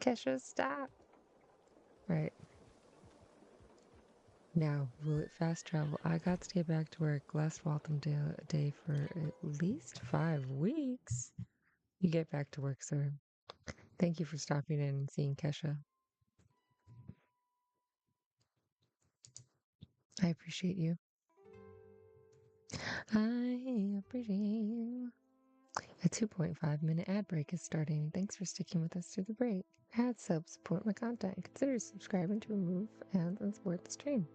Kesha, stop. Right. Now, will it fast travel? I got to get back to work last Waltham day for at least 5 weeks. You get back to work, sir. Thank you for stopping in and seeing Kesha. I appreciate you. I appreciate you. A 2.5-minute ad break is starting. Thanks for sticking with us through the break. Ads help support my content. Consider subscribing to remove ads and support the stream.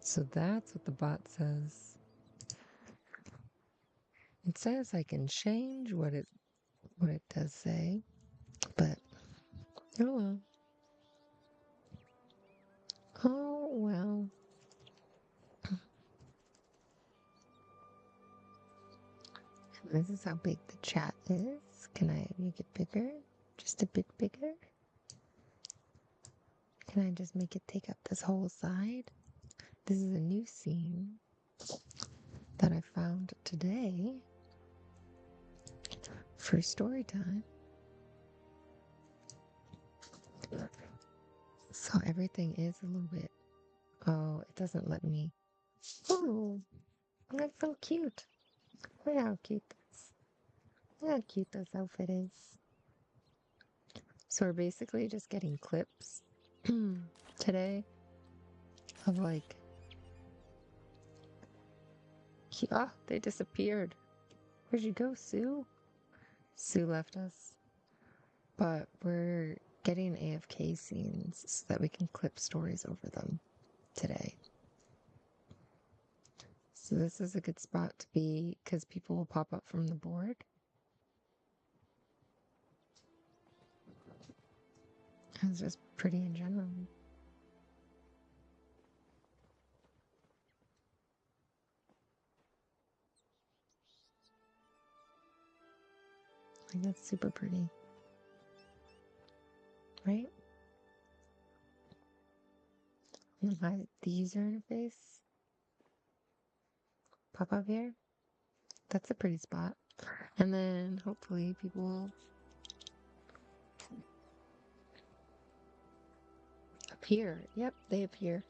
So that's what the bot says. It says I can change what it does say, but oh well. Oh well. This is how big the chat is. Can I make it bigger? Just a bit bigger? Can I just make it take up this whole side? This is a new scene that I found today for story time. So everything is a little bit. Oh, it doesn't let me. Oh, that's so cute. Look how cute this. Look how cute this outfit is. So we're basically just getting clips today of like. Ah, they disappeared. Where'd you go, Sue? Sue left us. But we're getting AFK scenes so that we can clip stories over them today. So this is a good spot to be because people will pop up from the board. It's just pretty in general. Like that's super pretty. Right? And the user interface pop up here. That's a pretty spot. And then hopefully people will appear. Yep, they appear.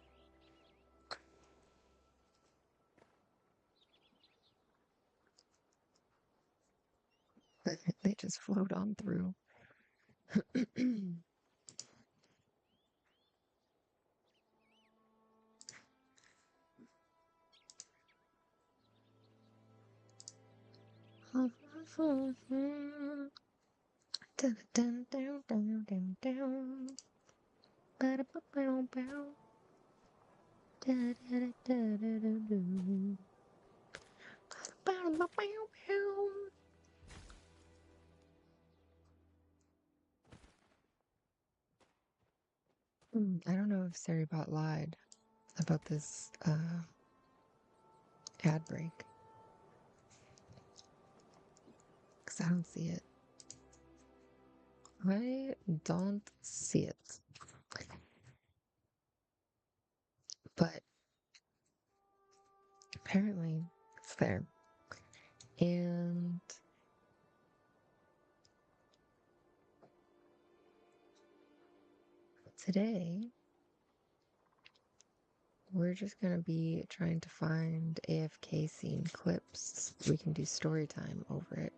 They just float on through. Dun, dun, dun, dun, dun, dun. Ba-da-ba-bow-bow. Da-da-da-da-da-da-doo. Ba-da-ba-bow-bow. I don't know if Saribot lied about this ad break because I don't see it. I don't see it. But apparently it's there. And today we're just going to be trying to find AFK scene clips so we can do story time over it.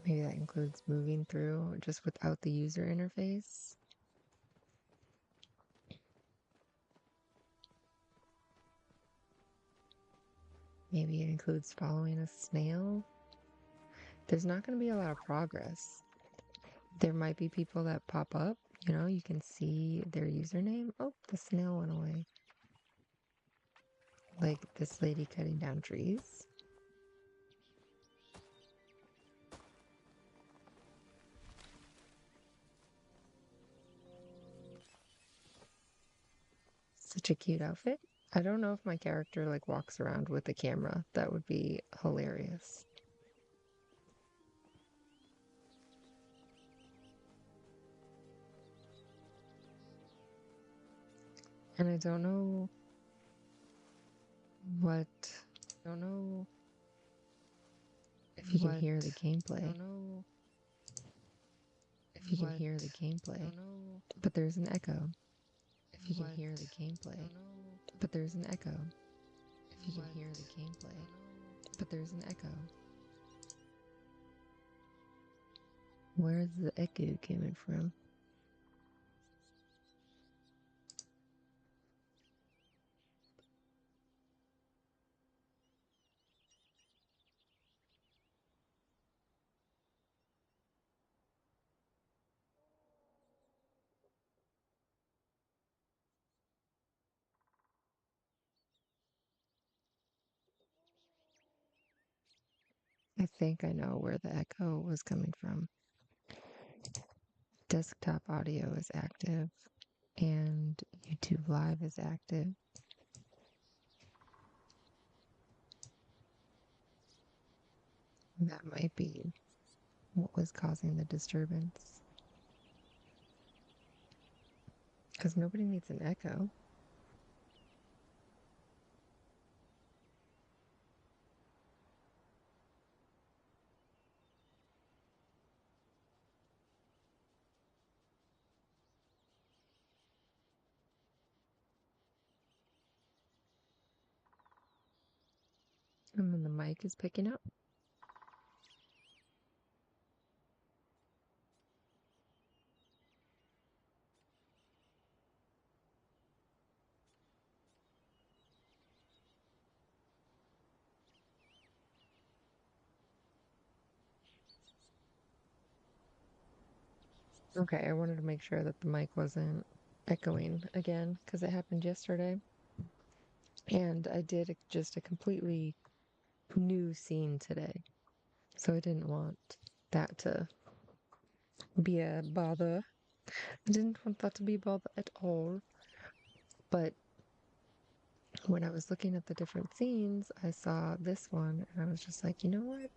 Maybe that includes moving through just without the user interface. Maybe it includes following a snail. There's not going to be a lot of progress. There might be people that pop up, you can see their username. Oh, the snail went away. Like this lady cutting down trees. Such a cute outfit. I don't know if my character like walks around with a camera. That would be hilarious. And I don't know if If you can hear the gameplay. If you can hear the gameplay. But there's an echo. If you can hear the gameplay. But there's an echo. If you can hear the gameplay. But there's an echo. Where's the echo coming from? I think I know where the echo was coming from. Desktop audio is active and YouTube Live is active. That might be what was causing the disturbance. Because nobody needs an echo. And then the mic is picking up. Okay, I wanted to make sure that the mic wasn't echoing again because it happened yesterday. And I did just a completely new scene today. So I didn't want that to be a bother. I didn't want that to be a bother at all. But when I was looking at the different scenes, I saw this one and I was just like, you know what?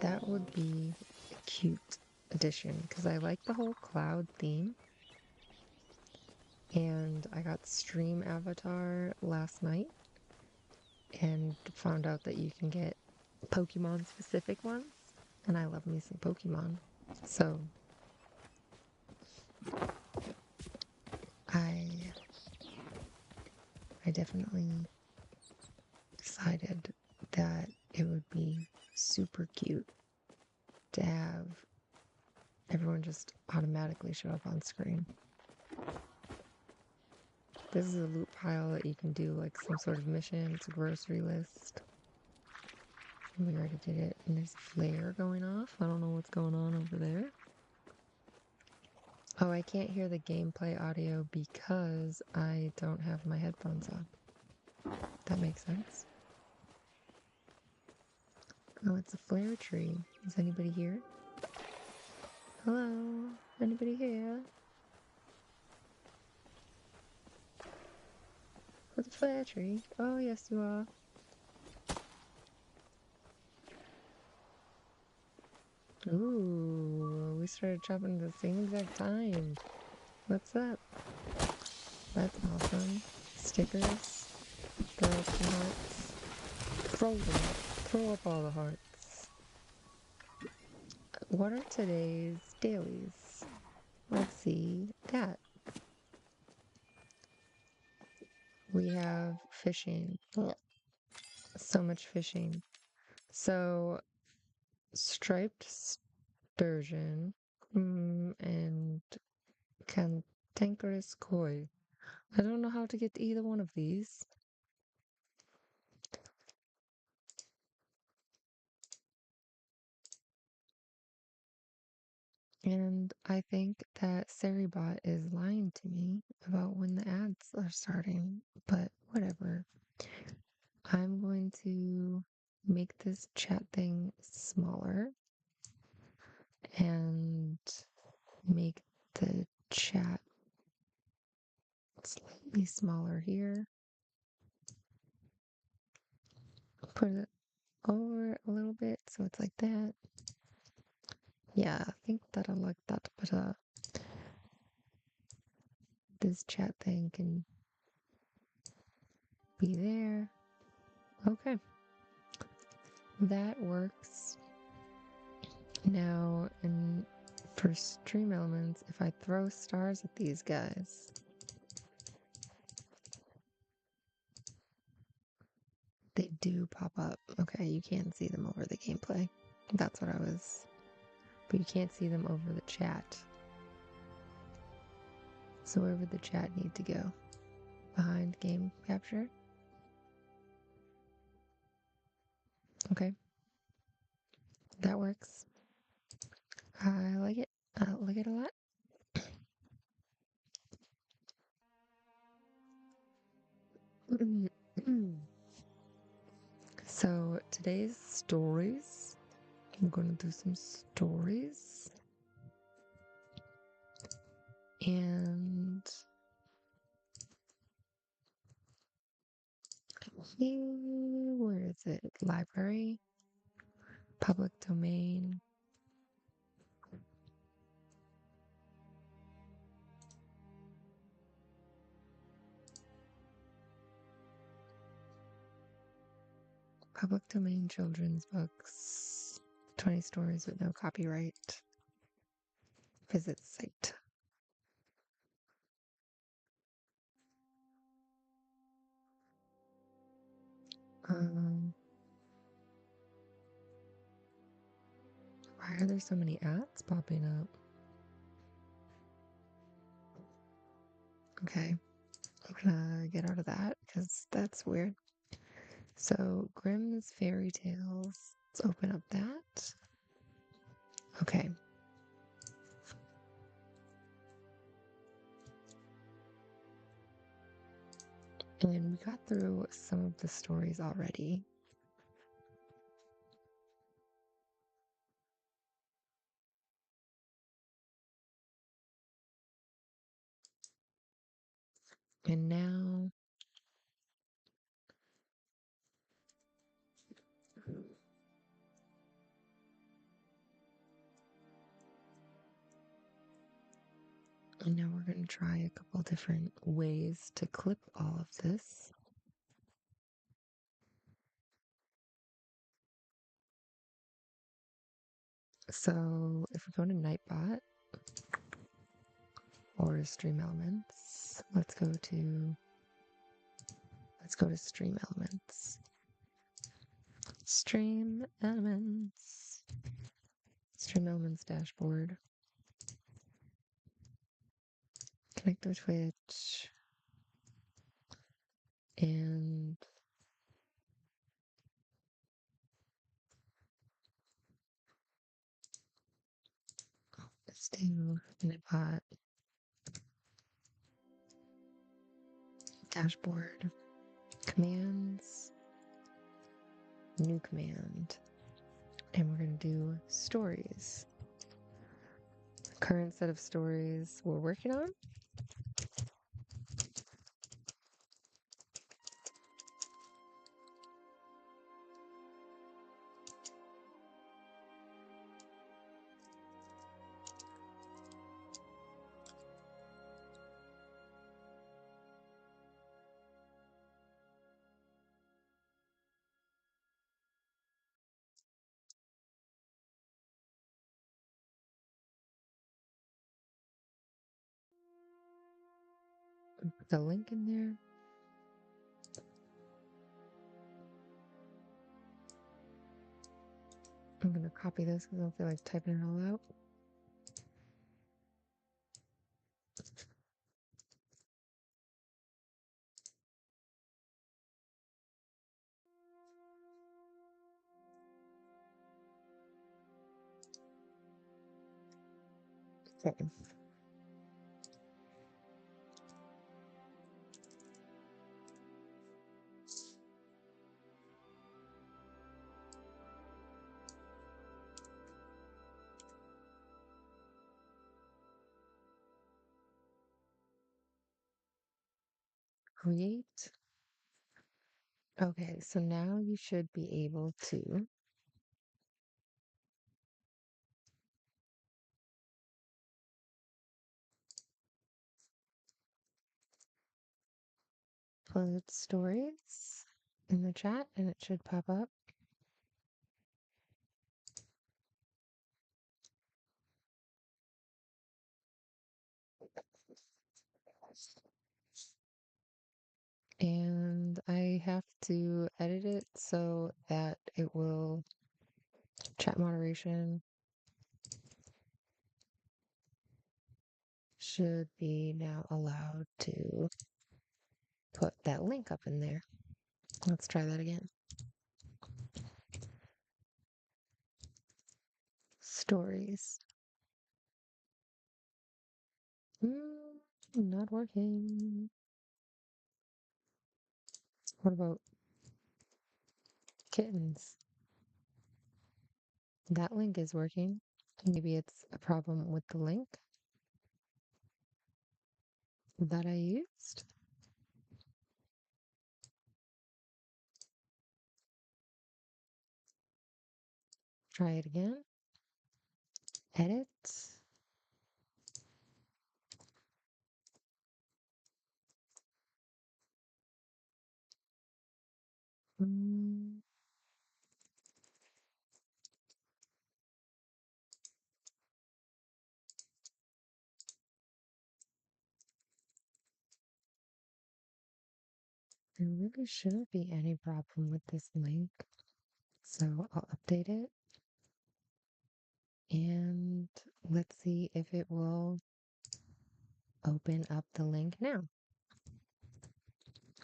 That would be a cute addition because I like the whole cloud theme. And I got Stream Avatar last night and found out that you can get Pokemon specific ones. And I love me some Pokemon. So I definitely decided that it would be super cute to have everyone just automatically show up on screen. This is a loot pile that you can do like some sort of mission. It's a grocery list. We already did it. And there's a flare going off. I don't know what's going on over there. Oh, I can't hear the gameplay audio because I don't have my headphones on. That makes sense. Oh, it's a flare tree. Is anybody here? Hello? Anybody here? With a flare tree? Oh, yes, you are. Ooh, we started chopping at the same exact time. What's up? That's awesome. Stickers. Throw up some hearts. Throw them up. Throw up all the hearts. What are today's dailies? Let's see that. We have fishing. So much fishing. So, striped sturgeon and cantankerous koi. I don't know how to get either one of these. And I think that Saribot is lying to me about when the ads are starting, but whatever. I'm going to make this chat thing smaller and make the chat slightly smaller here. Put it over a little bit so it's like that. Yeah, I think that I like that better. This chat thing can be there. Okay. That works. Now, and for stream elements, if I throw stars at these guys, they do pop up. Okay, you can see them over the gameplay. That's what I was. But you can't see them over the chat. So where would the chat need to go? Behind game capture? Okay. That works. I like it. I like it a lot. So today's stories, I'm going to do some stories. And where is it? Library, public domain. Public domain children's books. 20 stories with no copyright. Visit site. Why are there so many ads popping up? Okay, I'm gonna get out of that because that's weird. So, Grimm's Fairy Tales. Let's open up that. Okay. And we got through some of the stories already. And now we're going to try a couple different ways to clip all of this. So if we go to Nightbot or Stream Elements, let's go to Stream Elements. Stream Elements. Stream Elements dashboard. Connect to Twitch. And let's do Nightbot dashboard. Commands. New command. And we're going to do stories. Current set of stories we're working on. Put the link in there. I'm going to copy this because I don't feel like typing it all out. Okay. Create. Okay, so now you should be able to put stories in the chat and it should pop up. And I have to edit it so that it will chat moderation should be now allowed to put that link up in there. Let's try that again. Stories. Not working. What about kittens? That link is working. Maybe it's a problem with the link that I used. Try it again. Edit. Mm, there really shouldn't be any problem with this link. So I'll update it and let's see if it will open up the link now.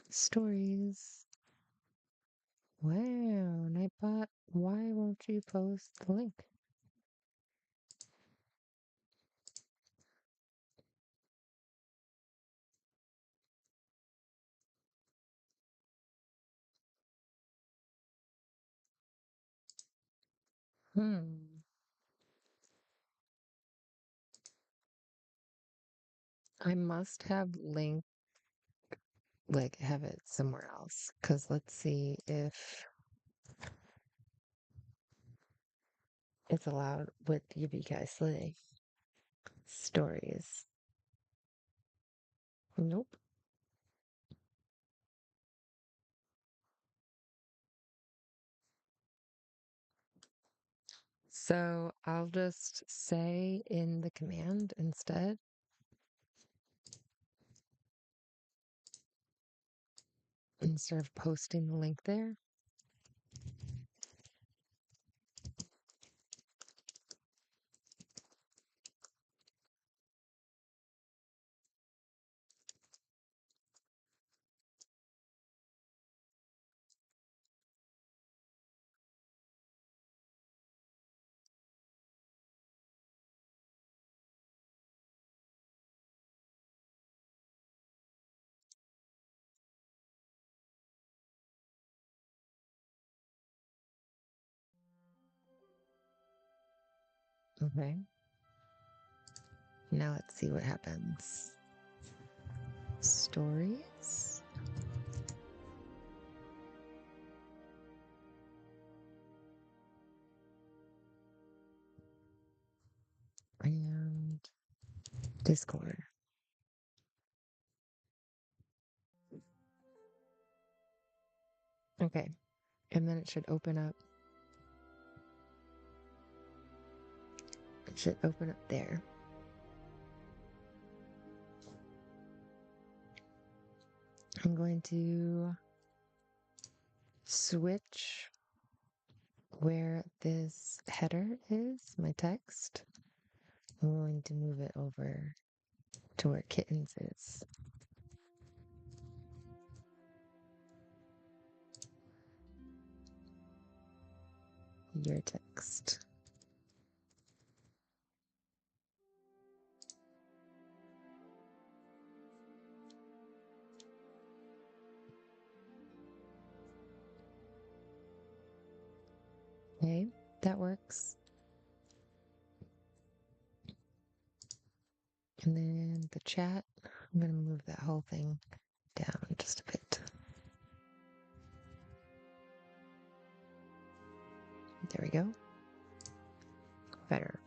Stories. Wow, Nightbot, why won't you post the link? Hmm. I must have link, like, have it somewhere else. Because let's see if it's allowed with Yubika Slay. Stories. Nope. So I'll just say in the command instead, instead of posting the link there. Okay. Now let's see what happens. Stories. And Discord. Okay. And then it should open up. It should open up there. I'm going to switch where this header is, my text. I'm going to move it over to where kittens is. Your text. Okay, that works. And then the chat, I'm going to move that whole thing down just a bit. There we go. Better.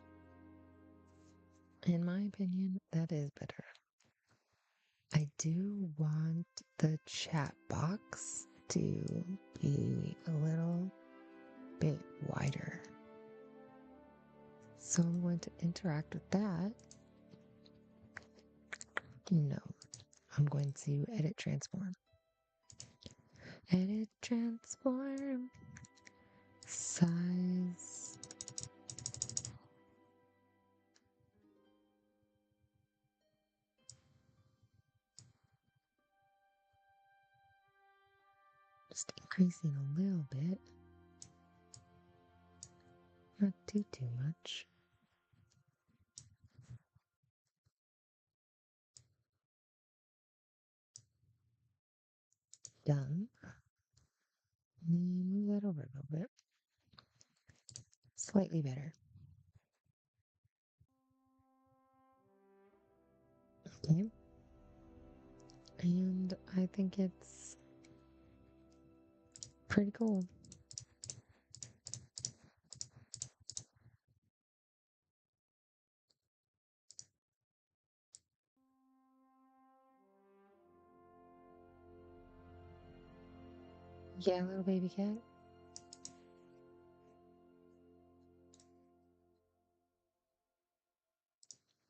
In my opinion, that is better. I do want the chat box to be a little bit wider. So I'm going to interact with that. No, I'm going to edit transform. Edit, transform, size. Just increasing a little bit. Not too much. Done. And move that over a little bit. Slightly better. Okay. And I think it's pretty cool. Yeah, little baby cat.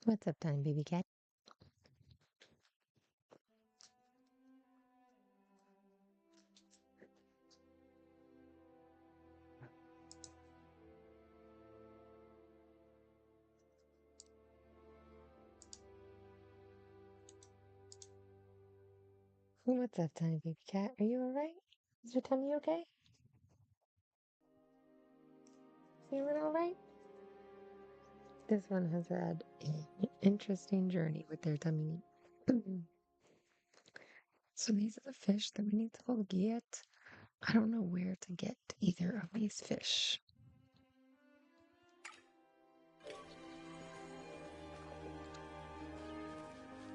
What's up, tiny baby cat? What's up, tiny baby cat? Are you alright? Is your tummy okay? Feeling alright? This one has had an interesting journey with their tummy. So these are the fish that we need to go get. I don't know where to get either of these fish.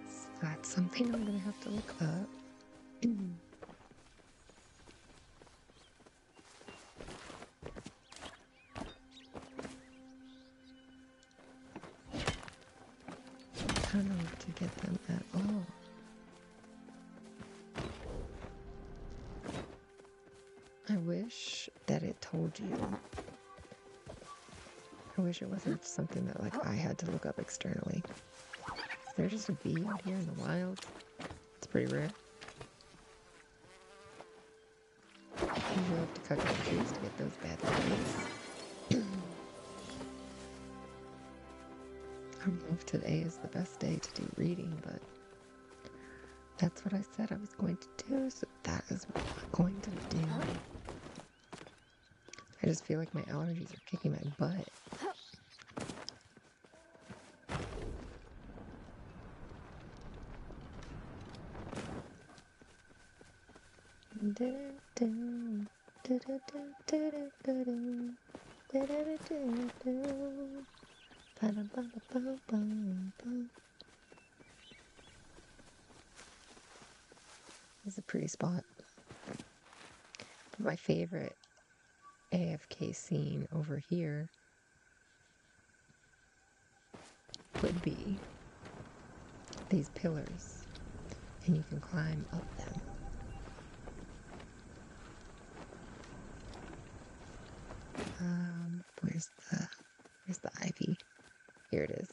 So that's something I'm gonna have to look up. I don't know where to get them at all. I wish that it told you. I wish it wasn't something that like I had to look up externally. Is there just a bee out here in the wild? It's pretty rare. You have to cut down trees to get those bad bees. I don't know if today is the best day to do reading, but that's what I said I was going to do, so that is what I'm going to do. I just feel like my allergies are kicking my butt. This is a pretty spot. But my favorite AFK scene over here would be these pillars, and you can climb up them. Where's the ivy? Here it is.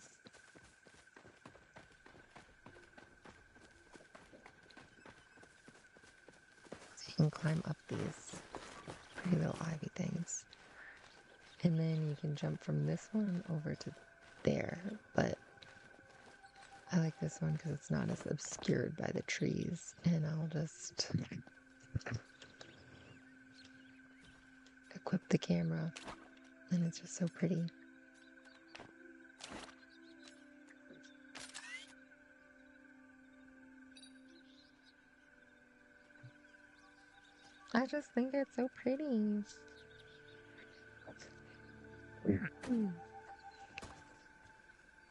So you can climb up these pretty little ivy things. And then you can jump from this one over to there, but I like this one because it's not as obscured by the trees, and I'll just equip the camera, and it's just so pretty. I just think it's so pretty.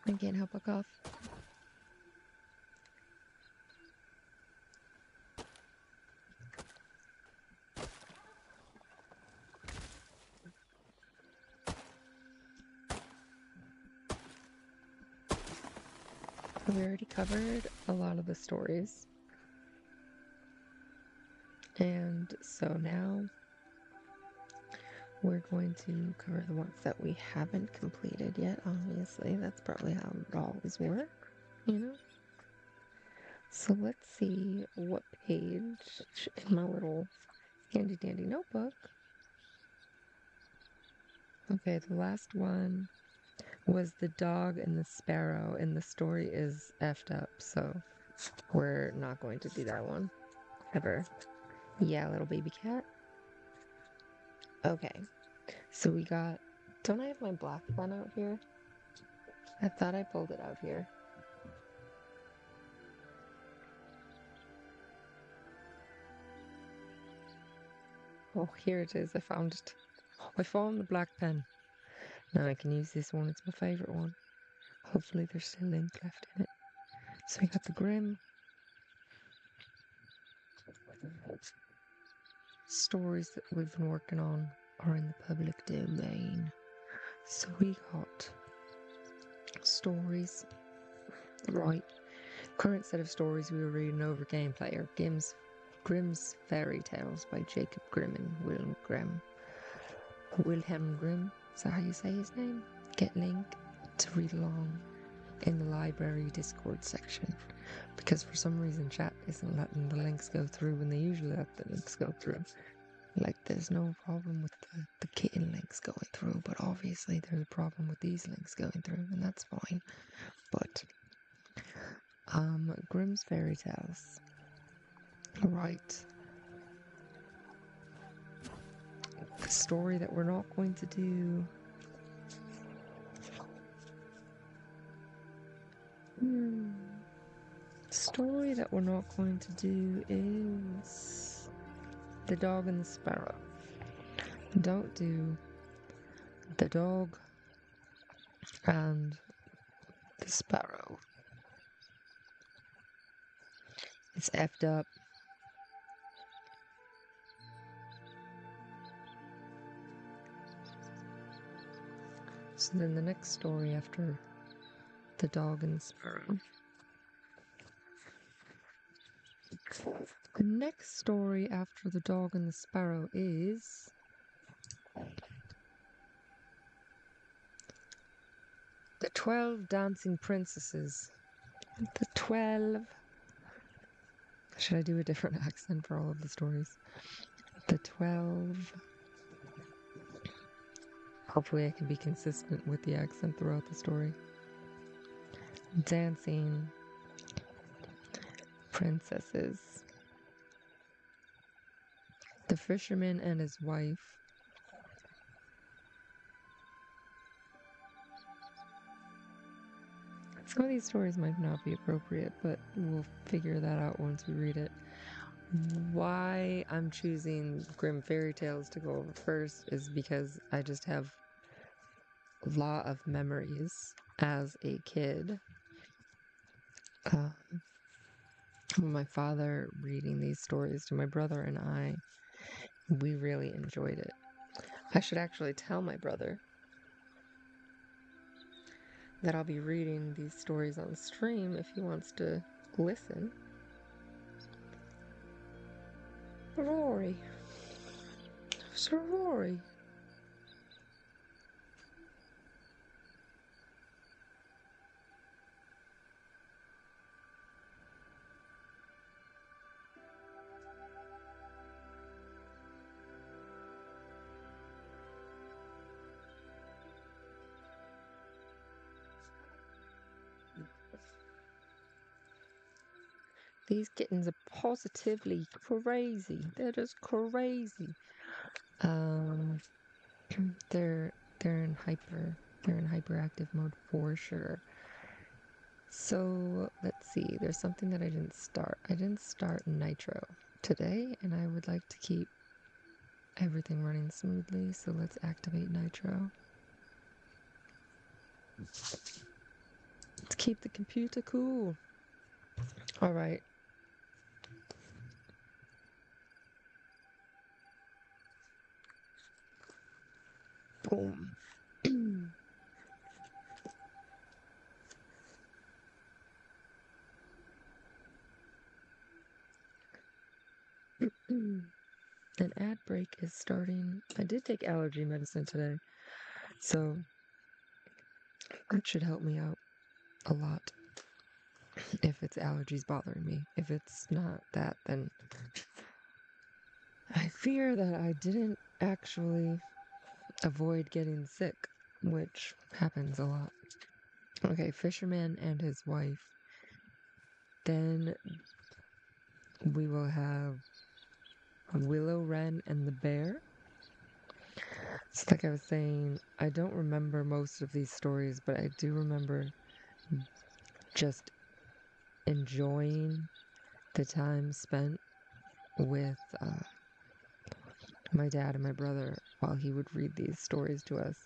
I can't help but cough. We already covered a lot of the stories. And so now we're going to cover the ones that we haven't completed yet, obviously. That's probably how it would always work, you know? So let's see what page in my little Handy dandy notebook. Okay, the last one was the dog and the sparrow, and the story is effed up, so we're not going to do that one ever. Yeah, little baby cat. Okay, so we got. Don't I have my black pen out here? I thought I pulled it out here. Oh, here it is. I found it. I found the black pen. Now I can use this one. It's my favorite one. Hopefully there's still ink left in it. So we got the Grimm stories that we've been working on are in the public domain. So we got stories. Right. Current set of stories we were reading over gameplay are Grimm's Fairy Tales by Jacob Grimm and Wilhelm Grimm. Wilhelm Grimm, is that how you say his name? Get link to read along in the library Discord section. Because for some reason chat isn't letting the links go through when they usually let the links go through. Like there's no problem with the kitten links going through, but obviously there's a problem with these links going through, and that's fine. But Grimm's Fairy Tales. Right. The story that we're not going to do. Story that we're not going to do is The Dog and the Sparrow. Don't do The Dog and the Sparrow. It's effed up. So then the next story after The Dog and the Sparrow. The next story after The Dog and the Sparrow is The 12 Dancing Princesses. The 12. Should I do a different accent for all of the stories? The 12. Hopefully I can be consistent with the accent throughout the story. Dancing Princesses. The Fisherman and His Wife. Some of these stories might not be appropriate, but we'll figure that out once we read it. Why I'm choosing Grimm Fairy Tales to go over first is because I just have a lot of memories as a kid. My father reading these stories to my brother and I, we really enjoyed it. I should actually tell my brother that I'll be reading these stories on stream if he wants to listen. Rory. Sir Rory. These kittens are positively crazy. They're just crazy. They're in hyperactive mode for sure. So let's see. There's something that I didn't start. I didn't start Nitro today, and I would like to keep everything running smoothly. So let's activate Nitro. Let's keep the computer cool. All right. Boom. An ad break is starting. I did take allergy medicine today, so that should help me out a lot if it's allergies bothering me. If it's not that, then I fear that I didn't actually avoid getting sick, which happens a lot. Okay, Fisherman and his wife. Then we will have Willow Wren and the Bear. It's like I was saying, I don't remember most of these stories, but I do remember just enjoying the time spent with my dad and my brother while he would read these stories to us.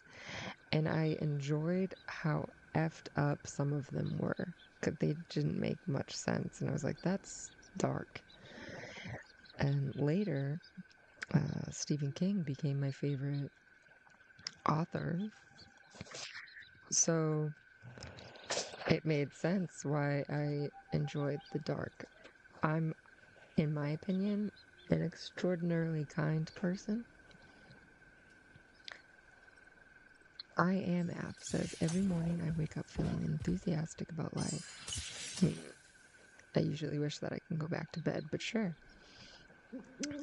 And I enjoyed how effed up some of them were, because they didn't make much sense. And I was like, that's dark. And later, Stephen King became my favorite author. So it made sense why I enjoyed the dark. I'm, in my opinion, an extraordinarily kind person. I am app says every morning I wake up feeling enthusiastic about life. I usually wish that I can go back to bed, but sure.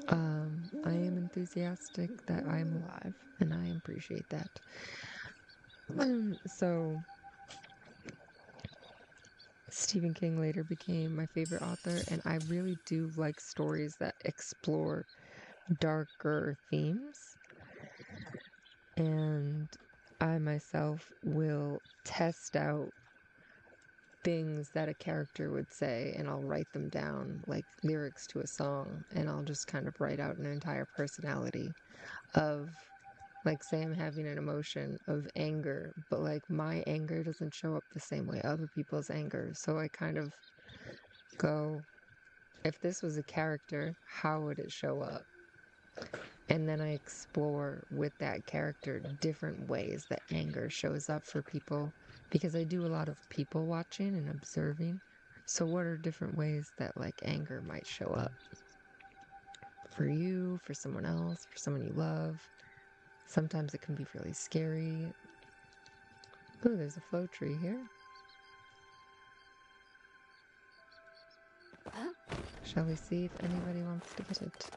I am enthusiastic that I'm alive, and I appreciate that. So, Stephen King later became my favorite author, and I really do like stories that explore darker themes. And I myself will test out things that a character would say, and I'll write them down, like lyrics to a song, and I'll just kind of write out an entire personality of, like, say I'm having an emotion of anger, but like my anger doesn't show up the same way other people's anger. So I kind of go, if this was a character, how would it show up? And then I explore with that character different ways that anger shows up for people, because I do a lot of people watching and observing. So what are different ways that like anger might show up for you, for someone else, for someone you love? Sometimes it can be really scary. Ooh, there's a flow tree here. Shall we see if anybody wants to get it?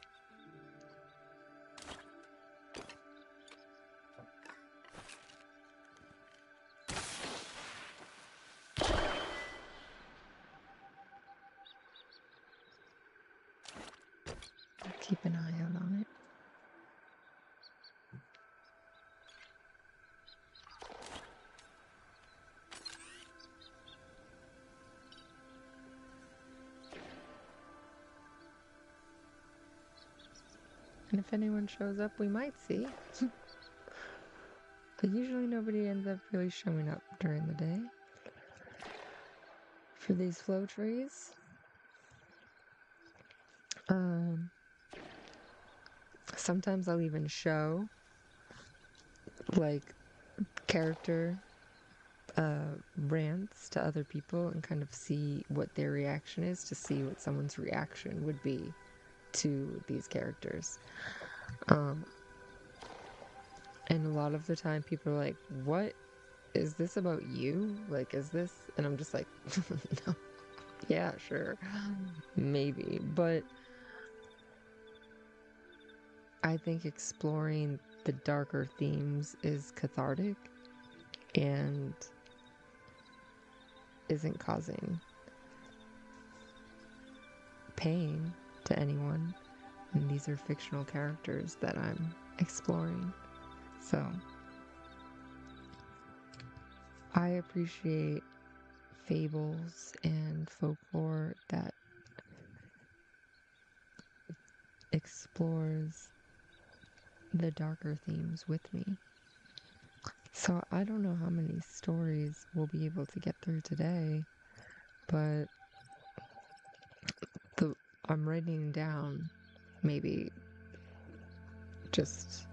Keep an eye out on it. And if anyone shows up, we might see. But usually nobody ends up really showing up during the day for these flow trees. Sometimes I'll even show like character rants to other people and kind of see what their reaction is, to see what someone's reaction would be to these characters. And a lot of the time people are like, what is this about you? Like, is this? And I'm just like, no. Yeah, sure. Maybe. But I think exploring the darker themes is cathartic and isn't causing pain to anyone. And these are fictional characters that I'm exploring. So I appreciate fables and folklore that explores the darker themes with me. So I don't know how many stories we'll be able to get through today, but I'm writing down maybe just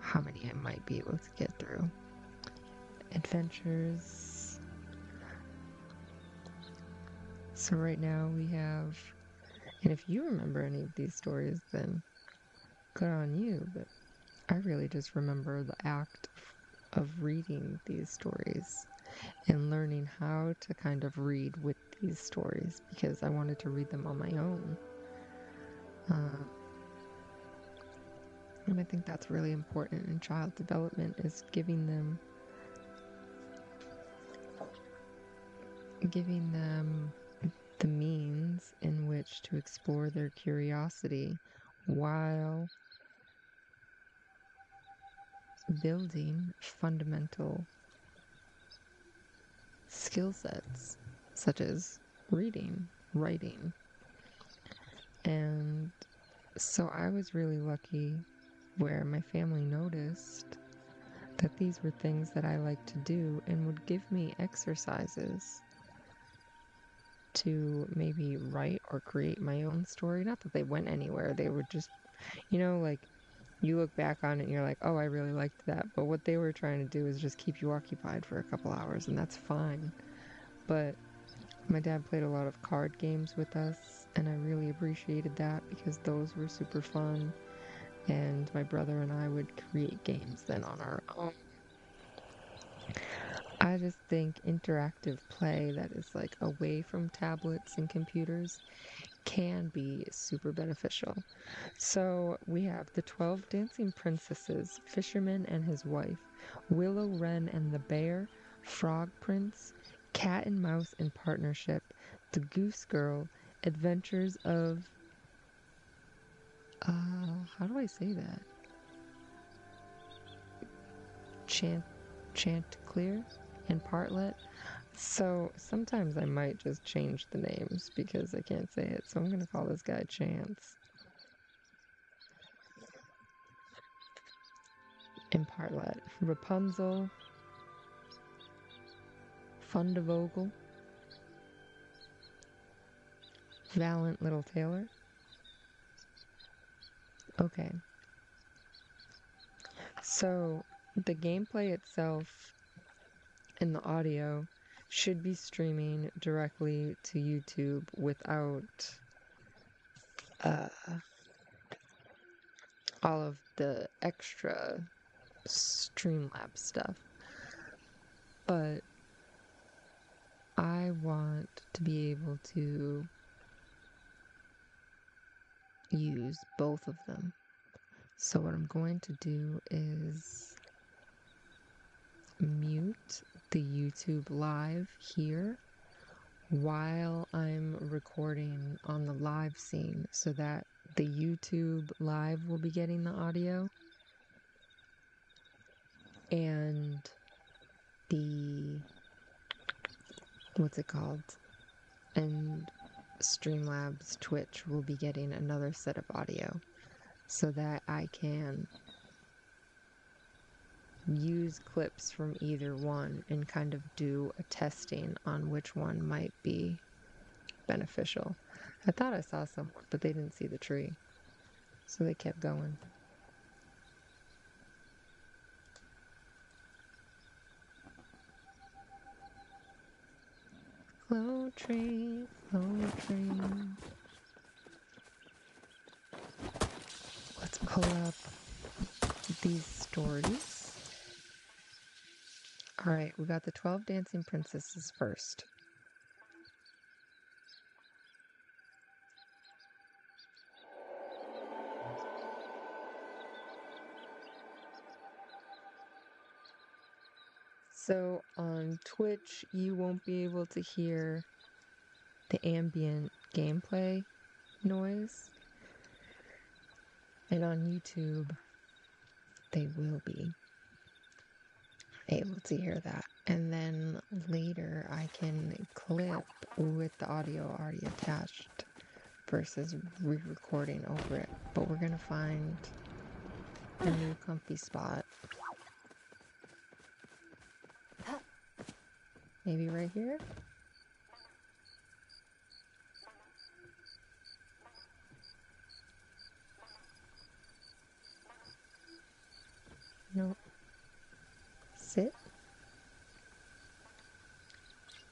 how many I might be able to get through. Adventures. So right now we have, and if you remember any of these stories, then good on you, but I really just remember the act of reading these stories and learning how to kind of read with these stories, because I wanted to read them on my own. And I think that's really important in child development, is giving them the means in which to explore their curiosity while building fundamental skill sets such as reading, writing. And so I was really lucky where my family noticed that these were things that I like to do and would give me exercises to maybe write or create my own story. Not that they went anywhere, they were just, like you look back on it and you're like, oh, I really liked that. But what they were trying to do is just keep you occupied for a couple hours, and that's fine. But my dad played a lot of card games with us, and I really appreciated that because those were super fun. And my brother and I would create games then on our own. I just think interactive play that is like away from tablets and computers can be super beneficial. So we have the 12 Dancing Princesses, Fisherman and His Wife, Willow Wren and the Bear, Frog Prince, Cat and Mouse in Partnership, The Goose Girl, Adventures of, how do I say that? Chanticleer and Partlet. So sometimes I might just change the names because I can't say it. So I'm going to call this guy Chance. And Partlet. Rapunzel. Fundevogel. Valiant Little Tailor. Okay. So the gameplay itself and the audio should be streaming directly to YouTube without all of the extra Streamlabs stuff. But I want to be able to use both of them. So what I'm going to do is mute the YouTube live here while I'm recording on the live scene so that the YouTube live will be getting the audio and the, what's it called? And Streamlabs Twitch will be getting another set of audio so that I can use clips from either one and kind of do a testing on which one might be beneficial. I thought I saw someone, but they didn't see the tree, so they kept going. Flow tree, flow tree. Let's pull up these stories. All right, we got the 12 Dancing Princesses first. So on Twitch, you won't be able to hear the ambient gameplay noise. And on YouTube, they will be able to hear that. And then later, I can clip with the audio already attached versus re-recording over it. But we're going to find a new comfy spot. Maybe right here? No. Sit.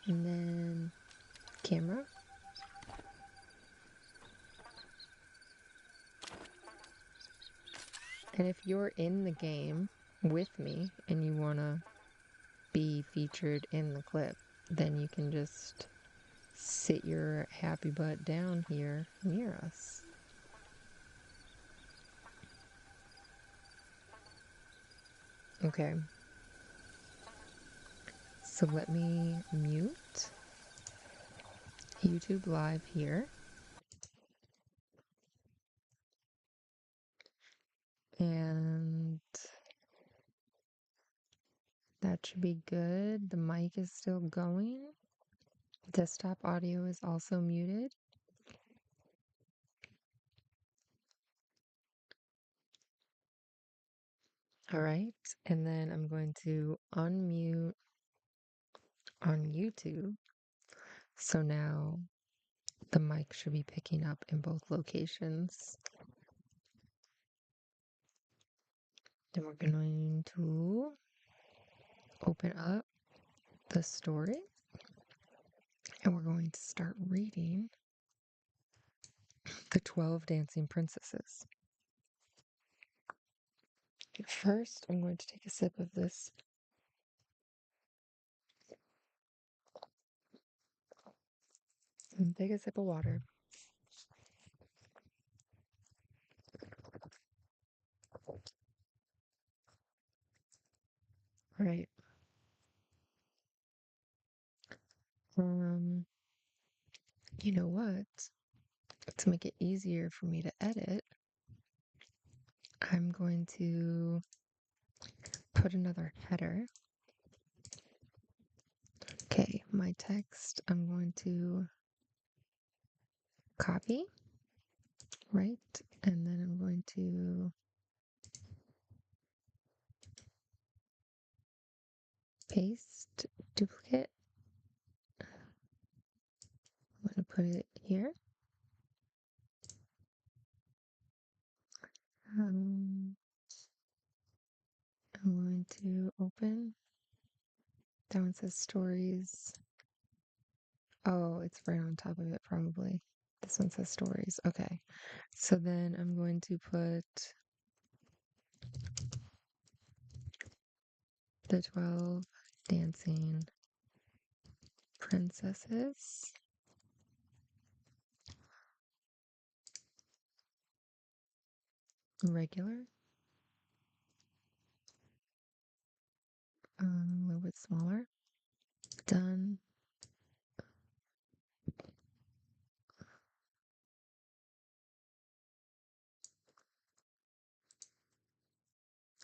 And then camera. And if you're in the game with me and you want to be featured in the clip, then you can just sit your happy butt down here near us. Okay, so let me mute YouTube Live here. And that should be good. The mic is still going. Desktop audio is also muted. All right, and then I'm going to unmute on YouTube. So now the mic should be picking up in both locations. Then we're going to open up the story and we're going to start reading The 12 Dancing Princesses. First, I'm going to take a sip of this. Take a sip of water. Right. Um, you know what? To make it easier for me to edit, I'm going to put another header. Okay, my text I'm going to copy, right? And then I'm going to paste, duplicate. I'm going to put it here. Um, I'm going to open. That one says stories. Oh, it's right on top of it, probably. This one says stories. Okay. So then I'm going to put the 12 dancing princesses. Regular. A little bit smaller. Done.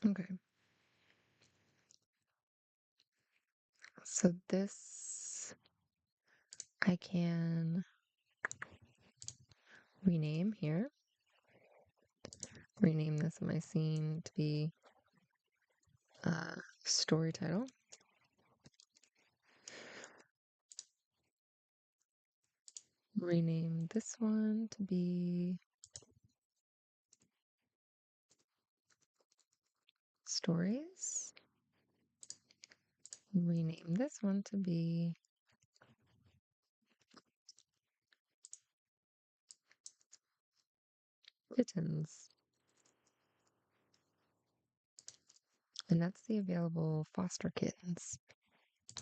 Okay. So this I can rename here. Rename this in my scene to be story title. Rename this one to be stories. Rename this one to be kittens. And that's the available foster kittens.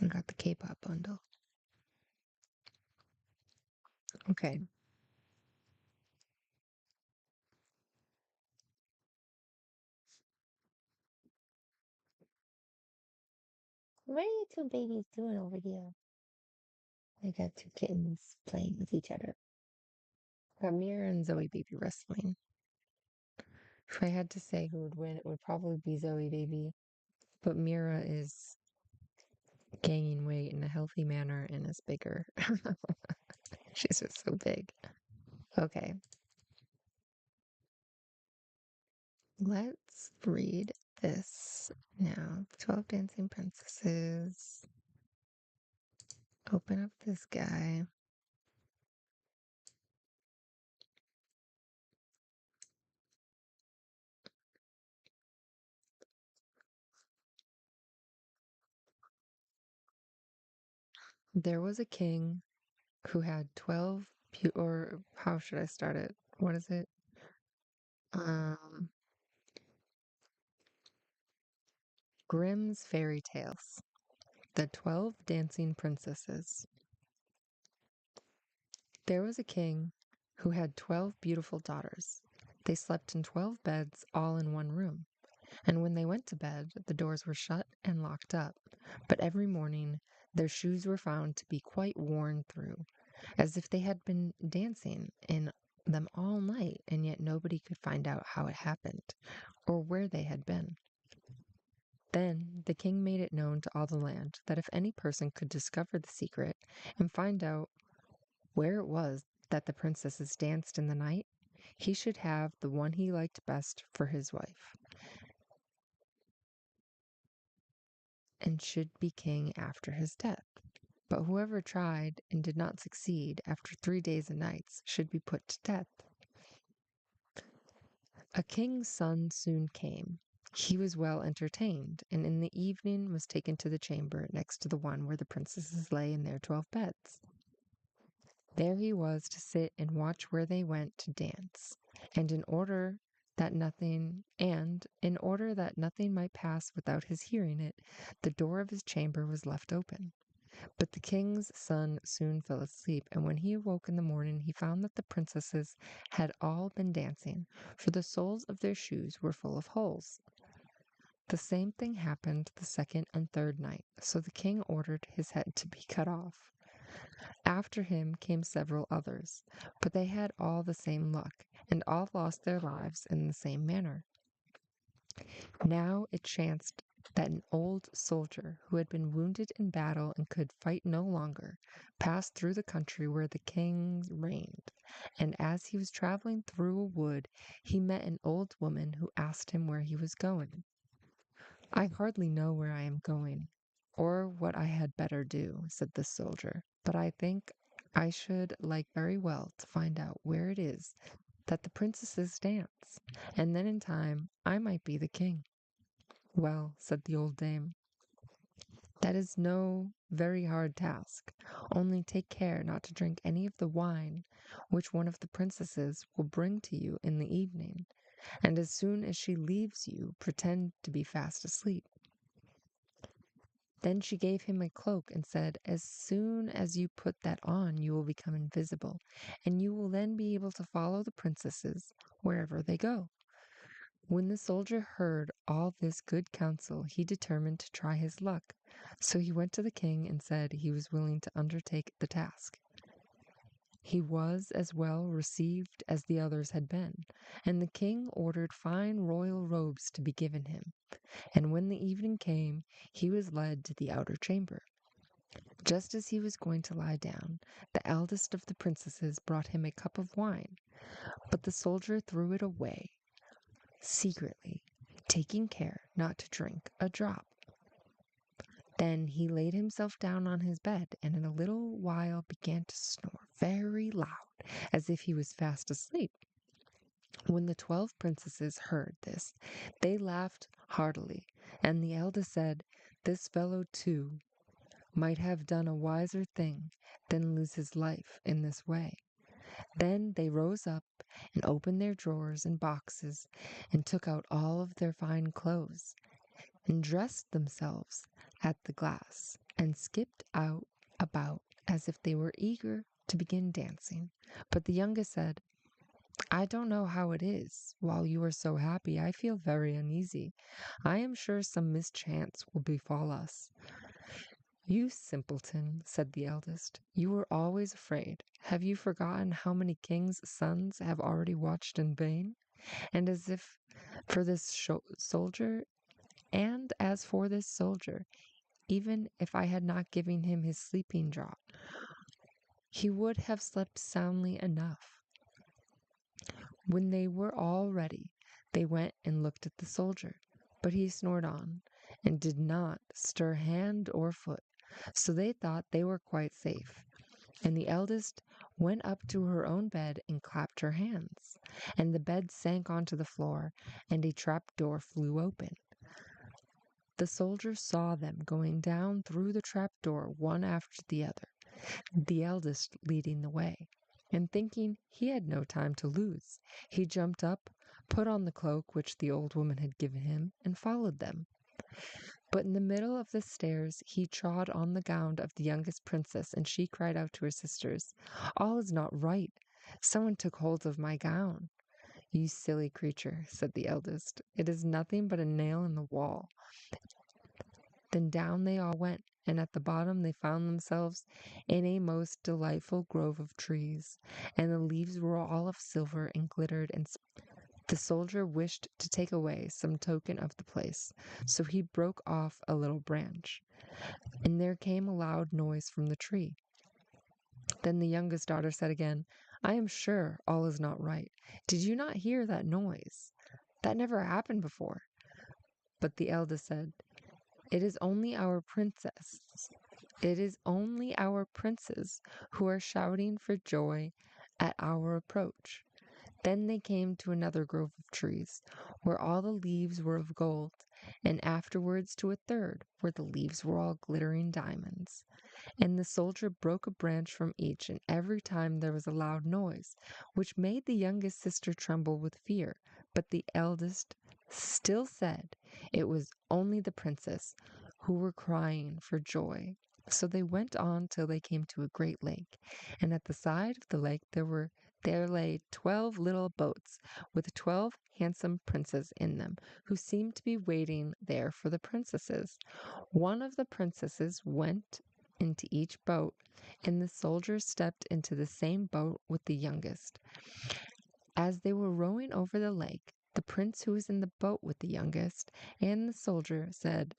I got the K-pop bundle. Okay. What are you two babies doing over here? I got two kittens playing with each other. Got Mira and Zoe baby wrestling. If I had to say who would win, it would probably be Zoe baby. But Mira is gaining weight in a healthy manner and is bigger. She's just so big. Okay. Let's read this now. 12 Dancing Princesses. Open up this guy. There was a king who had 12 or how should I start it? What is it? Um, Grimm's Fairy Tales. The 12 Dancing Princesses. There was a king who had 12 beautiful daughters. They slept in 12 beds, all in one room. And when they went to bed, the doors were shut and locked up. But every morning their shoes were found to be quite worn through, as if they had been dancing in them all night, and yet nobody could find out how it happened, or where they had been. Then the king made it known to all the land that if any person could discover the secret and find out where it was that the princesses danced in the night, he should have the one he liked best for his wife, and should be king after his death. But whoever tried and did not succeed after 3 days and nights should be put to death. A king's son soon came. He was well entertained, and in the evening was taken to the chamber next to the one where the princesses lay in their 12 beds. There he was to sit and watch where they went to dance, and in order that nothing might pass without his hearing it, the door of his chamber was left open. But the king's son soon fell asleep, and when he awoke in the morning, he found that the princesses had all been dancing, for the soles of their shoes were full of holes. The same thing happened the second and third night, so the king ordered his head to be cut off. After him came several others, but they had all the same luck, and all lost their lives in the same manner. Now it chanced that an old soldier who had been wounded in battle and could fight no longer passed through the country where the king reigned, and as he was traveling through a wood, he met an old woman who asked him where he was going. "I hardly know where I am going, or what I had better do," said the soldier, "but I think I should like very well to find out where it is that the princesses dance, and then in time I might be the king." "Well," said the old dame, "that is no very hard task. Only take care not to drink any of the wine which one of the princesses will bring to you in the evening, and as soon as she leaves you, pretend to be fast asleep." Then she gave him a cloak and said, "As soon as you put that on, you will become invisible, and you will then be able to follow the princesses wherever they go." When the soldier heard all this good counsel, he determined to try his luck. So he went to the king and said he was willing to undertake the task. He was as well received as the others had been, and the king ordered fine royal robes to be given him. And when the evening came, he was led to the outer chamber. Just as he was going to lie down, the eldest of the princesses brought him a cup of wine, but the soldier threw it away secretly, taking care not to drink a drop. Then he laid himself down on his bed, and in a little while began to snore very loud, as if he was fast asleep. When the 12 princesses heard this, they laughed heartily, and the eldest said, "This fellow, too, might have done a wiser thing than lose his life in this way." Then they rose up and opened their drawers and boxes and took out all of their fine clothes and dressed themselves at the glass and skipped out about as if they were eager to begin dancing. But the youngest said, "I don't know how it is. While you are so happy, I feel very uneasy. I am sure some mischance will befall us." "You simpleton," said the eldest, "you were always afraid. Have you forgotten how many kings' sons have already watched in vain? And as if for this soldier, and as for this soldier, even if I had not given him his sleeping draught, he would have slept soundly enough." When they were all ready, they went and looked at the soldier, but he snored on, and did not stir hand or foot, so they thought they were quite safe. And the eldest went up to her own bed and clapped her hands, and the bed sank onto the floor, and a trap door flew open. The soldier saw them going down through the trap door one after the other, the eldest leading the way. And thinking he had no time to lose, he jumped up, put on the cloak which the old woman had given him, and followed them. But in the middle of the stairs he trod on the gown of the youngest princess, and she cried out to her sisters, "All is not right. Someone took hold of my gown." "You silly creature," said the eldest. "It is nothing but a nail in the wall." Then down they all went, and at the bottom they found themselves in a most delightful grove of trees, and the leaves were all of silver and glittered and the soldier wished to take away some token of the place, so he broke off a little branch, and there came a loud noise from the tree. Then the youngest daughter said again, "I am sure all is not right. Did you not hear that noise? That never happened before." But the eldest said, "It is only our princess. It is only our princes who are shouting for joy at our approach." Then they came to another grove of trees, where all the leaves were of gold, and afterwards to a third, where the leaves were all glittering diamonds. And the soldier broke a branch from each, and every time there was a loud noise, which made the youngest sister tremble with fear. But the eldest still said it was only the princess who were crying for joy. So they went on till they came to a great lake, and at the side of the lake there lay 12 little boats with 12 handsome princes in them, who seemed to be waiting there for the princesses. One of the princesses went into each boat, and the soldier stepped into the same boat with the youngest. As they were rowing over the lake, the prince who was in the boat with the youngest and the soldier said,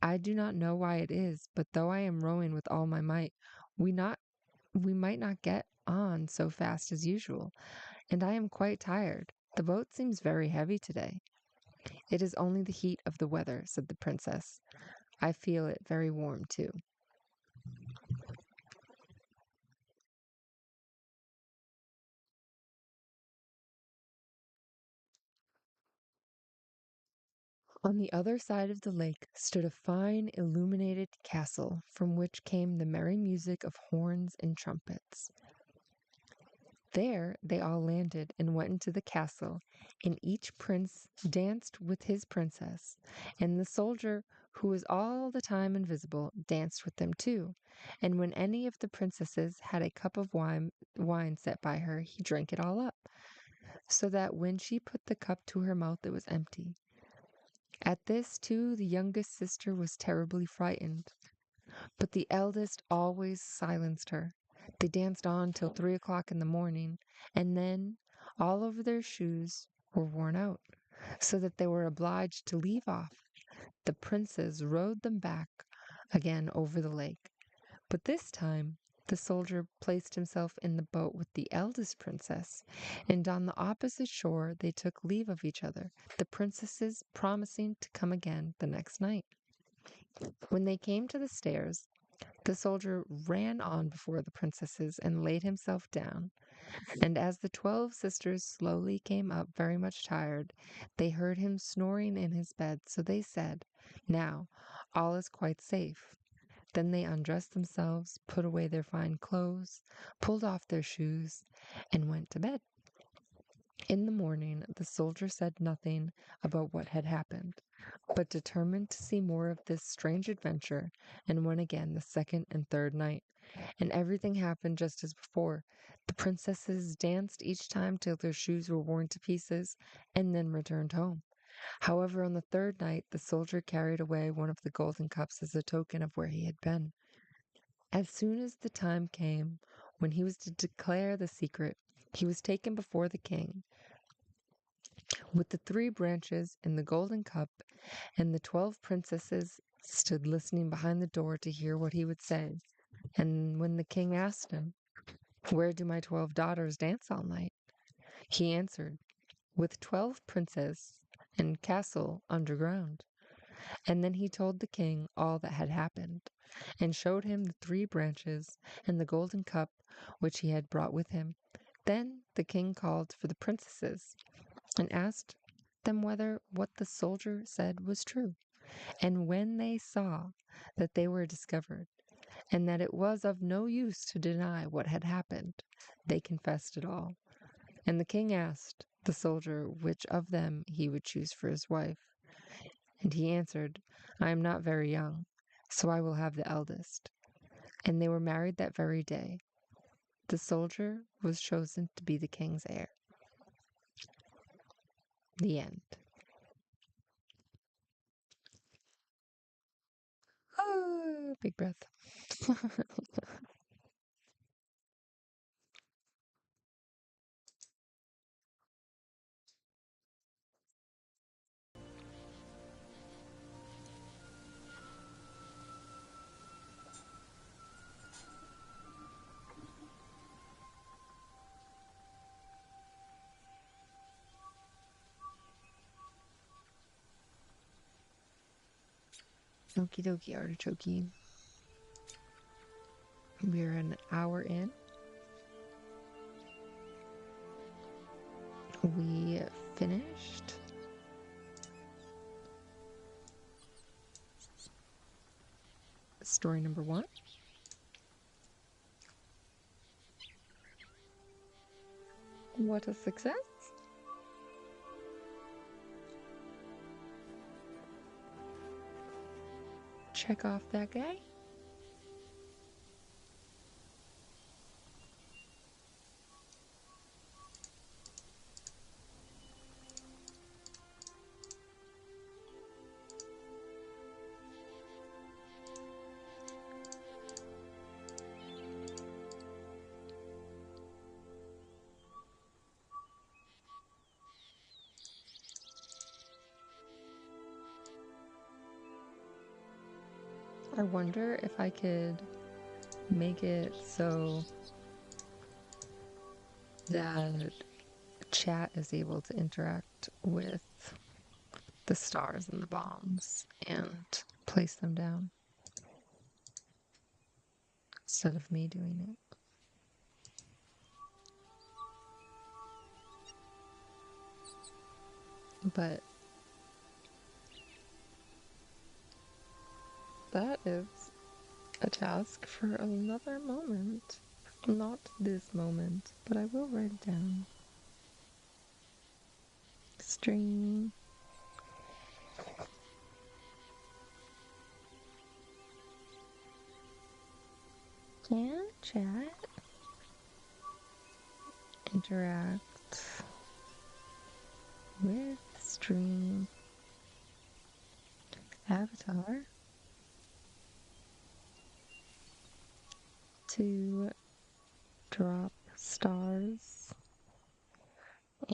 "I do not know why it is, but though I am rowing with all my might, we might not get on so fast as usual, and I am quite tired. The boat seems very heavy today." "It is only the heat of the weather," said the princess. "I feel it very warm too." On the other side of the lake stood a fine illuminated castle, from which came the merry music of horns and trumpets. There they all landed and went into the castle, and each prince danced with his princess, and the soldier, who was all the time invisible, danced with them too. And when any of the princesses had a cup of wine set by her, he drank it all up, so that when she put the cup to her mouth it was empty. At this, too, the youngest sister was terribly frightened, but the eldest always silenced her. They danced on till 3 o'clock in the morning, and then all over their shoes were worn out, so that they were obliged to leave off. The princes rowed them back again over the lake, but this time the soldier placed himself in the boat with the eldest princess, and on the opposite shore they took leave of each other, the princesses promising to come again the next night. When they came to the stairs, the soldier ran on before the princesses and laid himself down. And as the 12 sisters slowly came up, very much tired, they heard him snoring in his bed. So they said, "Now all is quite safe." Then they undressed themselves, put away their fine clothes, pulled off their shoes, and went to bed. In the morning, the soldier said nothing about what had happened, but determined to see more of this strange adventure, and went again the second and third night. And everything happened just as before. The princesses danced each time till their shoes were worn to pieces, and then returned home. However, on the third night, the soldier carried away one of the golden cups as a token of where he had been. As soon as the time came when he was to declare the secret, he was taken before the king with the 3 branches and the golden cup, and the 12 princesses stood listening behind the door to hear what he would say. And when the king asked him, "Where do my 12 daughters dance all night?" he answered, "With 12 princes in castle underground." And then he told the king all that had happened, and showed him the 3 branches and the golden cup which he had brought with him. Then the king called for the princesses and asked them whether what the soldier said was true. And when they saw that they were discovered, and that it was of no use to deny what had happened, they confessed it all. And the king asked the soldier which of them he would choose for his wife. And he answered, "I am not very young, so I will have the eldest." And they were married that very day. The soldier was chosen to be the king's heir. The end. Ah, big breath. Okie dokie, artichoke. We're an hour in. We finished story number 1. What a success! Check off that guy. I wonder if I could make it so that chat is able to interact with the stars and the bombs and place them down instead of me doing it. But that is a task for another moment. Not this moment, but I will write it down. Stream. Can chat interact with stream avatar to drop stars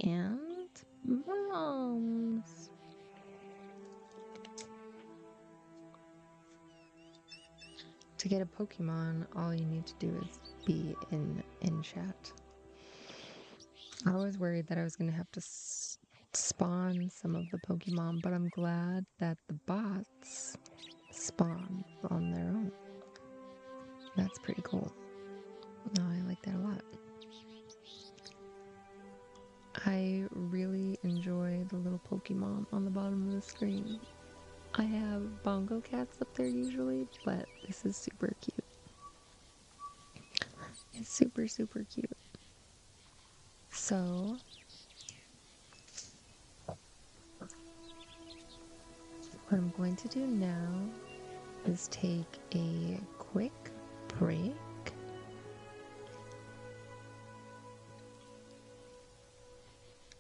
and bombs. To get a Pokemon, all you need to do is be in chat. I was worried that I was going to have to spawn some of the Pokemon, but I'm glad that the bots spawn on their own. That's pretty cool. No, I like that a lot. I really enjoy the little Pokemon on the bottom of the screen. I have bongo cats up there usually, but this is super cute. It's super, super cute. So, what I'm going to do now is take a quick break.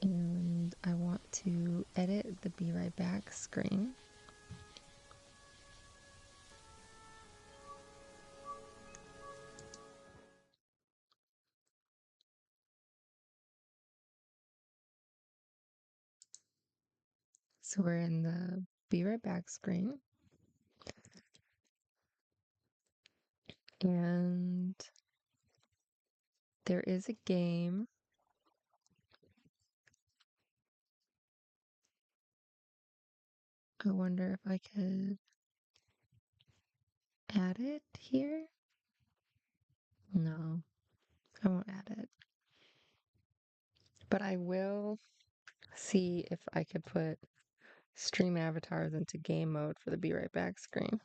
And I want to edit the be right back screen. So we're in the be right back screen. And there is a game. I wonder if I could add it here. No, I won't add it. But I will see if I could put stream avatars into game mode for the be right back screen.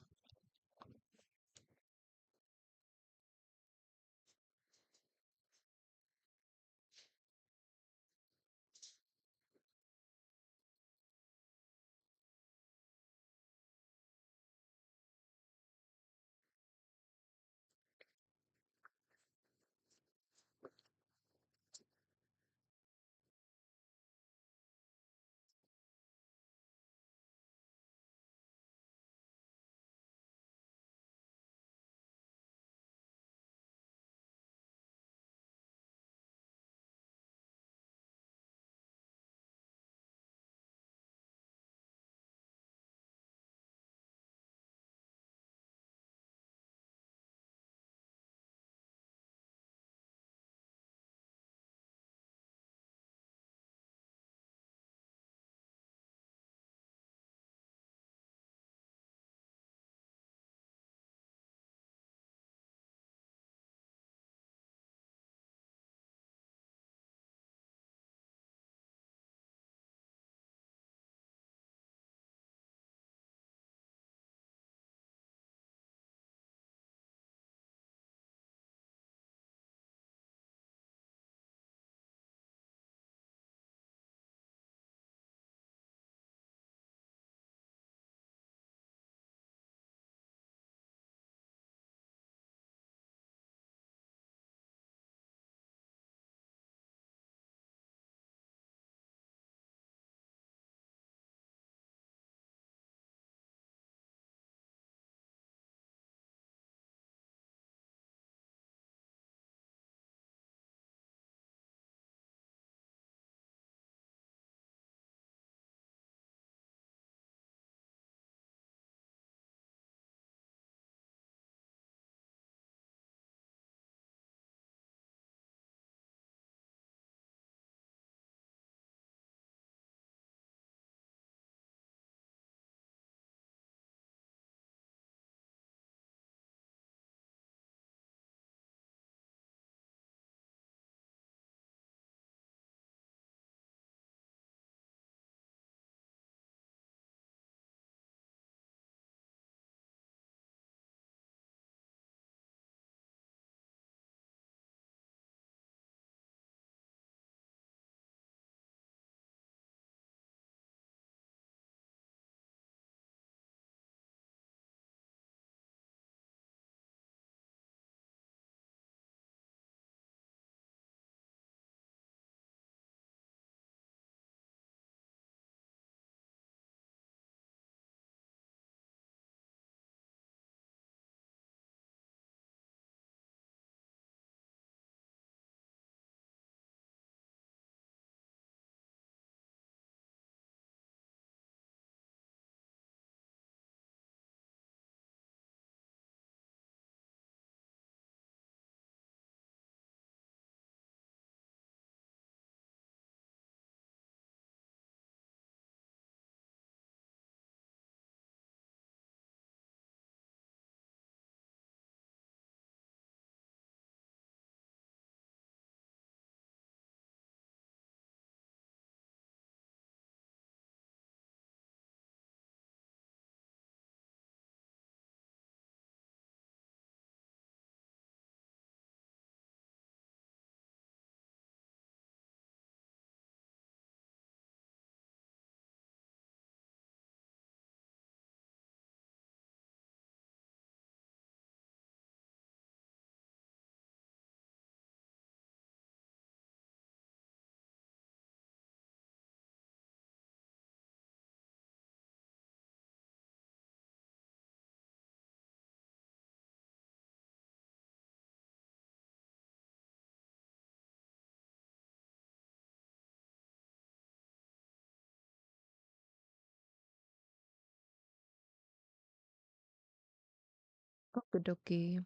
Okie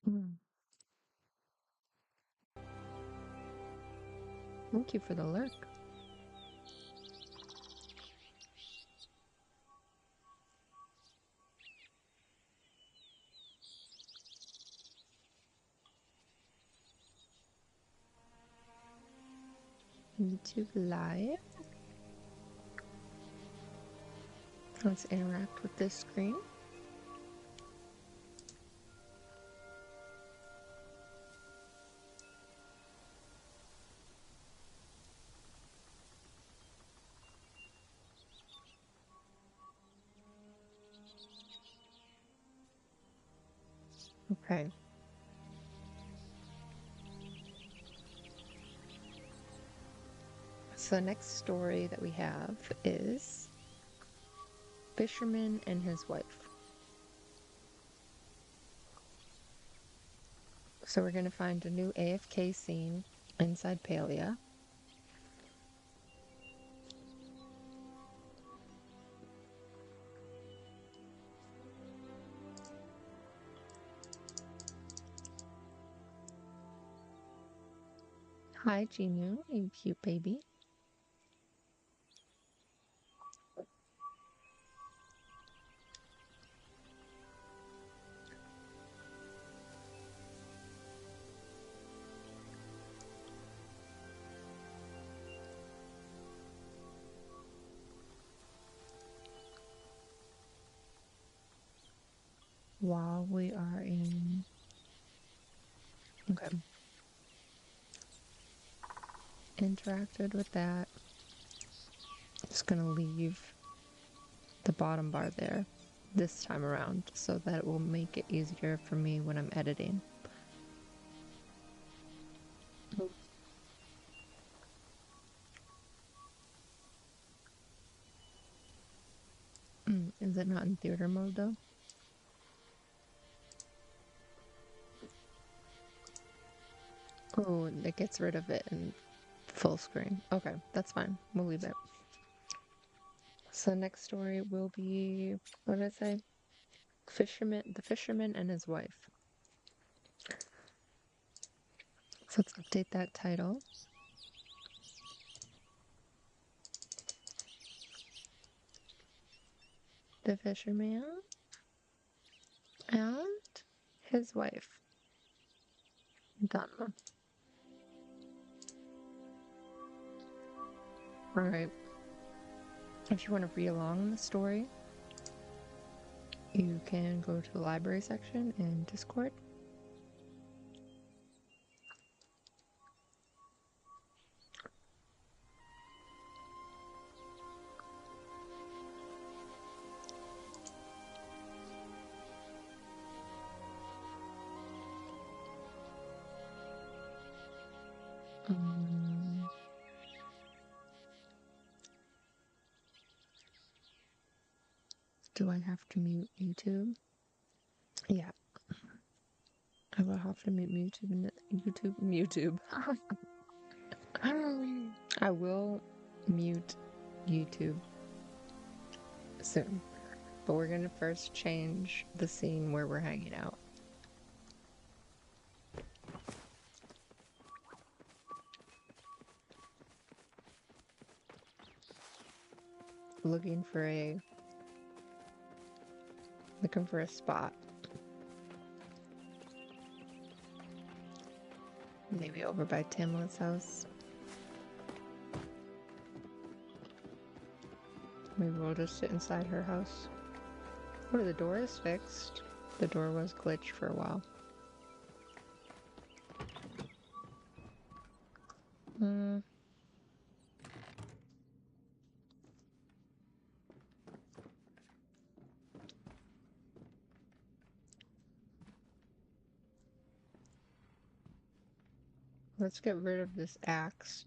Mm. Thank you for the lurk. YouTube Live. Let's interact with this screen. Okay. So the next story that we have is Fisherman and his wife. So we're going to find a new AFK scene inside Palia. Hi, Genu, you cute baby. While we are in... Okay. Interacted with that. Just going to leave the bottom bar there this time around so that it will make it easier for me when I'm editing. Is it not in theater mode though? Oh, it gets rid of it in full screen. Okay, that's fine. We'll leave it. So next story will be, what did I say? The fisherman and his wife. So let's update that title. The fisherman and his wife. Done. Alright. If you want to read along in the story, you can go to the library section in Discord. Um, do I have to mute YouTube? Yeah, I will have to mute YouTube. I will mute YouTube soon, but we're gonna first change the scene where we're hanging out. Looking for a spot. Maybe over by Tamlet's house. Maybe we'll just sit inside her house. Oh, the door is fixed. The door was glitched for a while. Let's get rid of this axe.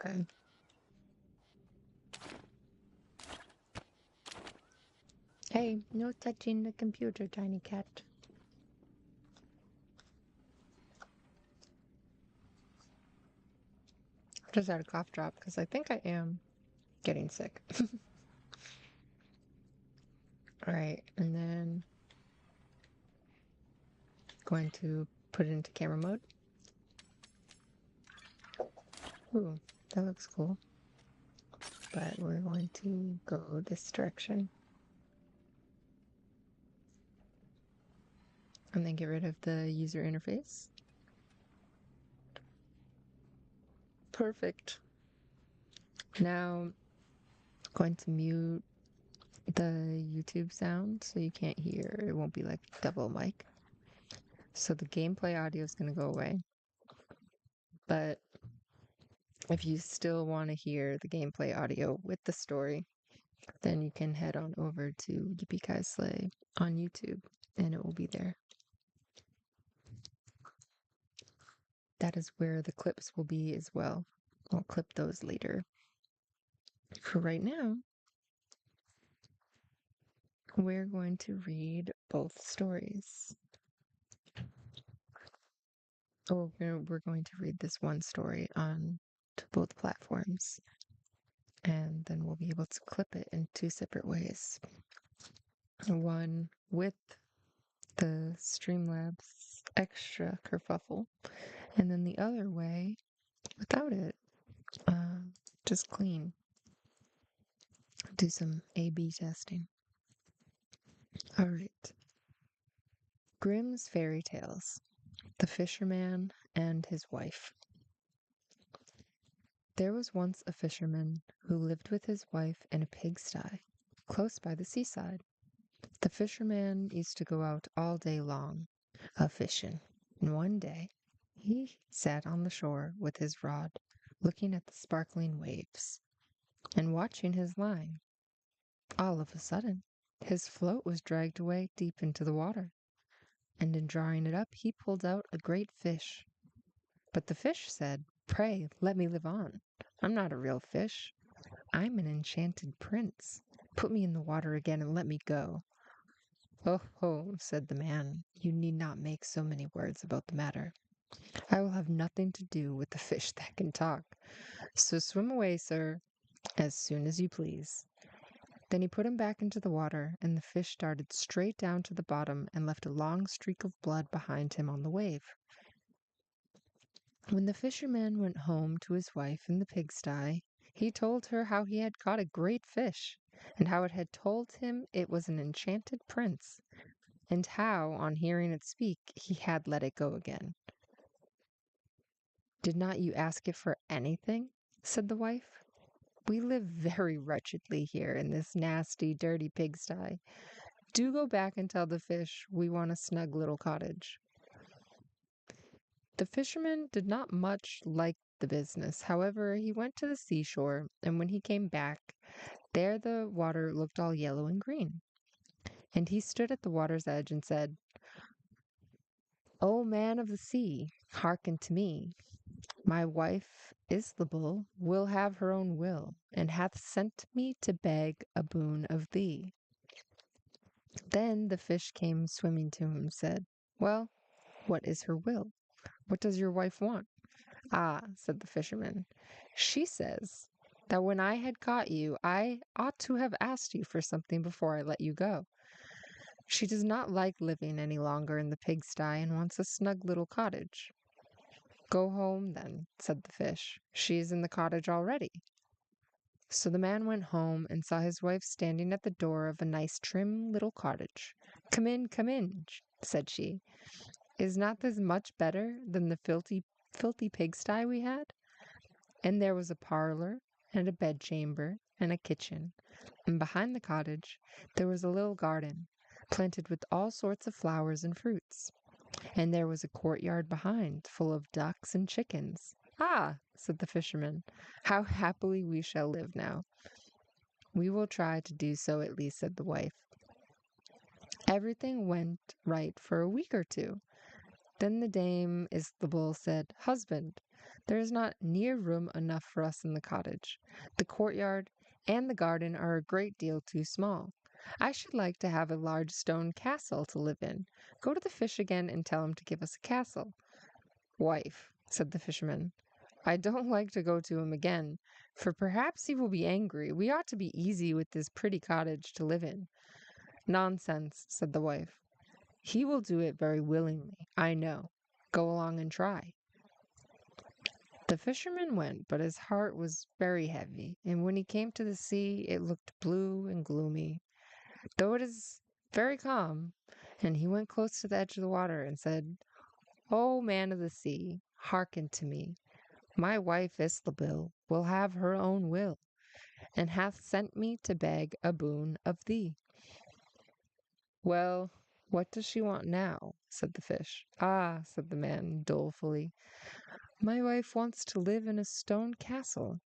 Okay. Hey, no touching the computer, tiny cat. I just had a cough drop because I think I am getting sick. All right, and then going to put it into camera mode. Ooh, that looks cool. But we're going to go this direction. And then get rid of the user interface. Perfect. Now, going to mute the YouTube sound so you can't hear. It won't be like double mic. So the gameplay audio is going to go away. But if you still want to hear the gameplay audio with the story, then you can head on over to Yippee Kai Slay on YouTube and it will be there. That is where the clips will be as well. I'll clip those later. For right now, we're going to read both stories. Oh, we're going to read this one story on to both platforms. And then we'll be able to clip it in two separate ways. One with the Streamlabs extra kerfuffle, and then the other way without it. Just clean. Do some A/B testing. All right. Grimm's Fairy Tales. The Fisherman and His Wife. There was once a fisherman who lived with his wife in a pigsty close by the seaside. The fisherman used to go out all day long a-fishing, and one day he sat on the shore with his rod, looking at the sparkling waves and watching his line. All of a sudden, his float was dragged away deep into the water, and in drawing it up he pulled out a great fish. But the fish said, "Pray, let me live on. I'm not a real fish. I'm an enchanted prince. Put me in the water again and let me go." "Oh, ho," said the man, "you need not make so many words about the matter. I will have nothing to do with the fish that can talk. So swim away, sir, as soon as you please." Then he put him back into the water, and the fish darted straight down to the bottom and left a long streak of blood behind him on the wave. When the fisherman went home to his wife in the pigsty, he told her how he had caught a great fish, and how it had told him it was an enchanted prince, and how, on hearing it speak, he had let it go again. "Did not you ask it for anything?" said the wife. "We live very wretchedly here in this nasty, dirty pigsty. Do go back and tell the fish we want a snug little cottage." The fisherman did not much like the business. However, he went to the seashore, and when he came back, there the water looked all yellow and green. And he stood at the water's edge and said, "O man of the sea, hearken to me. My wife Isabel will have her own will, and hath sent me to beg a boon of thee." Then the fish came swimming to him and said, "Well, what is her will? What does your wife want?" "Ah," said the fisherman, "she says that when I had caught you, I ought to have asked you for something before I let you go. She does not like living any longer in the pigsty and wants a snug little cottage." "Go home, then," said the fish. "She is in the cottage already." So the man went home and saw his wife standing at the door of a nice trim little cottage. Come in," said she. "Is not this much better than the filthy pigsty we had?" And there was a parlor, and a bedchamber, and a kitchen, and behind the cottage there was a little garden, planted with all sorts of flowers and fruits. And there was a courtyard behind, full of ducks and chickens. "Ah," said the fisherman, "how happily we shall live now." "We will try to do so at least," said the wife. Everything went right for a week or two. Then the dame Isabel said, "Husband, there is not near room enough for us in the cottage. The courtyard and the garden are a great deal too small. I should like to have a large stone castle to live in. Go to the fish again and tell him to give us a castle." "Wife," said the fisherman, "I don't like to go to him again, for perhaps he will be angry. We ought to be easy with this pretty cottage to live in." Nonsense, said the wife. He will do it very willingly, I know. Go along and try. The fisherman went, but his heart was very heavy, and when he came to the sea, it looked blue and gloomy, though it is very calm. And he went close to the edge of the water and said, O man of the sea, hearken to me. My wife Islabil will have her own will, and hath sent me to beg a boon of thee. Well, what does she want now? Said the fish. Ah, said the man dolefully, my wife wants to live in a stone castle.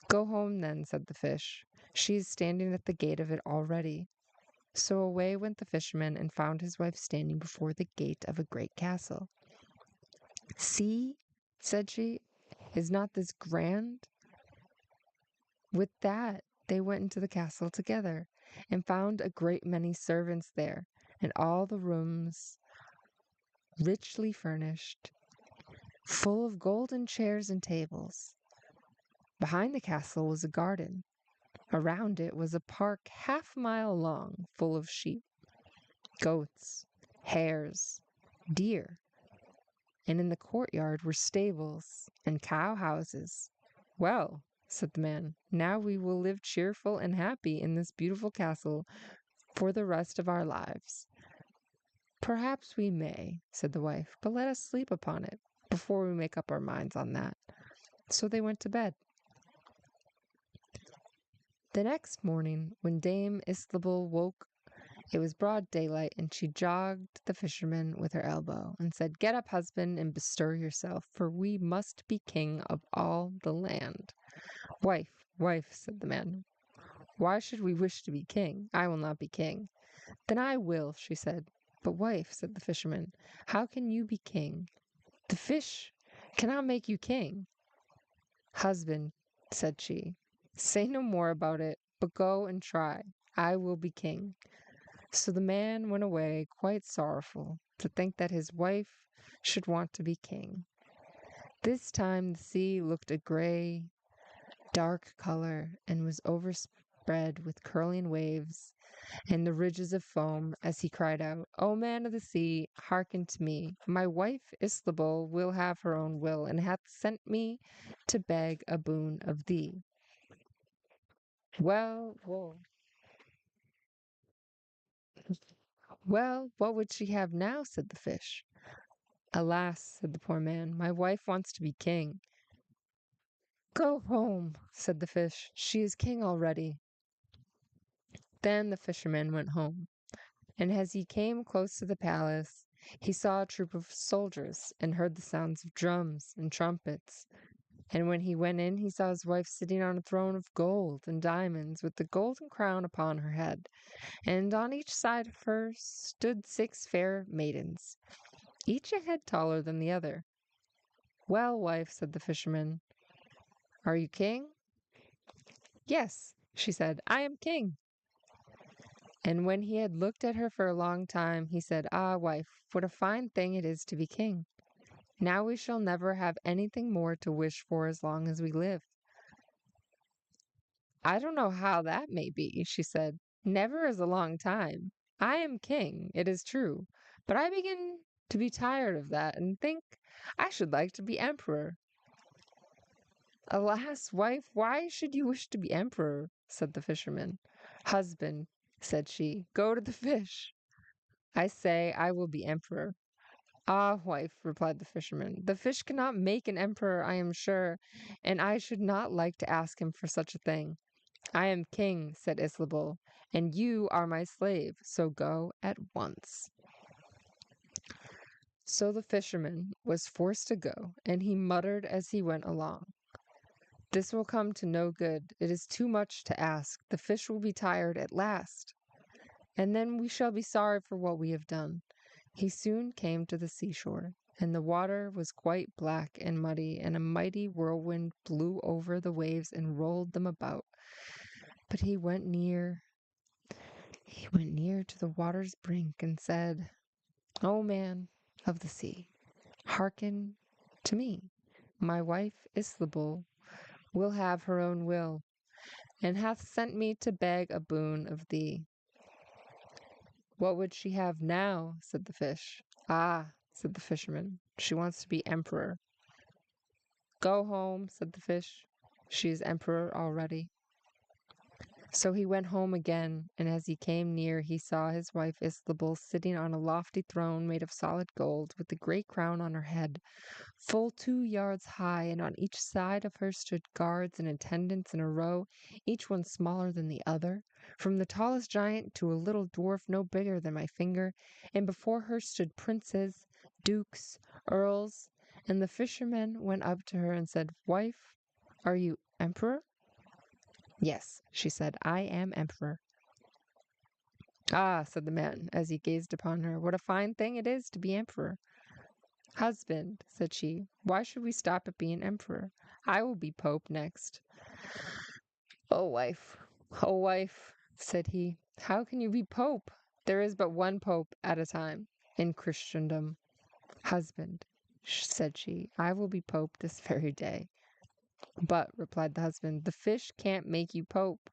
Go home then, said the fish. She is standing at the gate of it already. So away went the fisherman and found his wife standing before the gate of a great castle. See, said she, is not this grand? With that, they went into the castle together, and found a great many servants there, and all the rooms richly furnished, full of golden chairs and tables. Behind the castle was a garden. Around it was a park half a mile long, full of sheep, goats, hares, deer, and in the courtyard were stables and cow houses. Well, said the man, now we will live cheerful and happy in this beautiful castle for the rest of our lives. Perhaps we may, said the wife, but let us sleep upon it before we make up our minds on that. So they went to bed. The next morning, when Dame Islabil woke, it was broad daylight, and she jogged the fisherman with her elbow, and said, Get up, husband, and bestir yourself, for we must be king of all the land. Wife, wife, said the man, why should we wish to be king? I will not be king. Then I will, she said. But wife, said the fisherman, how can you be king? The fish cannot make you king. Husband, said she, say no more about it, but go and try. I will be king. So the man went away quite sorrowful to think that his wife should want to be king. This time the sea looked a gray, dark color and was overspread with curling waves and the ridges of foam as he cried out, O man of the sea, hearken to me. My wife Islabil will have her own will, and hath sent me to beg a boon of thee. Well, well, what would she have now? Said the fish. Alas, said the poor man, my wife wants to be king. Go home, said the fish. She is king already. Then the fisherman went home, and as he came close to the palace, he saw a troop of soldiers and heard the sounds of drums and trumpets. And when he went in, he saw his wife sitting on a throne of gold and diamonds, with the golden crown upon her head. And on each side of her stood 6 fair maidens, each a head taller than the other. Well, wife, said the fisherman, are you king? Yes, she said, I am king. And when he had looked at her for a long time, he said, Ah, wife, what a fine thing it is to be king. Now we shall never have anything more to wish for as long as we live. I don't know how that may be, she said. Never is a long time. I am king, it is true, but I begin to be tired of that and think I should like to be emperor. Alas, wife, why should you wish to be emperor? Said the fisherman. Husband, said she, go to the fish. I say I will be emperor. Ah, wife, replied the fisherman, the fish cannot make an emperor, I am sure, and I should not like to ask him for such a thing. I am king, said Islabil, and you are my slave, so go at once. So the fisherman was forced to go, and he muttered as he went along, This will come to no good. It is too much to ask. The fish will be tired at last, and then we shall be sorry for what we have done. He soon came to the seashore, and the water was quite black and muddy, and a mighty whirlwind blew over the waves and rolled them about. But he went near to the water's brink and said, O man of the sea, hearken to me. My wife Islabil will have her own will, and hath sent me to beg a boon of thee. What would she have now? Said the fish. Ah, said the fisherman, she wants to be emperor. Go home, said the fish. She is emperor already. So he went home again, and as he came near, he saw his wife Isabel sitting on a lofty throne made of solid gold, with a great crown on her head, full 2 yards high, and on each side of her stood guards and attendants in a row, each one smaller than the other, from the tallest giant to a little dwarf no bigger than my finger, and before her stood princes, dukes, earls, and the fisherman went up to her and said, Wife, are you emperor? Yes, she said, I am emperor. Ah, said the man, as he gazed upon her, what a fine thing it is to be emperor. Husband, said she, why should we stop at being emperor? I will be pope next. Oh, wife, said he, how can you be pope? There is but one pope at a time in Christendom. Husband, said she, I will be pope this very day. But, replied the husband, the fish can't make you pope.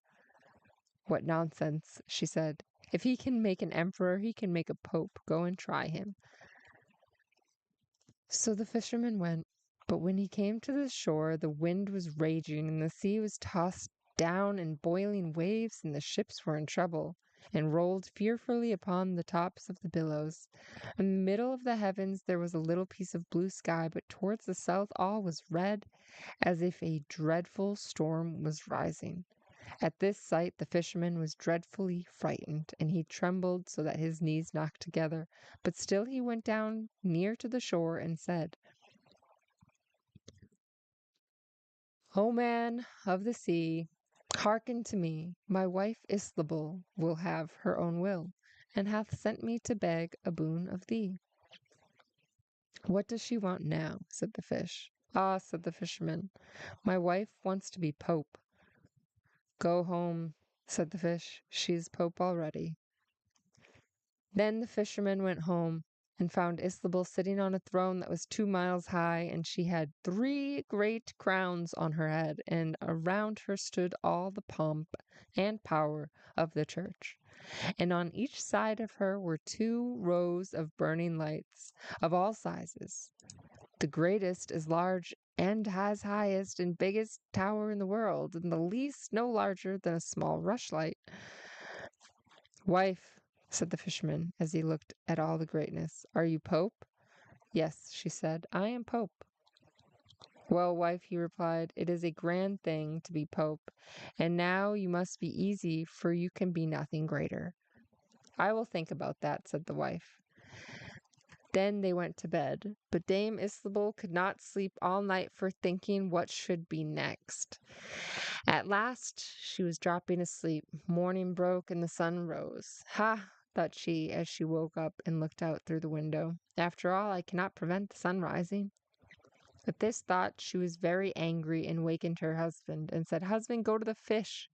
What nonsense, she said. If he can make an emperor, he can make a pope. Go and try him. So the fisherman went, but when he came to the shore, the wind was raging, and the sea was tossed down in boiling waves, and the ships were in trouble, and rolled fearfully upon the tops of the billows. In the middle of the heavens there was a little piece of blue sky, but towards the south all was red, as if a dreadful storm was rising. At this sight the fisherman was dreadfully frightened, and he trembled so that his knees knocked together. But still he went down near to the shore and said, O man of the sea, hearken to me. My wife Isabel will have her own will, and hath sent me to beg a boon of thee. What does she want now? Said the fish. Ah, said the fisherman, my wife wants to be pope. Go home, said the fish. She is pope already. Then the fisherman went home and found Isabel sitting on a throne that was 2 miles high, and she had 3 great crowns on her head, and around her stood all the pomp and power of the church. And on each side of her were 2 rows of burning lights of all sizes. The greatest is large and has highest and biggest tower in the world, and the least no larger than a small rushlight. Wife, said the fisherman, as he looked at all the greatness, are you pope? Yes, she said, I am pope. Well, wife, he replied, it is a grand thing to be pope, and now you must be easy, for you can be nothing greater. I will think about that, said the wife. Then they went to bed, but Dame Isabel could not sleep all night for thinking what should be next. At last she was dropping asleep. Morning broke and the sun rose. Ha! thought she as she woke up and looked out through the window. After all, I cannot prevent the sun rising. At this thought she was very angry and wakened her husband and said, Husband, go to the fish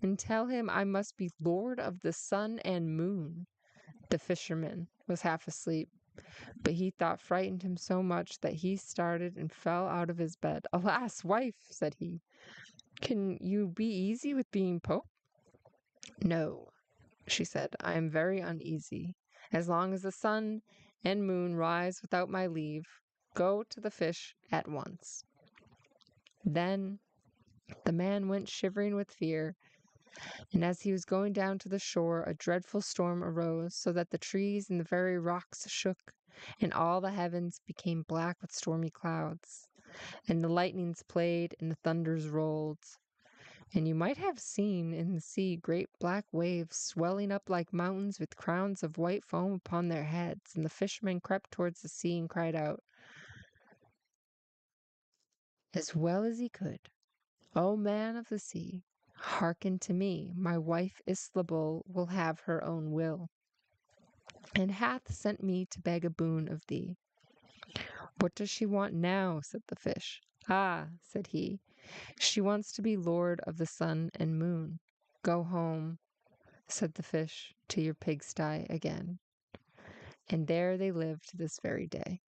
and tell him I must be lord of the sun and moon. The fisherman was half asleep, but he thought frightened him so much that he started and fell out of his bed. Alas, wife, said he, can you be easy with being pope? No, she said, I am very uneasy. As long as the sun and moon rise without my leave, go to the fish at once. Then the man went shivering with fear, and as he was going down to the shore, a dreadful storm arose, so that the trees and the very rocks shook, and all the heavens became black with stormy clouds, and the lightnings played, and the thunders rolled. And you might have seen in the sea great black waves swelling up like mountains with crowns of white foam upon their heads. And the fisherman crept towards the sea and cried out, as well as he could, O man of the sea, hearken to me. My wife Isabel will have her own will, and hath sent me to beg a boon of thee. What does she want now? Said the fish. Ah, said he, she wants to be lord of the sun and moon. Go home, said the fish, to your pigsty again. And there they live to this very day.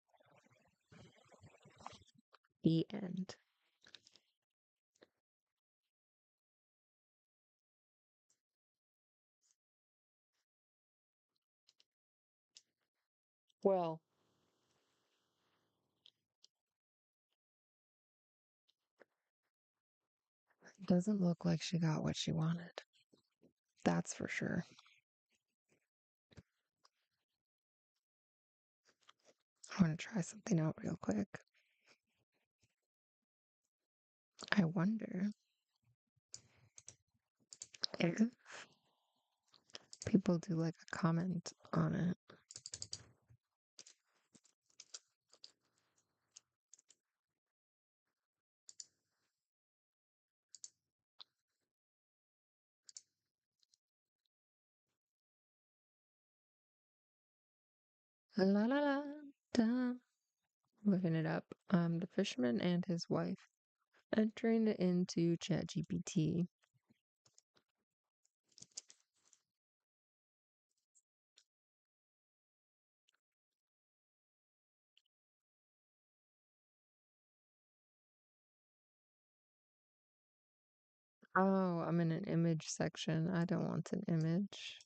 The end. Well, it doesn't look like she got what she wanted. That's for sure. I want to try something out real quick. I wonder if people do like a comment on it. La la la. Da. Looking it up. The fisherman and his wife entering into ChatGPT. Oh, I'm in an image section. I don't want an image.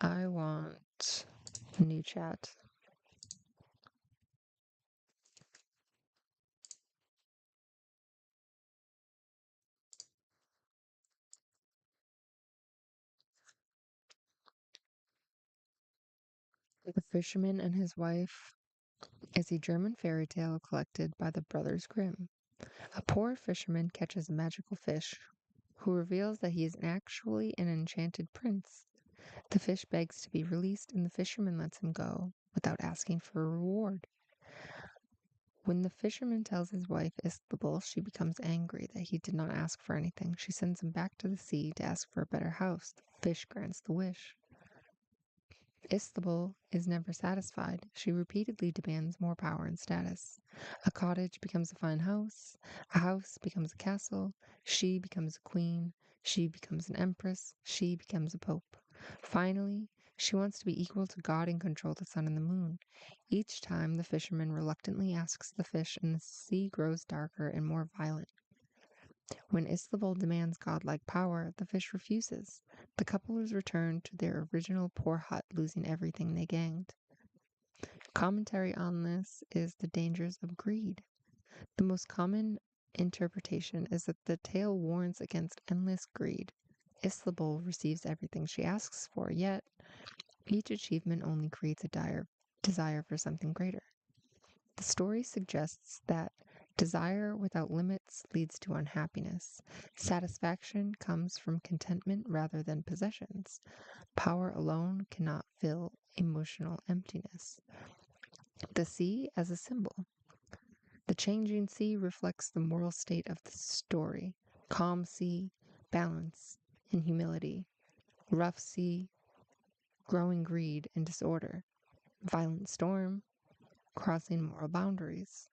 I want new chat. The Fisherman and His Wife is a German fairy tale collected by the Brothers Grimm. A poor fisherman catches a magical fish who reveals that he is actually an enchanted prince. The fish begs to be released, and the fisherman lets him go without asking for a reward. When the fisherman tells his wife Isabel, she becomes angry that he did not ask for anything. She sends him back to the sea to ask for a better house. The fish grants the wish. Isabel is never satisfied. She repeatedly demands more power and status. A cottage becomes a fine house. A house becomes a castle. She becomes a queen. She becomes an empress. She becomes a pope. Finally, she wants to be equal to God and control the sun and the moon. Each time, the fisherman reluctantly asks the fish, and the sea grows darker and more violent. When Isabel demands godlike power, the fish refuses. The couple is returned to their original poor hut, losing everything they gained. Commentary on this is the dangers of greed. The most common interpretation is that the tale warns against endless greed. Isabel receives everything she asks for, yet each achievement only creates a dire desire for something greater. The story suggests that desire without limits leads to unhappiness. Satisfaction comes from contentment rather than possessions. Power alone cannot fill emotional emptiness. The sea as a symbol. The changing sea reflects the moral state of the story. Calm sea, balance and humility. Rough sea, growing greed and disorder. Violent storm, crossing moral boundaries.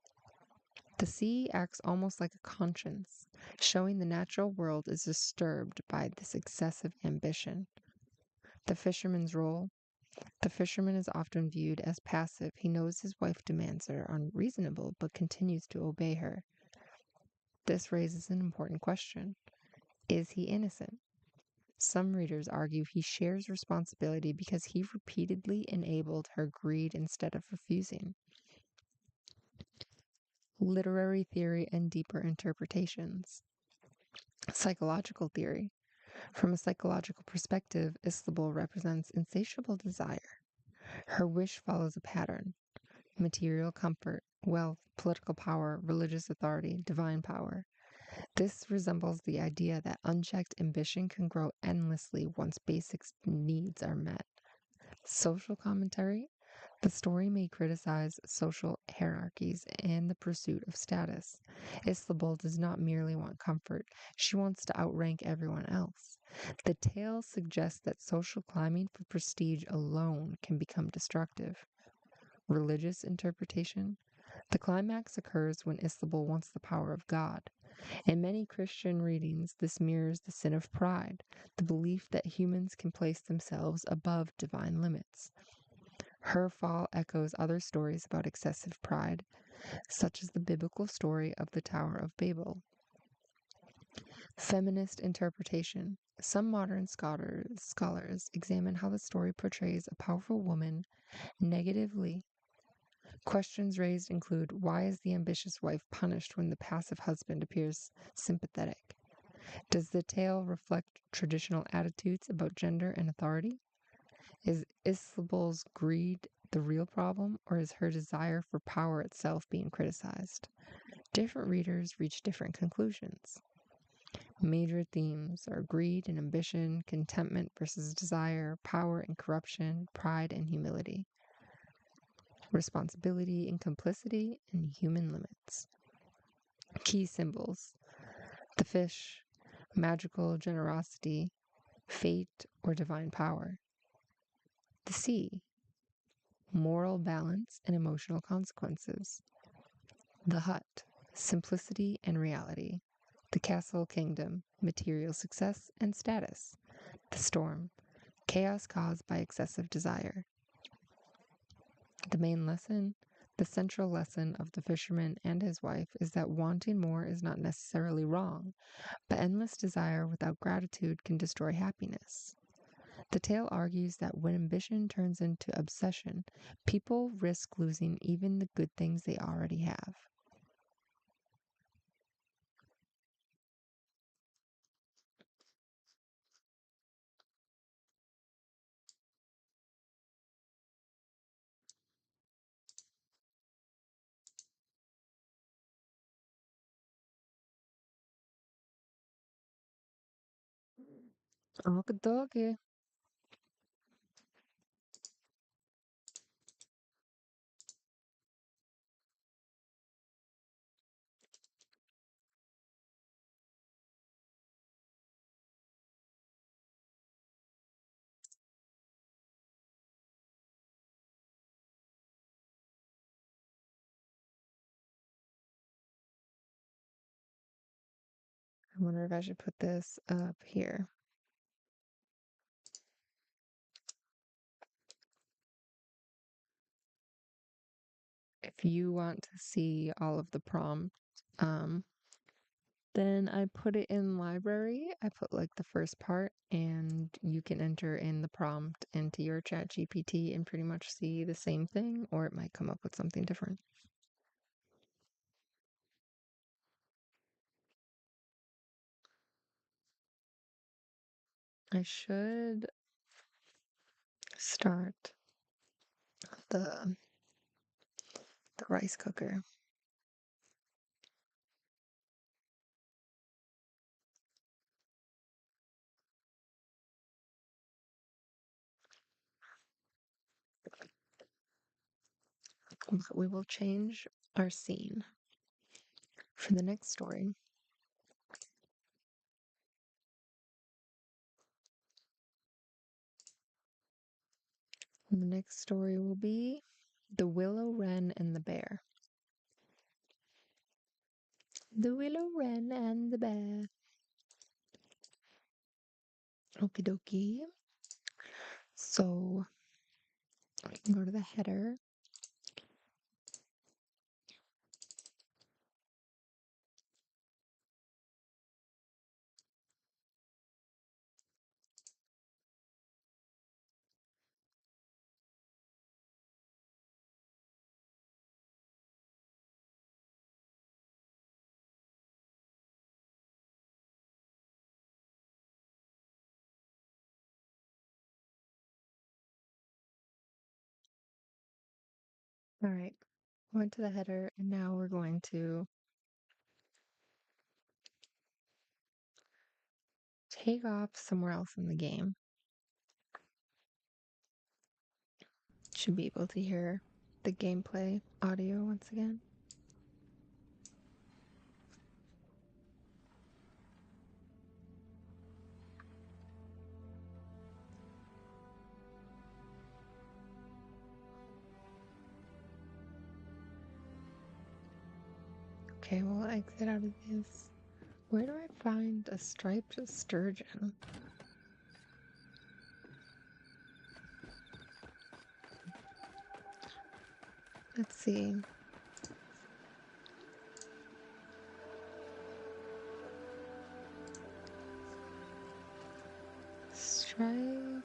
The sea acts almost like a conscience, showing the natural world is disturbed by this excessive ambition. The fisherman's role. The fisherman is often viewed as passive. He knows his wife demands are unreasonable, but continues to obey her. This raises an important question. Is he innocent? Some readers argue he shares responsibility because he repeatedly enabled her greed instead of refusing. Literary theory and deeper interpretations. Psychological theory. From a psychological perspective, Isabel represents insatiable desire. Her wish follows a pattern: material comfort, wealth, political power, religious authority, divine power. This resembles the idea that unchecked ambition can grow endlessly once basic needs are met. Social commentary. The story may criticize social hierarchies and the pursuit of status. Isabel does not merely want comfort, she wants to outrank everyone else. The tale suggests that social climbing for prestige alone can become destructive. Religious interpretation. The climax occurs when Isabel wants the power of God. In many Christian readings, this mirrors the sin of pride, the belief that humans can place themselves above divine limits. Her fall echoes other stories about excessive pride, such as the biblical story of the Tower of Babel. Feminist interpretation. Some modern scholars examine how the story portrays a powerful woman negatively. Questions raised include, why is the ambitious wife punished when the passive husband appears sympathetic? Does the tale reflect traditional attitudes about gender and authority? Is Isabel's greed the real problem, or is her desire for power itself being criticized? Different readers reach different conclusions. Major themes are greed and ambition, contentment versus desire, power and corruption, pride and humility, responsibility and complicity, and human limits. Key symbols: the fish, magical generosity, fate or divine power. The sea, moral balance and emotional consequences. The hut, simplicity and reality. The castle kingdom, material success and status. The storm, chaos caused by excessive desire. The main lesson, the central lesson of the fisherman and his wife is that wanting more is not necessarily wrong, but endless desire without gratitude can destroy happiness. The tale argues that when ambition turns into obsession, people risk losing even the good things they already have. Okie dokie. I wonder if I should put this up here. If you want to see all of the prompts, then I put it in library. I put like the first part, and you can enter in the prompt into your chat GPT and pretty much see the same thing, or it might come up with something different. I should start the rice cooker. But we will change our scene for the next story. And the next story will be The Willow Wren and the Bear. The Willow Wren and the Bear. Okie dokie. So we can go to the header. All right, went to the header, and now we're going to take off somewhere else in the game. Should be able to hear the gameplay audio once again. Okay, we'll exit out of this. Where do I find a striped sturgeon? Let's see. try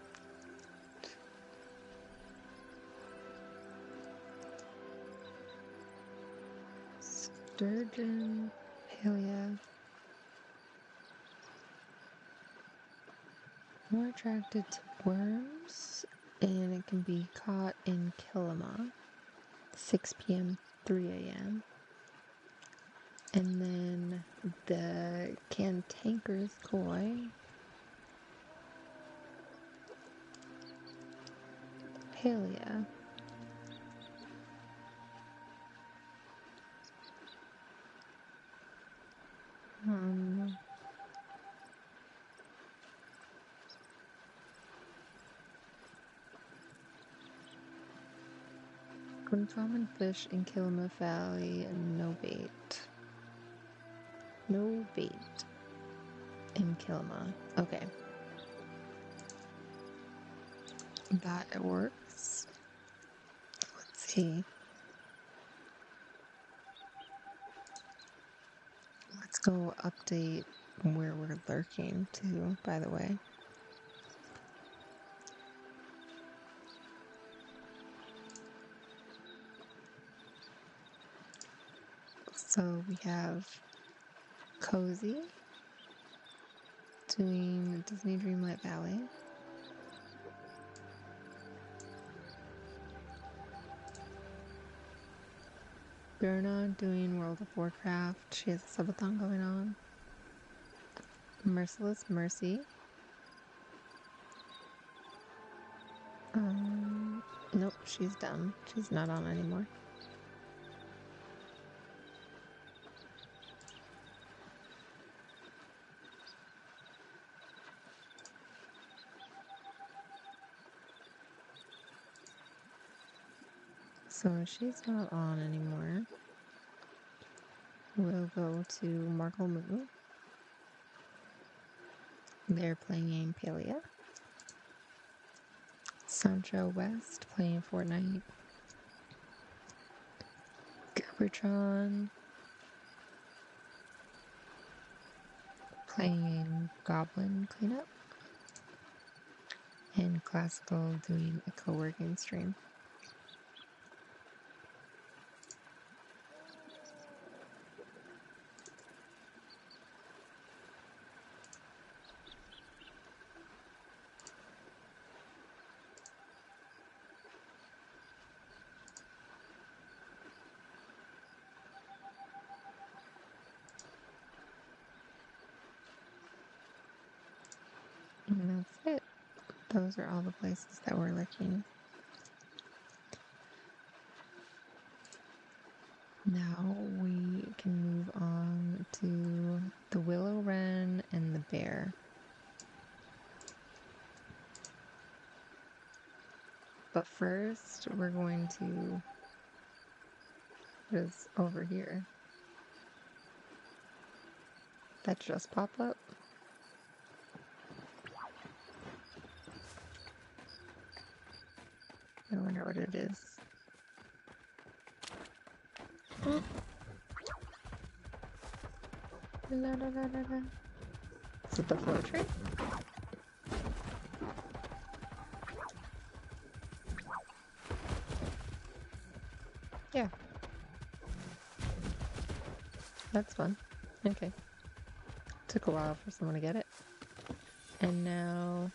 sturgeon palia. More attracted to worms, and it can be caught in Kilima, 6 p.m., 3 a.m. And then the cantankerous koi, palia. Um, Uncommon fish in Kilima Valley, no bait. No bait in Kilima. Okay. That works. Let's see. Let's go update where we're lurking too, by the way. So we have Cozy doing Disney Dreamlight Valley. Berna doing World of Warcraft. She has a subathon going on. Merciless Mercy. Nope, she's done. She's not on anymore. So she's not on anymore. We'll go to Markle Moon. They're playing Palia. Sancho West playing Fortnite. Gerbertron playing Goblin Cleanup. And Classical doing a co-working stream. And that's it. Those are all the places that we're looking. Now we can move on to the Willow Wren and the Bear. But first, we're going to what is over here? That just popped up. I wonder what it is. Oh. La, la, la, la, la. Is it the flow tree? Yeah. That's fun. Okay. Took a while for someone to get it. And now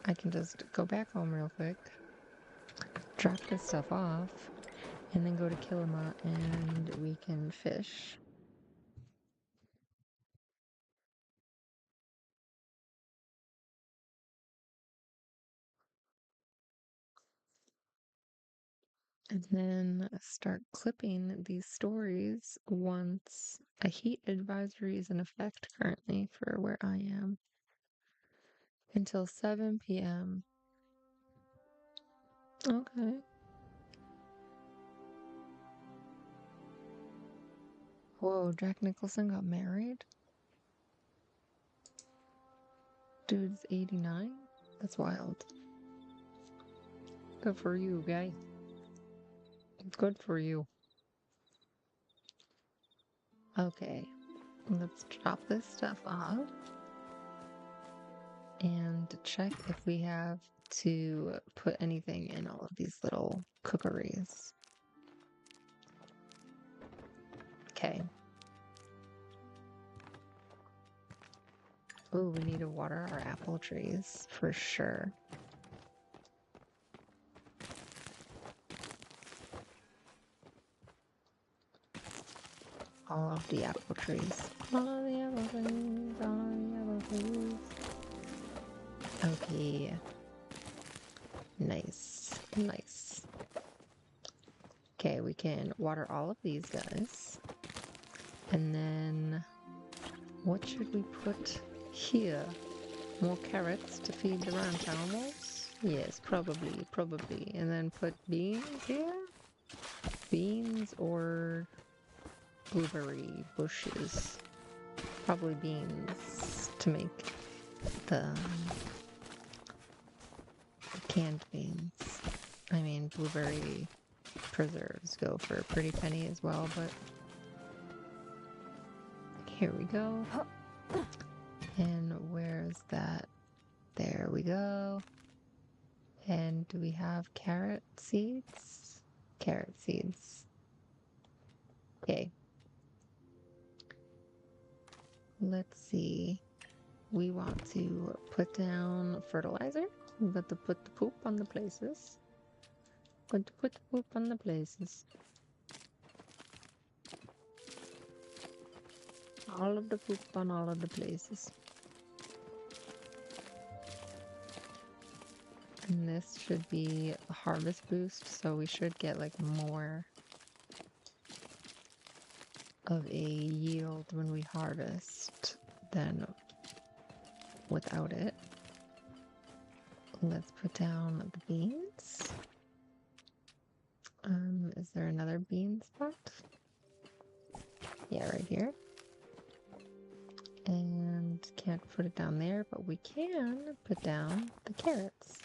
I can just go back home real quick, drop this stuff off, and then go to Kilima and we can fish. And then start clipping these stories once a heat advisory is in effect currently for where I am until 7 p.m. Okay. Whoa, Jack Nicholson got married? Dude's 89? That's wild. Good for you, guy. Good for you. Okay, let's drop this stuff off. and check if we have to put anything in all of these little cookeries. Okay. Oh, we need to water our apple trees for sure. All of the apple trees. All of the apple trees. All of the apple trees. Okay. Nice. Nice. Okay, we can water all of these guys. And then what should we put here? More carrots to feed the ranch animals? Yes, probably. And then put beans here? Beans or blueberry bushes? Probably beans to make the canned beans. I mean, blueberry preserves go for a pretty penny as well, but here we go. And where's that? There we go. And do we have carrot seeds? Carrot seeds. Okay. Let's see. We want to put down fertilizer. We've got to put the poop on the places. Going to put the poop on the places. All of the poop on all of the places. And this should be a harvest boost, so we should get like more of a yield when we harvest than without it. Let's put down the beans. Is there another bean spot? Yeah, right here. And can't put it down there, but we can put down the carrots.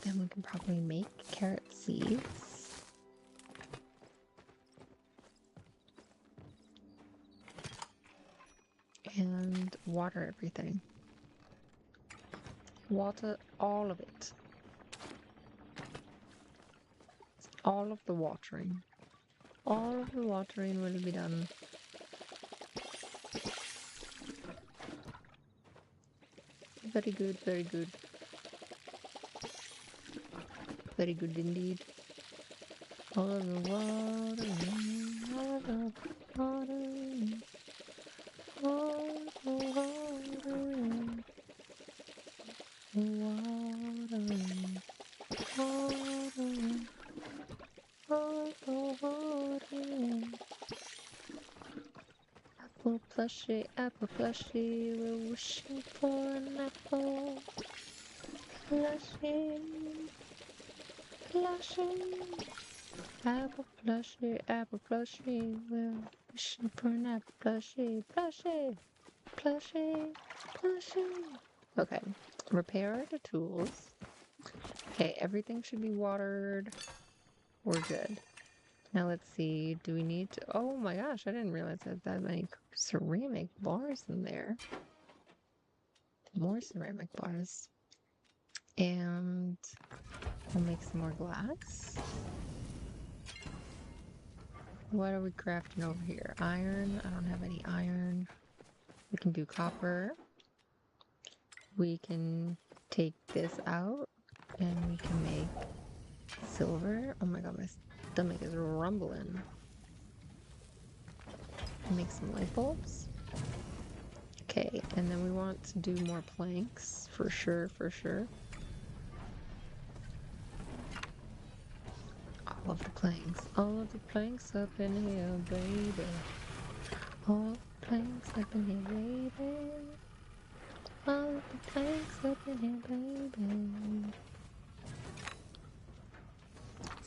Then we can probably make carrot seeds. And water everything. Water all of it. All of the watering. All of the watering will be done. Very good, very good. Very good indeed. All of the watering, all of the watering, all of the watering, watering, watering, all of the watering. Apple plushie, we're wishing for an apple plushie, plushie. Apple plushie, we're wishing for an apple plushie, plushie, plushie, plushie. Okay, repair the tools. Okay, everything should be watered. We're good. Now let's see, do we need to, oh my gosh, I didn't realize that many ceramic bars in there. More ceramic bars. And we'll make some more glass. What are we crafting over here? Iron. I don't have any iron. We can do copper. We can take this out and we can make silver. Oh my god, my stomach is rumbling. Make some light bulbs. Okay, and then we want to do more planks for sure, for sure. All of the planks up in here, baby. All the planks up in here, baby. All of the planks up in here, baby.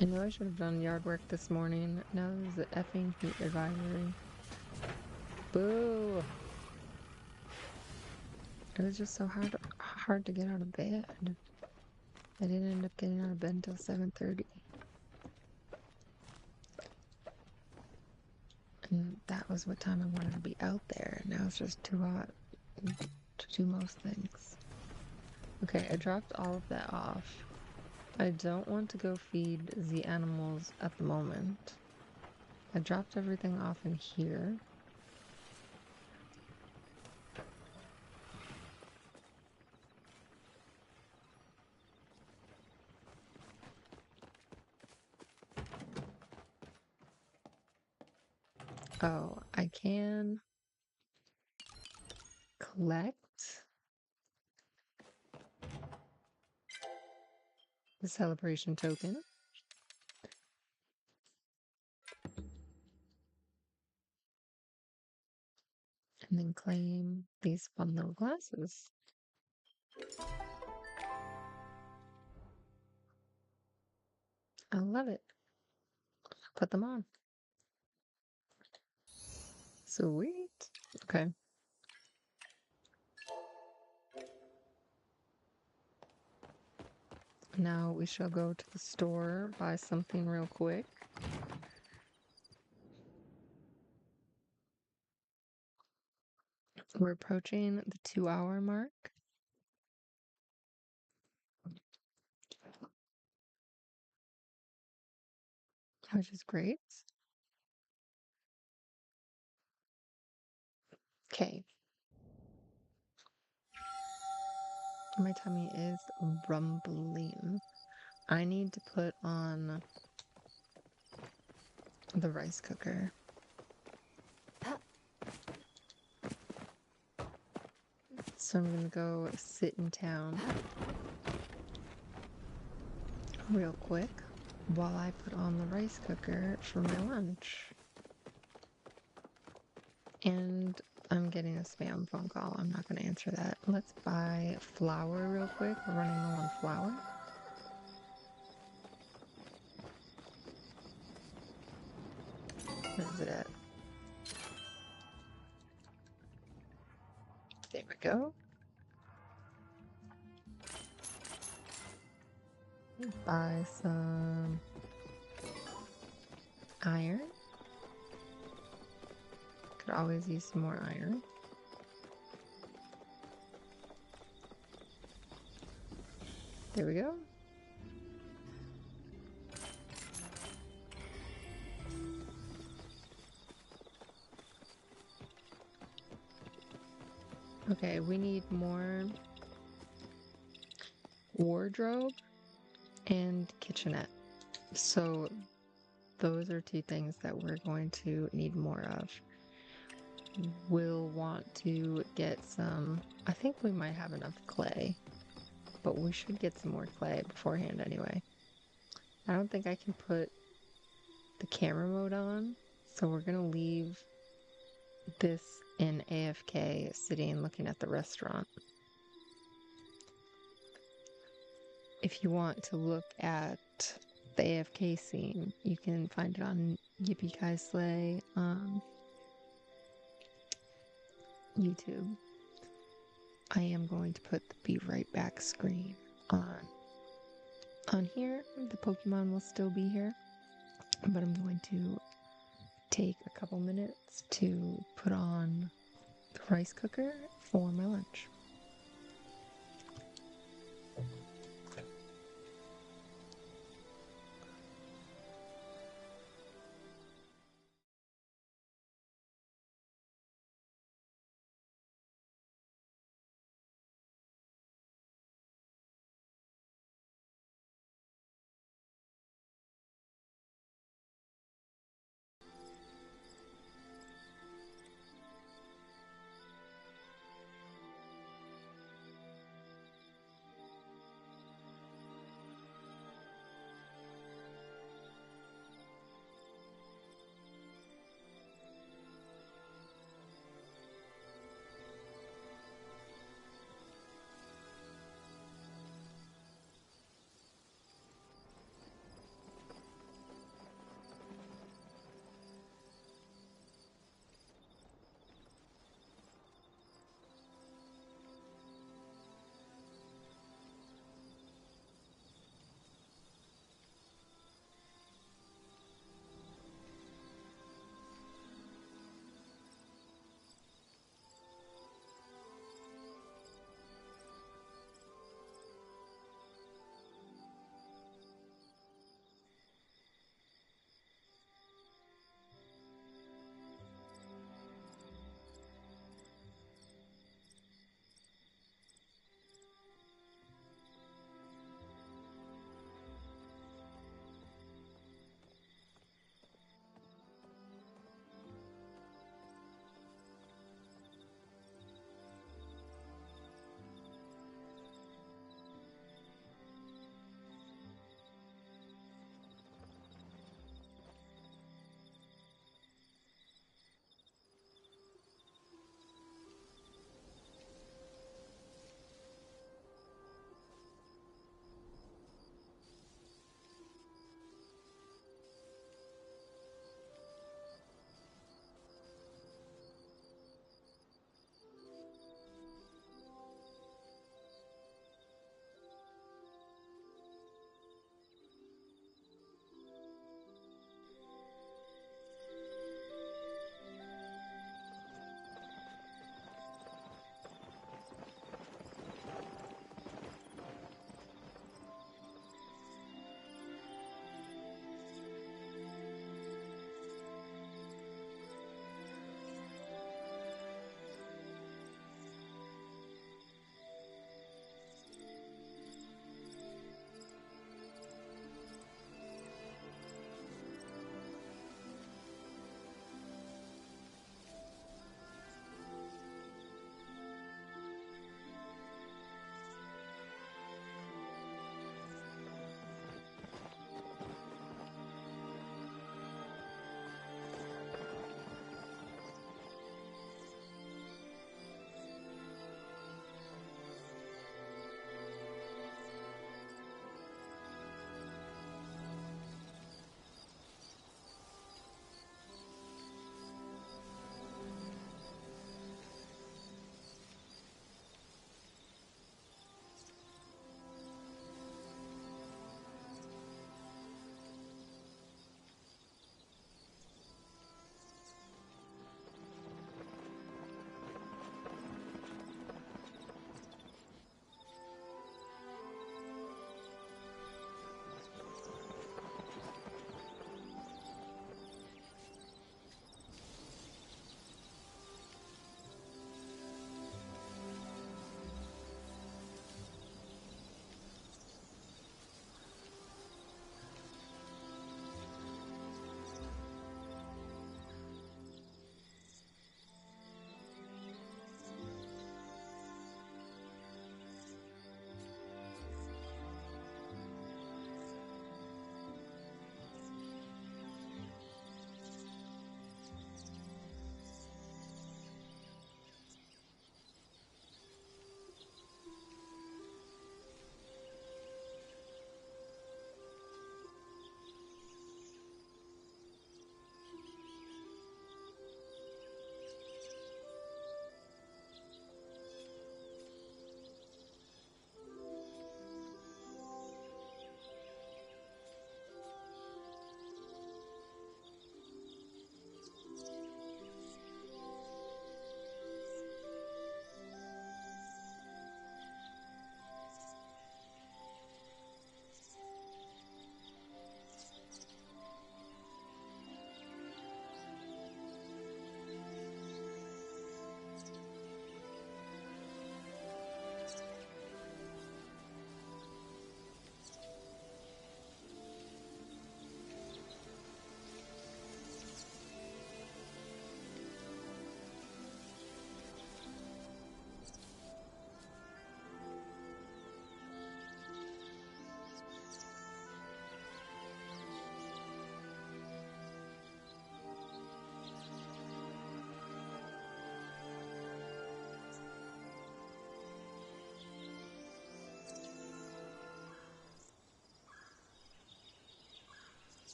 I know I should have done yard work this morning. Now there's the effing heat advisory. Boo! It was just so hard to get out of bed. I didn't end up getting out of bed until 7:30. And that was was what time I wanted to be out there. Now it's just too hot to do most things. Okay, I dropped all of that off. I don't want to go feed the animals at the moment. I dropped everything off in here. Oh, I can collect the celebration token. And then claim these fun little glasses. I love it. Put them on. Sweet. Okay. Now we shall go to the store, buy something real quick. We're approaching the 2-hour mark, which is great. Okay. My tummy is rumbling. I need to put on the rice cooker. So I'm gonna go sit in town real quick while I put on the rice cooker for my lunch. And I'm getting a spam phone call. I'm not going to answer that. Let's buy flour real quick. We're running low on flour. Where is it at? There we go. Buy some iron. Could always use some more iron. There we go. Okay, we need more wardrobe and kitchenette. So those are two things that we're going to need more of. We'll want to get some, I think we might have enough clay, but we should get some more clay beforehand anyway. I don't think I can put the camera mode on, so we're gonna leave this in AFK sitting looking at the restaurant. If you want to look at the AFK scene, you can find it on Yippee Kai Slay YouTube. I am going to put the be right back screen on here. The Pokemon will still be here, but I'm going to take a couple minutes to put on the rice cooker for my lunch.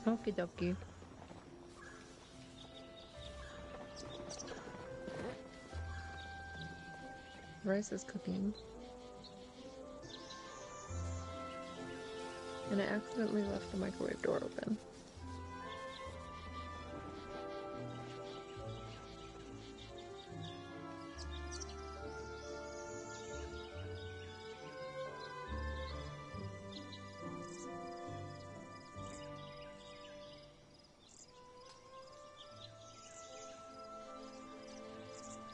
Okie dokie. Rice is cooking. And I accidentally left the microwave door open.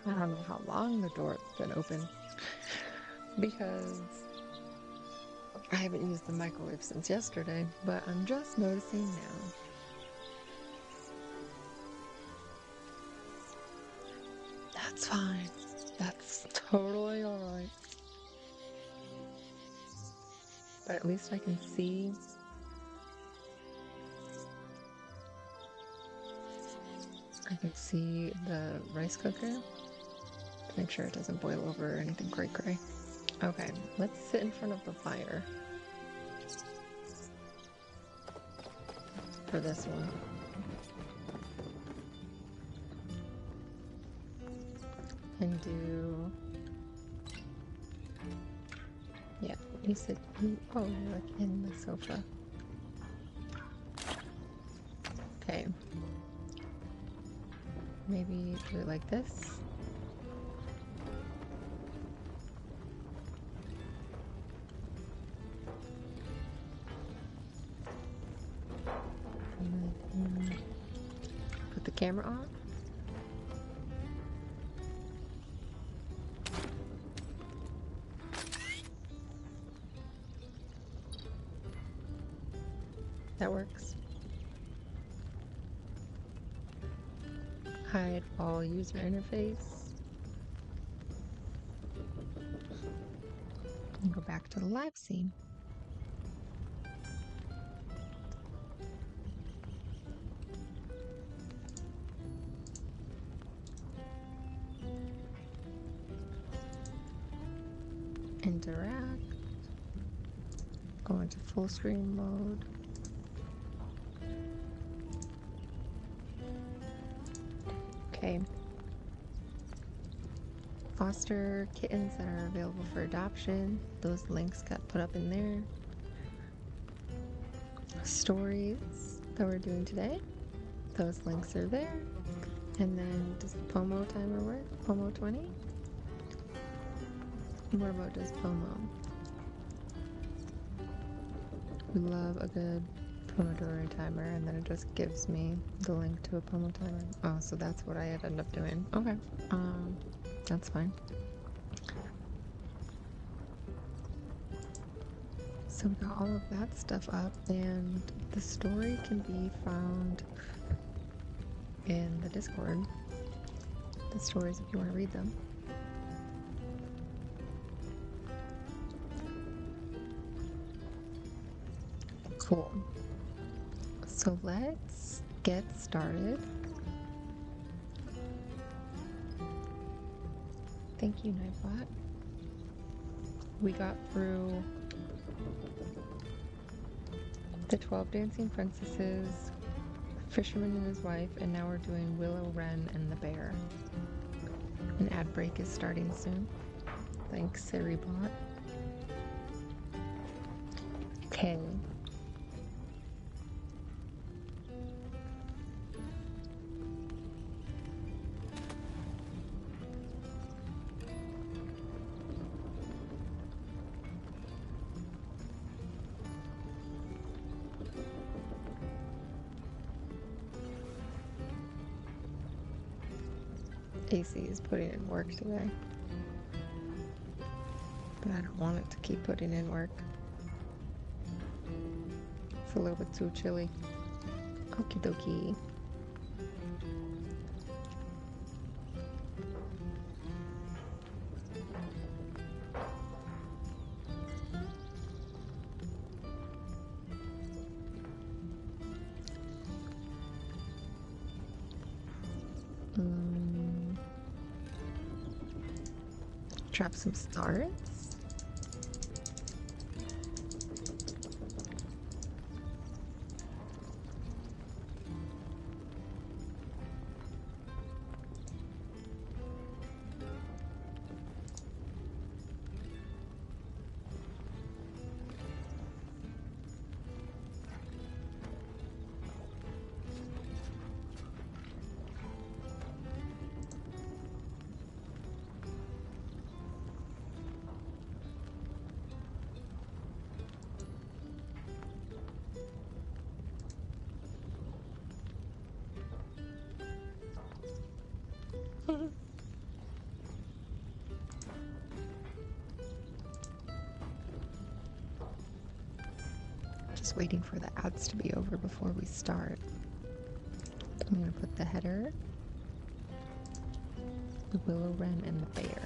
I don't know how long the door's been open because I haven't used the microwave since yesterday, but I'm just noticing now. That's fine. That's totally alright. But at least I can see. I can see the rice cooker to make sure it doesn't boil over or anything cray-cray. Okay, let's sit in front of the fire for this one. And do... Yeah, you sit... Oh, you're like in the sofa. Okay. Maybe do it like this. Put the camera on. That works. Hide all user interface. And go back to the live scene. Interact. Go into full screen mode. Okay. Foster kittens that are available for adoption. Those links got put up in there. Stories that we're doing today. Those links are there. And then does the Pomo timer work? Pomo 20? What about does Pomo? We love a good Pomodoro timer, and then it just gives me the link to a Pomo timer. Oh, so that's what I end up doing. Okay, that's fine. So we got all of that stuff up, and the story can be found in the Discord. The stories if you want to read them. Cool. So let's get started. Thank you, Nightbot. We got through the 12 Dancing Princesses, Fisherman and his wife, and now we're doing Willow Wren and the Bear. An ad break is starting soon. Thanks, Saribot. Okay. AC is putting in work today. But I don't want it to keep putting in work. It's a little bit too chilly. Okie dokie. Trap some stars. Just waiting for the ads to be over before we start. I'm going to put the header, the willow wren, and the bear.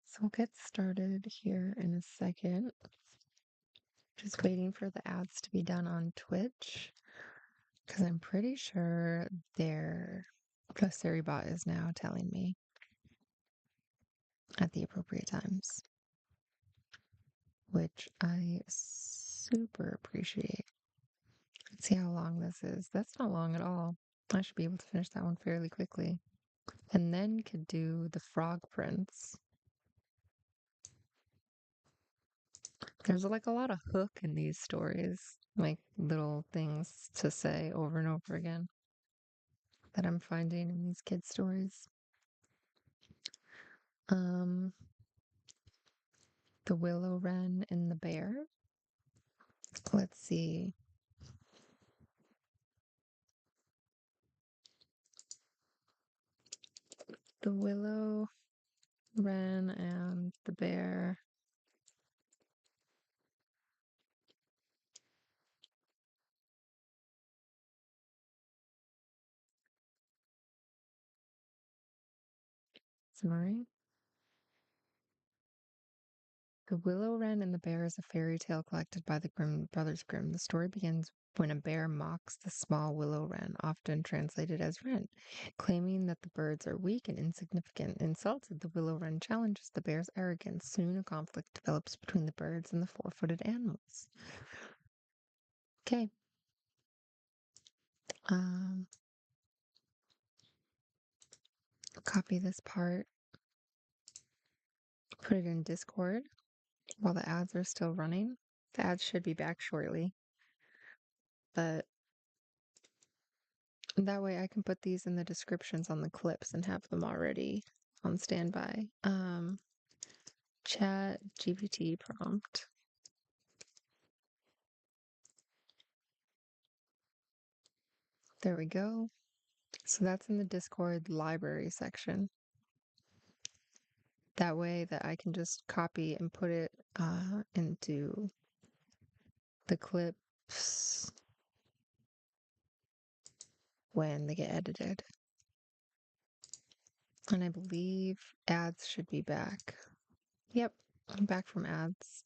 So we'll get started here in a second. Just waiting for the ads to be done on Twitch because I'm pretty sure their bot is now telling me at the appropriate times, which I super appreciate. Let's see how long this is. That's not long at all. I should be able to finish that one fairly quickly. And then could do the frog prints. There's like a lot of hook in these stories, like little things to say over and over again that I'm finding in these kids' stories. The willow wren and the bear. Let's see. The willow wren and the bear. Summary. The Willow Wren and the Bear is a fairy tale collected by the Brothers Grimm. The story begins when a bear mocks the small willow wren, often translated as wren, claiming that the birds are weak and insignificant. Insulted, the willow wren challenges the bear's arrogance. Soon, a conflict develops between the birds and the four-footed animals. Okay. Copy this part, put it in Discord while the ads are still running. The ads should be back shortly, but that way I can put these in the descriptions on the clips and have them already on standby. Chat GPT prompt. There we go. So that's in the Discord library section. That way that I can just copy and put it into the clips when they get edited. And I believe ads should be back. Yep, I'm back from ads.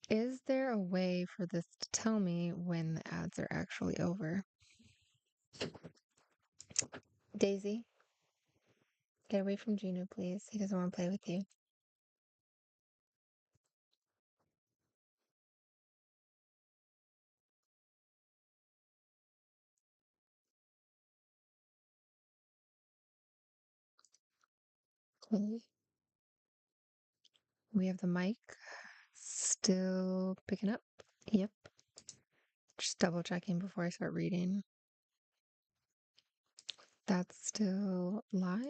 Is there a way for this to tell me when the ads are actually over? Daisy, get away from Gino, please. He doesn't want to play with you. Okay. We have the mic still picking up. Yep. Just double checking before I start reading. That's still live.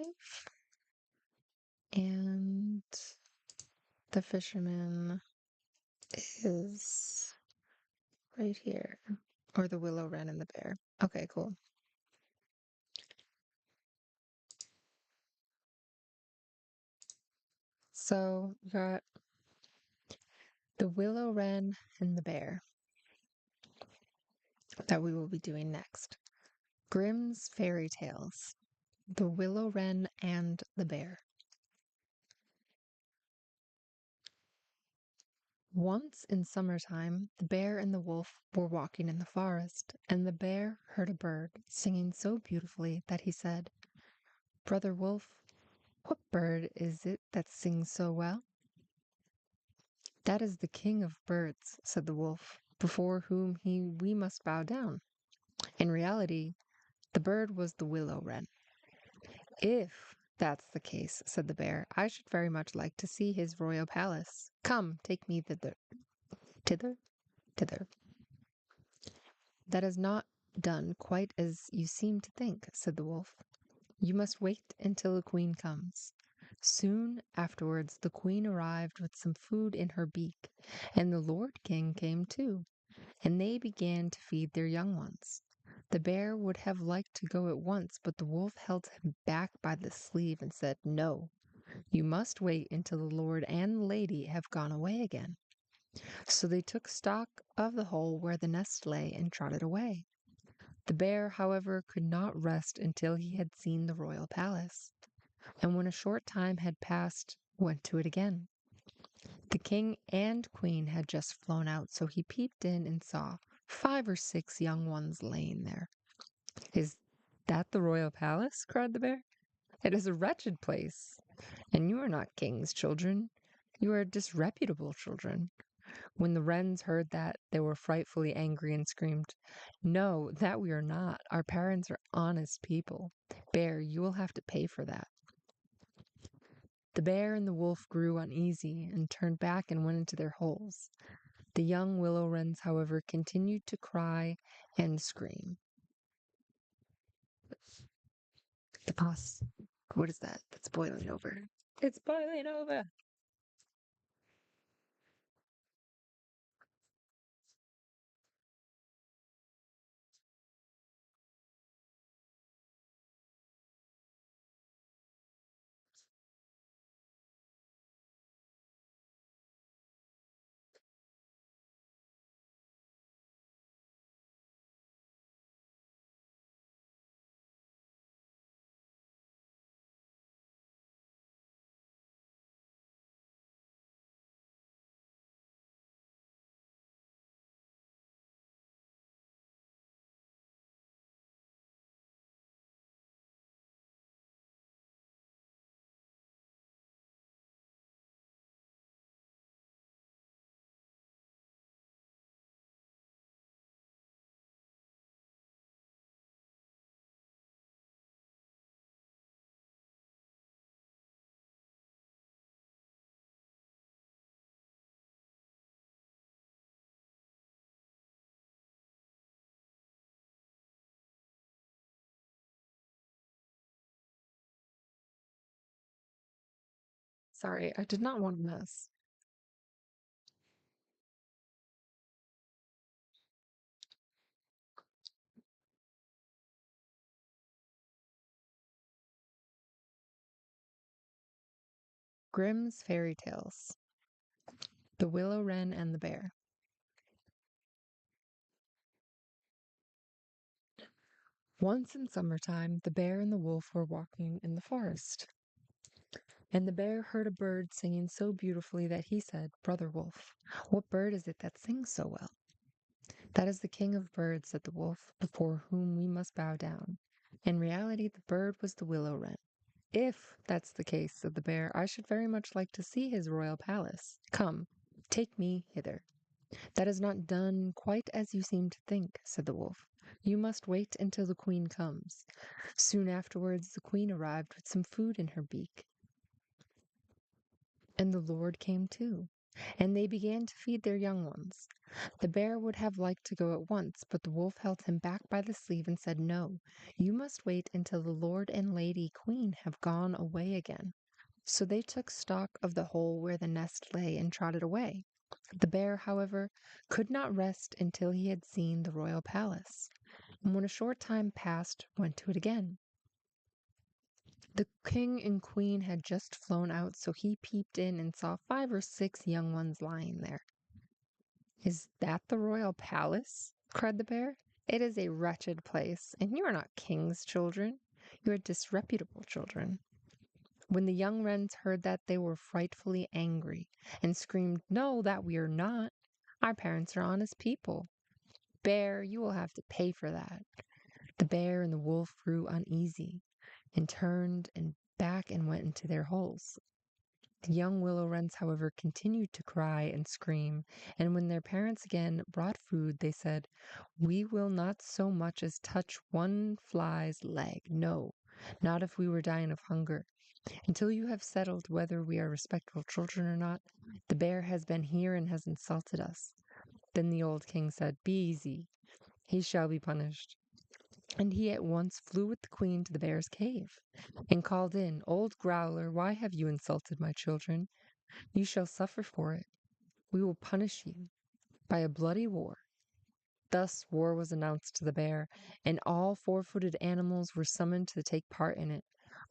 And the fisherman is right here. Or the willow wren and the bear. Okay, cool. So we got the willow wren and the bear that we will be doing next. Grimm's Fairy Tales, The Willow Wren and the Bear. Once in summertime, the bear and the wolf were walking in the forest, and the bear heard a bird singing so beautifully that he said, "Brother Wolf, what bird is it that sings so well?" "That is the king of birds," said the wolf, "before whom we must bow down." In reality, the bird was the willow wren. "If that's the case," said the bear, "I should very much like to see his royal palace. Come, take me thither." Tither? Tither. "That is not done quite as you seem to think," said the wolf. "You must wait until the queen comes." Soon afterwards the queen arrived with some food in her beak, and the lord king came too. and they began to feed their young ones. The bear would have liked to go at once, but the wolf held him back by the sleeve and said, "No, you must wait until the lord and lady have gone away again." So they took stock of the hole where the nest lay and trotted away. The bear, however, could not rest until he had seen the royal palace, and when a short time had passed, went to it again. The king and queen had just flown out, so he peeped in and saw 5 or 6 young ones laying there. "Is that the royal palace?" cried the bear. "It is a wretched place, and you are not king's children. You are disreputable children." When the wrens heard that, they were frightfully angry and screamed, "No, that we are not. Our parents are honest people. Bear, you will have to pay for that." The bear and the wolf grew uneasy and turned back and went into their holes. The young willow wrens, however, continued to cry and scream. The pus. What is that? That's boiling over. It's boiling over. Sorry, I did not want to miss. Grimm's Fairy Tales. The Willow Wren and the Bear. Once in summertime, the bear and the wolf were walking in the forest. And the bear heard a bird singing so beautifully that he said, "Brother Wolf, what bird is it that sings so well?" "That is the king of birds," said the wolf, "before whom we must bow down." In reality, the bird was the willow wren. "If that's the case," said the bear, "I should very much like to see his royal palace. Come, take me hither." "That is not done quite as you seem to think," said the wolf. "You must wait until the queen comes." Soon afterwards, the queen arrived with some food in her beak, and the lord came too, and they began to feed their young ones. The bear would have liked to go at once, but the wolf held him back by the sleeve and said, "No, you must wait until the lord and lady queen have gone away again." So they took stock of the hole where the nest lay and trotted away. The bear, however, could not rest until he had seen the royal palace, and when a short time passed, went to it again. The king and queen had just flown out, so he peeped in and saw 5 or 6 young ones lying there. "Is that the royal palace?" cried the bear. "It is a wretched place, and you are not king's children. You are disreputable children." When the young wrens heard that, they were frightfully angry and screamed, "No, that we are not. Our parents are honest people. Bear, you will have to pay for that." The bear and the wolf grew uneasy and turned and back and went into their holes. The young willow wrens, however, continued to cry and scream, and when their parents again brought food, they said, "We will not so much as touch one fly's leg. No, not if we were dying of hunger. Until you have settled whether we are respectable children or not. The bear has been here and has insulted us." Then the old king said, "Be easy. He shall be punished." And he at once flew with the queen to the bear's cave, and called in, "Old growler, why have you insulted my children? You shall suffer for it. We will punish you by a bloody war." Thus war was announced to the bear, and all four-footed animals were summoned to take part in it.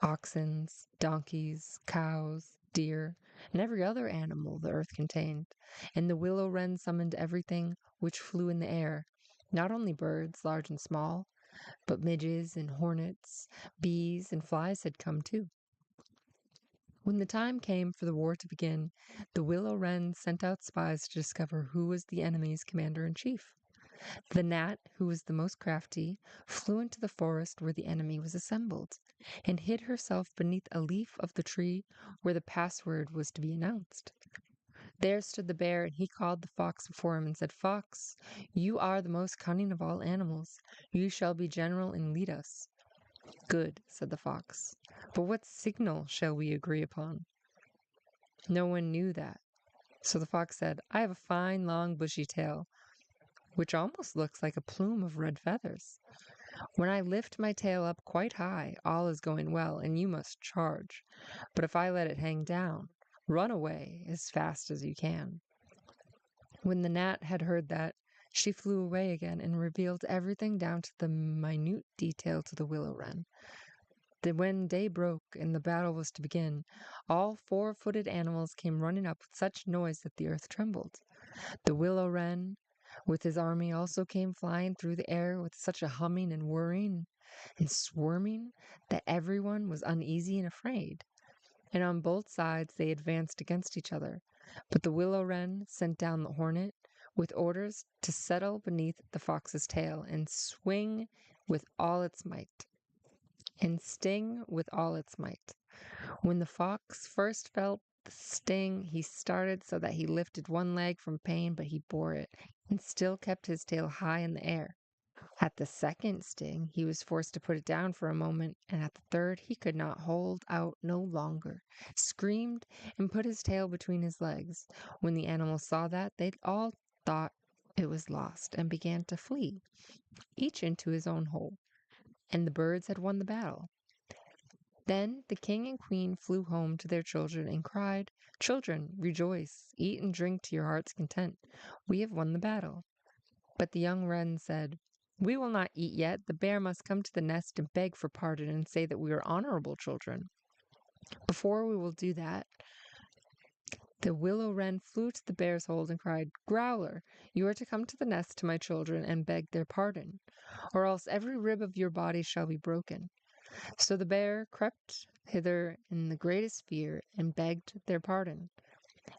Oxen, donkeys, cows, deer, and every other animal the earth contained. And the willow wren summoned everything which flew in the air, not only birds, large and small, but midges and hornets, bees and flies had come too. When the time came for the war to begin, the willow wren sent out spies to discover who was the enemy's commander-in-chief. The gnat, who was the most crafty, flew into the forest where the enemy was assembled, and hid herself beneath a leaf of the tree where the password was to be announced. There stood the bear, and he called the fox before him and said, "Fox, you are the most cunning of all animals. You shall be general and lead us." "Good," said the fox. "But what signal shall we agree upon?" No one knew that. So the fox said, "I have a fine, long, bushy tail, which almost looks like a plume of red feathers. When I lift my tail up quite high, all is going well, and you must charge. But if I let it hang down, run away as fast as you can." When the gnat had heard that, she flew away again and revealed everything down to the minute detail to the willow wren. When day broke and the battle was to begin, all four-footed animals came running up with such noise that the earth trembled. The willow wren, with his army, also came flying through the air with such a humming and whirring and swarming that everyone was uneasy and afraid. And on both sides they advanced against each other. But the willow wren sent down the hornet with orders to settle beneath the fox's tail and swing with all its might, and sting with all its might. When the fox first felt the sting, he started so that he lifted one leg from pain, but he bore it and still kept his tail high in the air. At the second sting, he was forced to put it down for a moment, and at the third, he could not hold out no longer, screamed, and put his tail between his legs. When the animals saw that, they all thought it was lost and began to flee, each into his own hole, and the birds had won the battle. Then the king and queen flew home to their children and cried, "Children, rejoice, eat and drink to your heart's content. We have won the battle." But the young wren said, "We will not eat yet. The bear must come to the nest and beg for pardon and say that we are honorable children. Before we will do that, the willow wren flew to the bear's hold and cried, 'Growler, you are to come to the nest to my children and beg their pardon, or else every rib of your body shall be broken.' So the bear crept hither in the greatest fear and begged their pardon.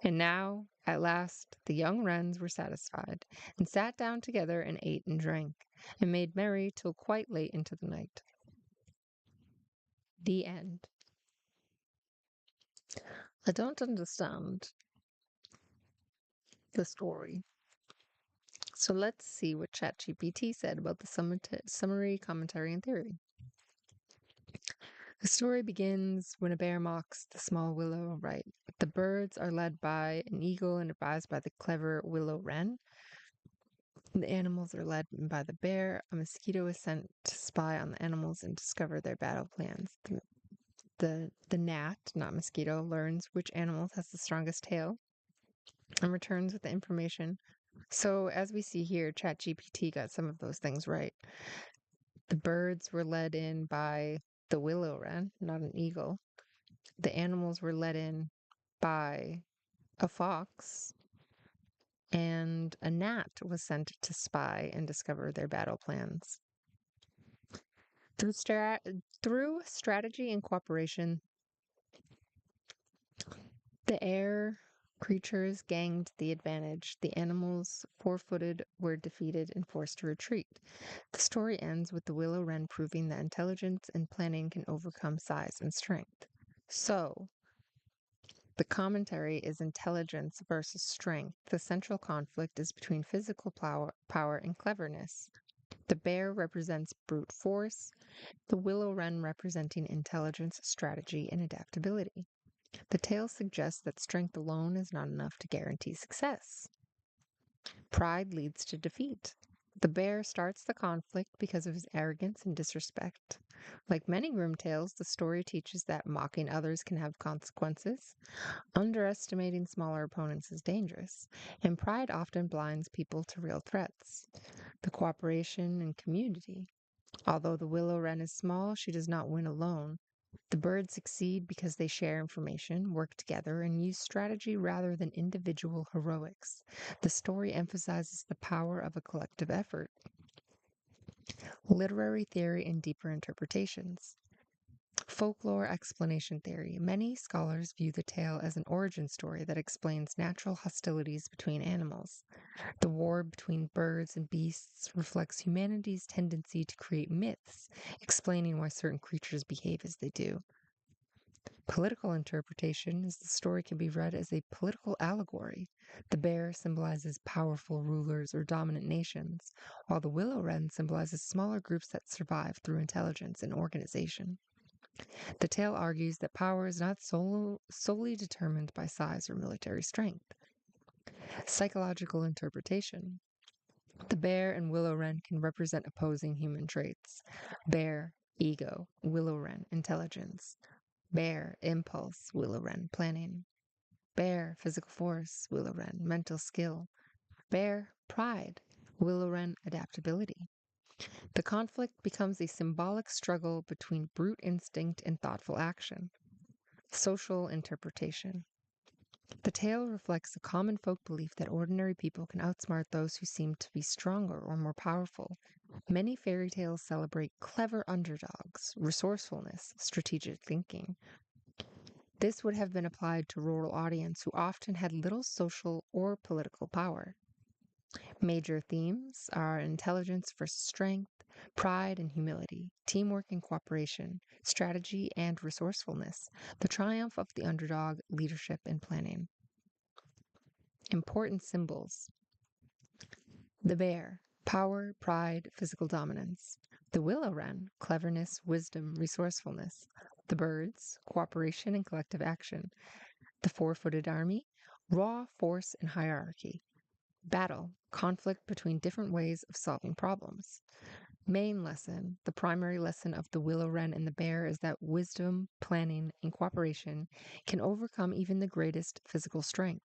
And now, at last, the young wrens were satisfied, and sat down together and ate and drank, and made merry till quite late into the night. The end. I don't understand the story. So let's see what ChatGPT said about the summary, commentary, and theory. The story begins when a bear mocks the small willow right. The birds are led by an eagle and advised by the clever willow wren. The animals are led by the bear. A mosquito is sent to spy on the animals and discover their battle plans. The gnat, not mosquito, learns which animal has the strongest tail and returns with the information. So as we see here, ChatGPT got some of those things right. The birds were led in by the willow wren, not an eagle. The animals were led in by a fox, and a gnat was sent to spy and discover their battle plans. Through strategy and cooperation, the air creatures gained the advantage. The animals, four-footed, were defeated and forced to retreat. The story ends with the willow wren proving that intelligence and planning can overcome size and strength. So, the commentary is intelligence versus strength. The central conflict is between physical power and cleverness. The bear represents brute force, the willow wren representing intelligence, strategy, and adaptability. The tale suggests that strength alone is not enough to guarantee success. Pride leads to defeat. The bear starts the conflict because of his arrogance and disrespect. Like many grim tales, the story teaches that mocking others can have consequences. Underestimating smaller opponents is dangerous, and pride often blinds people to real threats. The cooperation and community. Although the willow wren is small, she does not win alone. The birds succeed because they share information, work together, and use strategy rather than individual heroics. The story emphasizes the power of a collective effort. Literary theory and deeper interpretations. Folklore explanation theory. Many scholars view the tale as an origin story that explains natural hostilities between animals. The war between birds and beasts reflects humanity's tendency to create myths, explaining why certain creatures behave as they do. Political interpretation is the story can be read as a political allegory. The bear symbolizes powerful rulers or dominant nations, while the willow wren symbolizes smaller groups that survive through intelligence and organization. The tale argues that power is not solely determined by size or military strength. Psychological interpretation. The bear and willow wren can represent opposing human traits. Bear, ego; willow wren, intelligence. Bear, impulse; willow wren, planning. Bear, physical force; willow wren, mental skill. Bear, pride; willow wren, adaptability. The conflict becomes a symbolic struggle between brute instinct and thoughtful action. Social interpretation. The tale reflects a common folk belief that ordinary people can outsmart those who seem to be stronger or more powerful. Many fairy tales celebrate clever underdogs, resourcefulness, strategic thinking. This would have been applied to rural audience who often had little social or political power. Major themes are intelligence versus strength, pride and humility, teamwork and cooperation, strategy and resourcefulness, the triumph of the underdog, leadership and planning. Important symbols. The bear, power, pride, physical dominance. The willow wren, cleverness, wisdom, resourcefulness. The birds, cooperation and collective action. The four-footed army, raw force and hierarchy. Battle, conflict between different ways of solving problems. Main lesson. The primary lesson of the willow wren and the bear is that wisdom, planning, and cooperation can overcome even the greatest physical strength.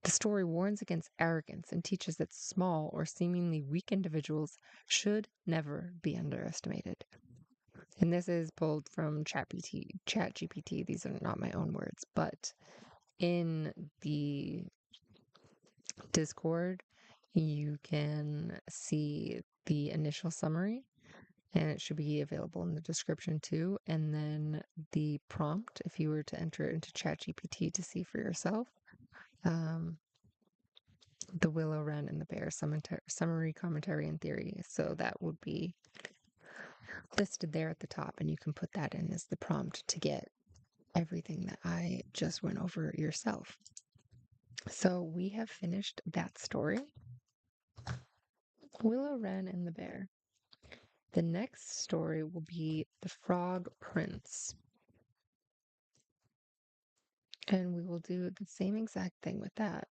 The story warns against arrogance and teaches that small or seemingly weak individuals should never be underestimated. And this is pulled from ChatGPT. These are not my own words, but in the Discord, you can see the initial summary, and it should be available in the description too. And then the prompt, if you were to enter it into ChatGPT to see for yourself, the willow wren and the bear summary, commentary, and theory. So that would be listed there at the top, and you can put that in as the prompt to get everything that I just went over yourself. So we have finished that story. Willow Wren and the Bear. The next story will be The Frog Prince. And we will do the same exact thing with that.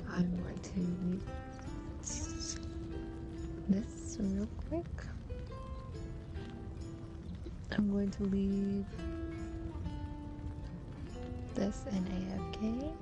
I'm going to leave this real quick. I'm going to leave this in AFK.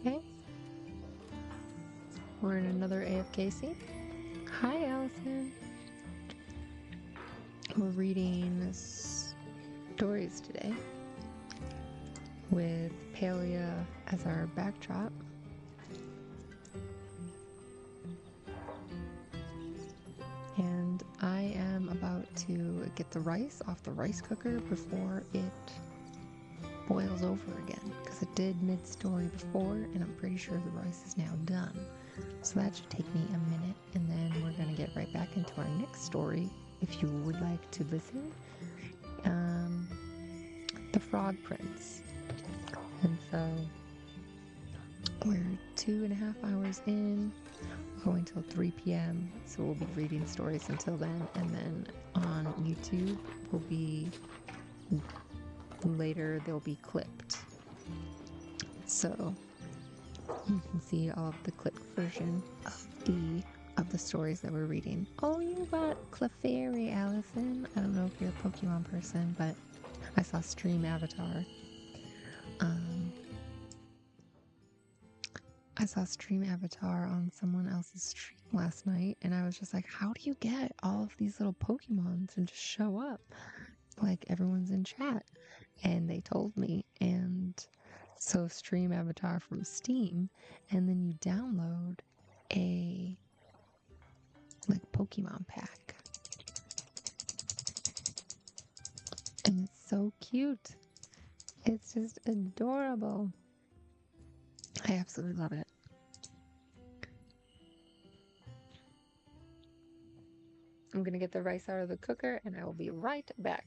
Okay. We're in another AFK scene. Hi, Allison. We're reading stories today with Palia as our backdrop. And I am about to get the rice off the rice cooker before it boils over again, because it did mid-story before, and I'm pretty sure the rice is now done. So that should take me a minute, and then we're going to get right back into our next story if you would like to listen. The Frog Prince. And so we're 2.5 hours in, going till 3 p.m. So we'll be reading stories until then, and then on YouTube will be later, they'll be clipped. So you can see all of the clipped version of the stories that we're reading. Oh, you got Clefairy, Allison. I don't know if you're a Pokemon person, but I saw Stream Avatar. I saw Stream Avatar on someone else's stream last night, and I was just like, how do you get all of these little Pokemons to just show up? Like, everyone's in chat. And they told me, and so Stream Avatar from Steam, and then you download a like Pokemon pack. And it's so cute. It's just adorable. I absolutely love it. I'm gonna get the rice out of the cooker and I will be right back.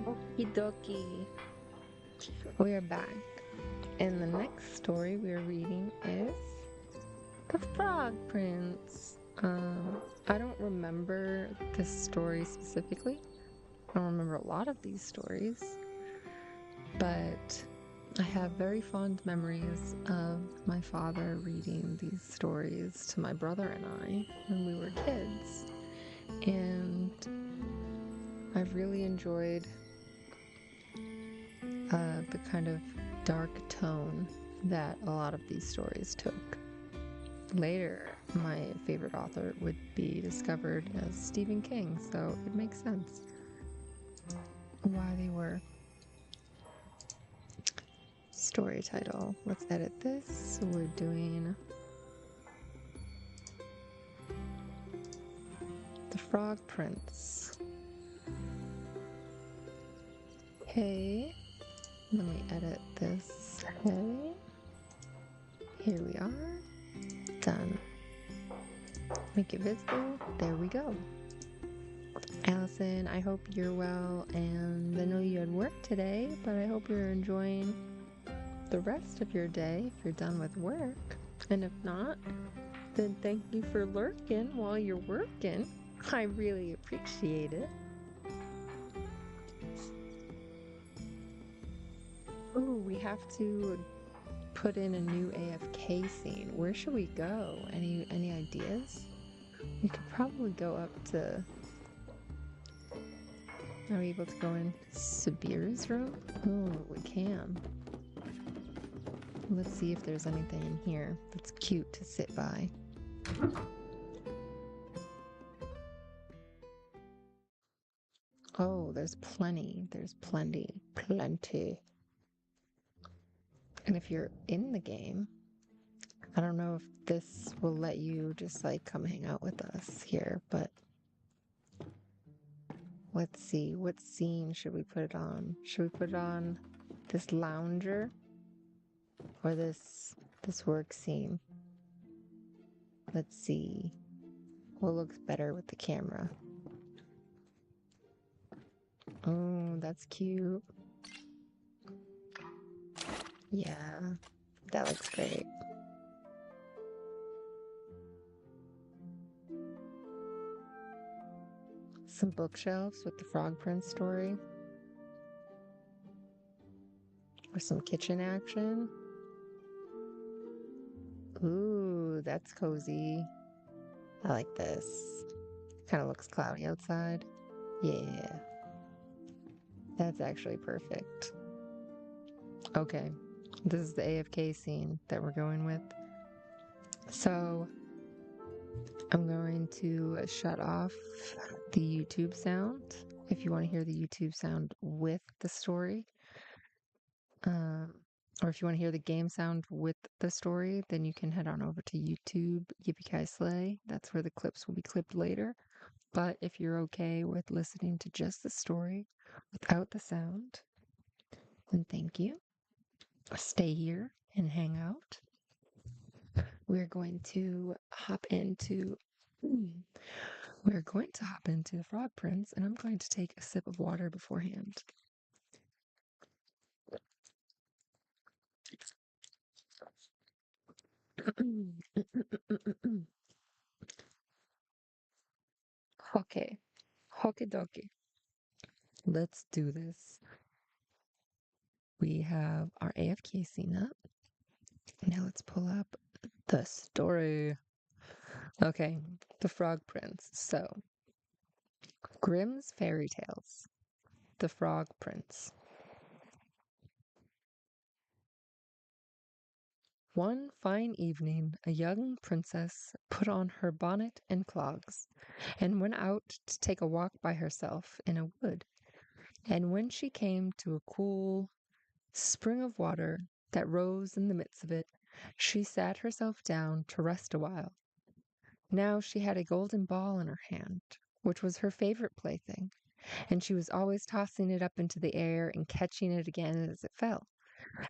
Okie dokie. We are back. And the next story we are reading is The Frog Prince. I don't remember this story specifically. I don't remember a lot of these stories, but I have very fond memories of my father reading these stories to my brother and I when we were kids. And I've really enjoyed the kind of dark tone that a lot of these stories took. Later, my favorite author would be discovered as Stephen King, so it makes sense why they were. Story title. Let's edit this. So we're doing The Frog Prince. Okay. Let me edit this. Okay. Here we are. Done. Make it visible. There we go. Allison, I hope you're well, and I know you had work today, but I hope you're enjoying the rest of your day if you're done with work. And if not, then thank you for lurking while you're working. I really appreciate it. Ooh, we have to put in a new AFK scene. Where should we go? Any ideas? We could probably go up to Are we able to go in Sabir's room? Oh, we can. Let's see if there's anything in here that's cute to sit by. Oh, there's plenty. There's plenty. Plenty. And if you're in the game, I don't know if this will let you just like come hang out with us here, but let's see. What scene should we put it on? Should we put it on this lounger or this work scene? Let's see. What looks better with the camera? Oh, that's cute. Yeah, that looks great. Some bookshelves with the Frog Prince story. Or some kitchen action. Ooh, that's cozy. I like this. Kind of looks cloudy outside. Yeah. That's actually perfect. Okay. This is the AFK scene that we're going with. So I'm going to shut off the YouTube sound if you want to hear the YouTube sound with the story. Or if you want to hear the game sound with the story, then you can head on over to YouTube, Yippee Slay. That's where the clips will be clipped later. But if you're okay with listening to just the story without the sound, then thank you. Stay here and hang out. We're going to hop into the Frog Prince, and I'm going to take a sip of water beforehand. Okay. Hoki dokie. Let's do this. We have our AFK scene up. Now let's pull up the story. Okay, the Frog Prince. So, Grimm's Fairy Tales. The Frog Prince. One fine evening, a young princess put on her bonnet and clogs, and went out to take a walk by herself in a wood. And when she came to a cool spring of water that rose in the midst of it, she sat herself down to rest awhile. Now she had a golden ball in her hand, which was her favorite plaything, and she was always tossing it up into the air and catching it again as it fell.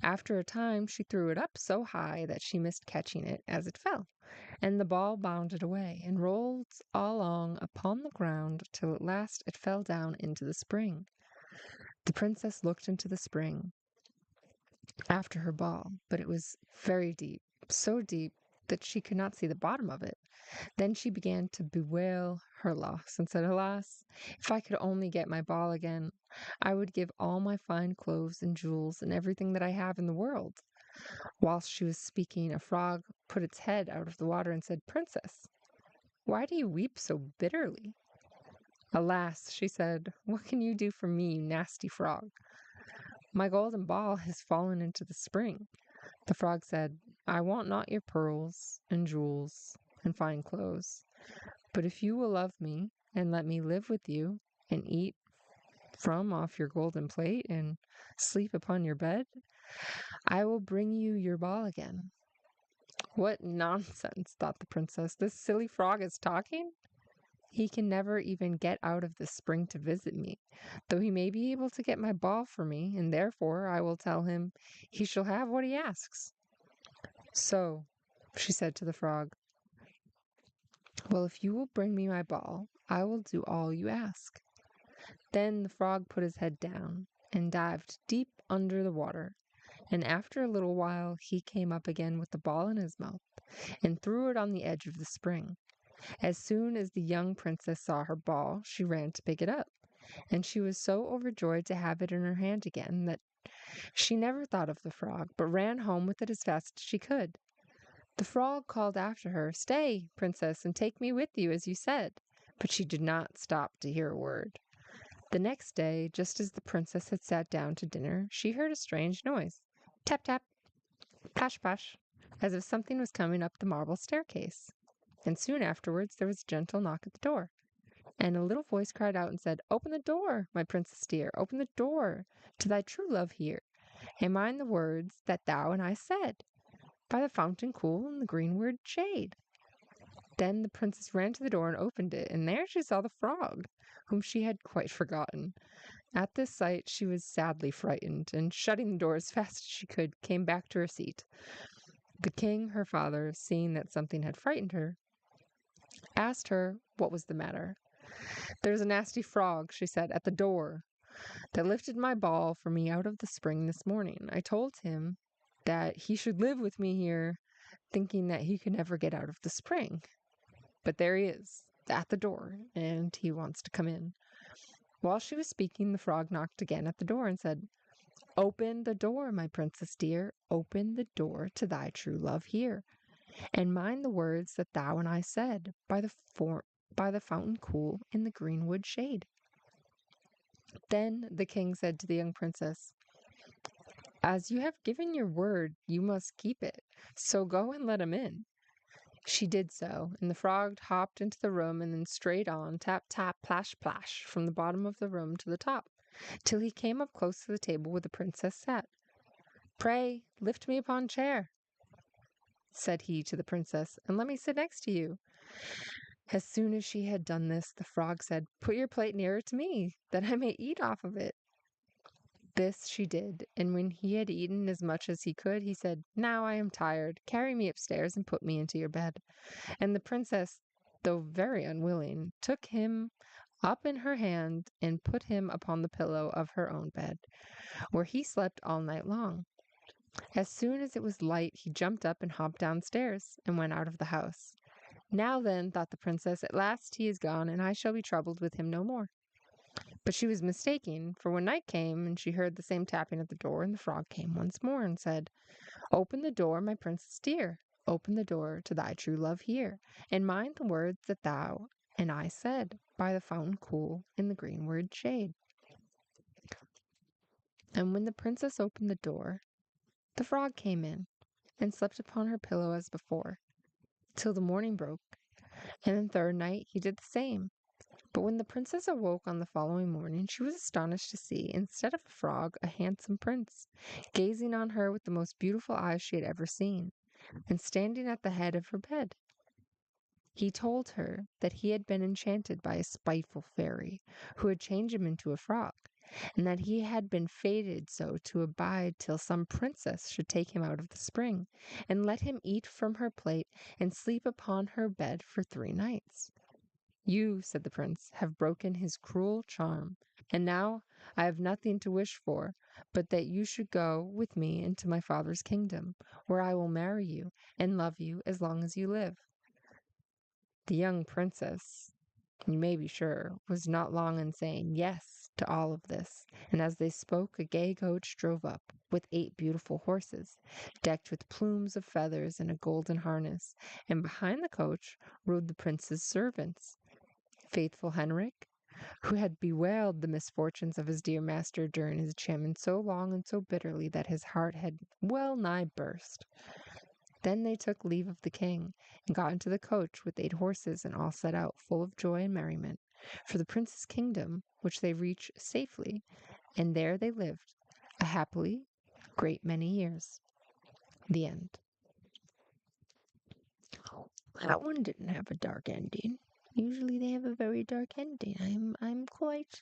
After a time, she threw it up so high that she missed catching it as it fell, and the ball bounded away and rolled along upon the ground till at last it fell down into the spring. The princess looked into the spring after her ball, but it was very deep, so deep that she could not see the bottom of it. Then she began to bewail her loss and said, "Alas, if I could only get my ball again, I would give all my fine clothes and jewels and everything that I have in the world." Whilst she was speaking, a frog put its head out of the water and said, "Princess, why do you weep so bitterly?" "Alas," she said, "what can you do for me, you nasty frog? My golden ball has fallen into the spring." The frog said, "I want not your pearls and jewels and fine clothes, but if you will love me and let me live with you and eat from off your golden plate and sleep upon your bed, I will bring you your ball again." "What nonsense," thought the princess. "This silly frog is talking? He can never even get out of the spring to visit me, though he may be able to get my ball for me, and therefore I will tell him he shall have what he asks." "So," she said to the frog, "well, if you will bring me my ball, I will do all you ask." Then the frog put his head down and dived deep under the water, and after a little while he came up again with the ball in his mouth and threw it on the edge of the spring. As soon as the young princess saw her ball, she ran to pick it up, and she was so overjoyed to have it in her hand again that she never thought of the frog, but ran home with it as fast as she could. The frog called after her, "Stay, princess, and take me with you, as you said," but she did not stop to hear a word. The next day, just as the princess had sat down to dinner, she heard a strange noise. Tap, tap, pash, pash, as if something was coming up the marble staircase. And soon afterwards, there was a gentle knock at the door. And a little voice cried out and said, Open the door, my princess dear, open the door to thy true love here, and mind the words that thou and I said, by the fountain cool in the greenwood shade. Then the princess ran to the door and opened it, and there she saw the frog, whom she had quite forgotten. At this sight she was sadly frightened, and shutting the door as fast as she could, came back to her seat. The king, her father, seeing that something had frightened her, asked her what was the matter. There's a nasty frog, she said, at the door, that lifted my ball for me out of the spring this morning. I told him that he should live with me here, thinking that he could never get out of the spring. But there he is, at the door, and he wants to come in. While she was speaking, the frog knocked again at the door and said, Open the door, my princess dear, open the door to thy true love here, and mind the words that thou and I said, by the fountain cool in the greenwood shade. Then the king said to the young princess, As you have given your word, you must keep it, so go and let him in. She did so, and the frog hopped into the room and then straight on, tap, tap, plash, plash, from the bottom of the room to the top, till he came up close to the table where the princess sat. Pray, lift me upon a chair, said he to the princess, and let me sit next to you. As soon as she had done this, the frog said, Put your plate nearer to me, that I may eat off of it. This she did, and when he had eaten as much as he could, he said, Now I am tired. Carry me upstairs and put me into your bed. And the princess, though very unwilling, took him up in her hand and put him upon the pillow of her own bed, where he slept all night long. As soon as it was light, he jumped up and hopped downstairs and went out of the house. Now then, thought the princess, at last he is gone, and I shall be troubled with him no more. But she was mistaken, for when night came, and she heard the same tapping at the door, and the frog came once more and said, Open the door, my princess dear, open the door to thy true love here, and mind the words that thou and I said, by the fountain cool in the greenwood shade. And when the princess opened the door, the frog came in, and slept upon her pillow as before, till the morning broke, and the third night he did the same. But when the princess awoke on the following morning, she was astonished to see, instead of a frog, a handsome prince, gazing on her with the most beautiful eyes she had ever seen, and standing at the head of her bed. He told her that he had been enchanted by a spiteful fairy, who had changed him into a frog, and that he had been fated so to abide till some princess should take him out of the spring, and let him eat from her plate and sleep upon her bed for 3 nights. You, said the prince, have broken his cruel charm, and now I have nothing to wish for but that you should go with me into my father's kingdom, where I will marry you and love you as long as you live. The young princess, you may be sure, was not long in saying yes to all of this, and as they spoke, a gay coach drove up, with 8 beautiful horses, decked with plumes of feathers and a golden harness, and behind the coach rode the prince's servants. Faithful Henrik, who had bewailed the misfortunes of his dear master during his enchantment so long and so bitterly that his heart had well nigh burst. Then they took leave of the king, and got into the coach with 8 horses, and all set out, full of joy and merriment, for the prince's kingdom, which they reached safely, and there they lived a happily great many years. The end. That one didn't have a dark ending. Usually they have a very dark ending. I'm quite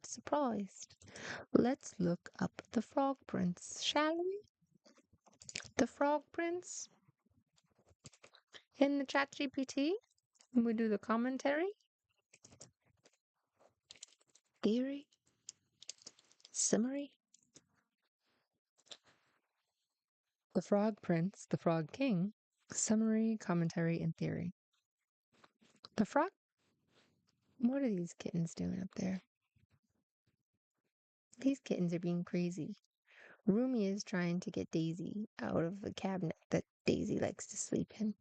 surprised. Let's look up the Frog Prince, shall we? The Frog Prince in the chat GPT. We do the commentary, theory, summary. The Frog Prince, the Frog King, summary, commentary, and theory. The frog. What are these kittens doing up there? These kittens are being crazy. Rumi is trying to get Daisy out of the cabinet that Daisy likes to sleep in.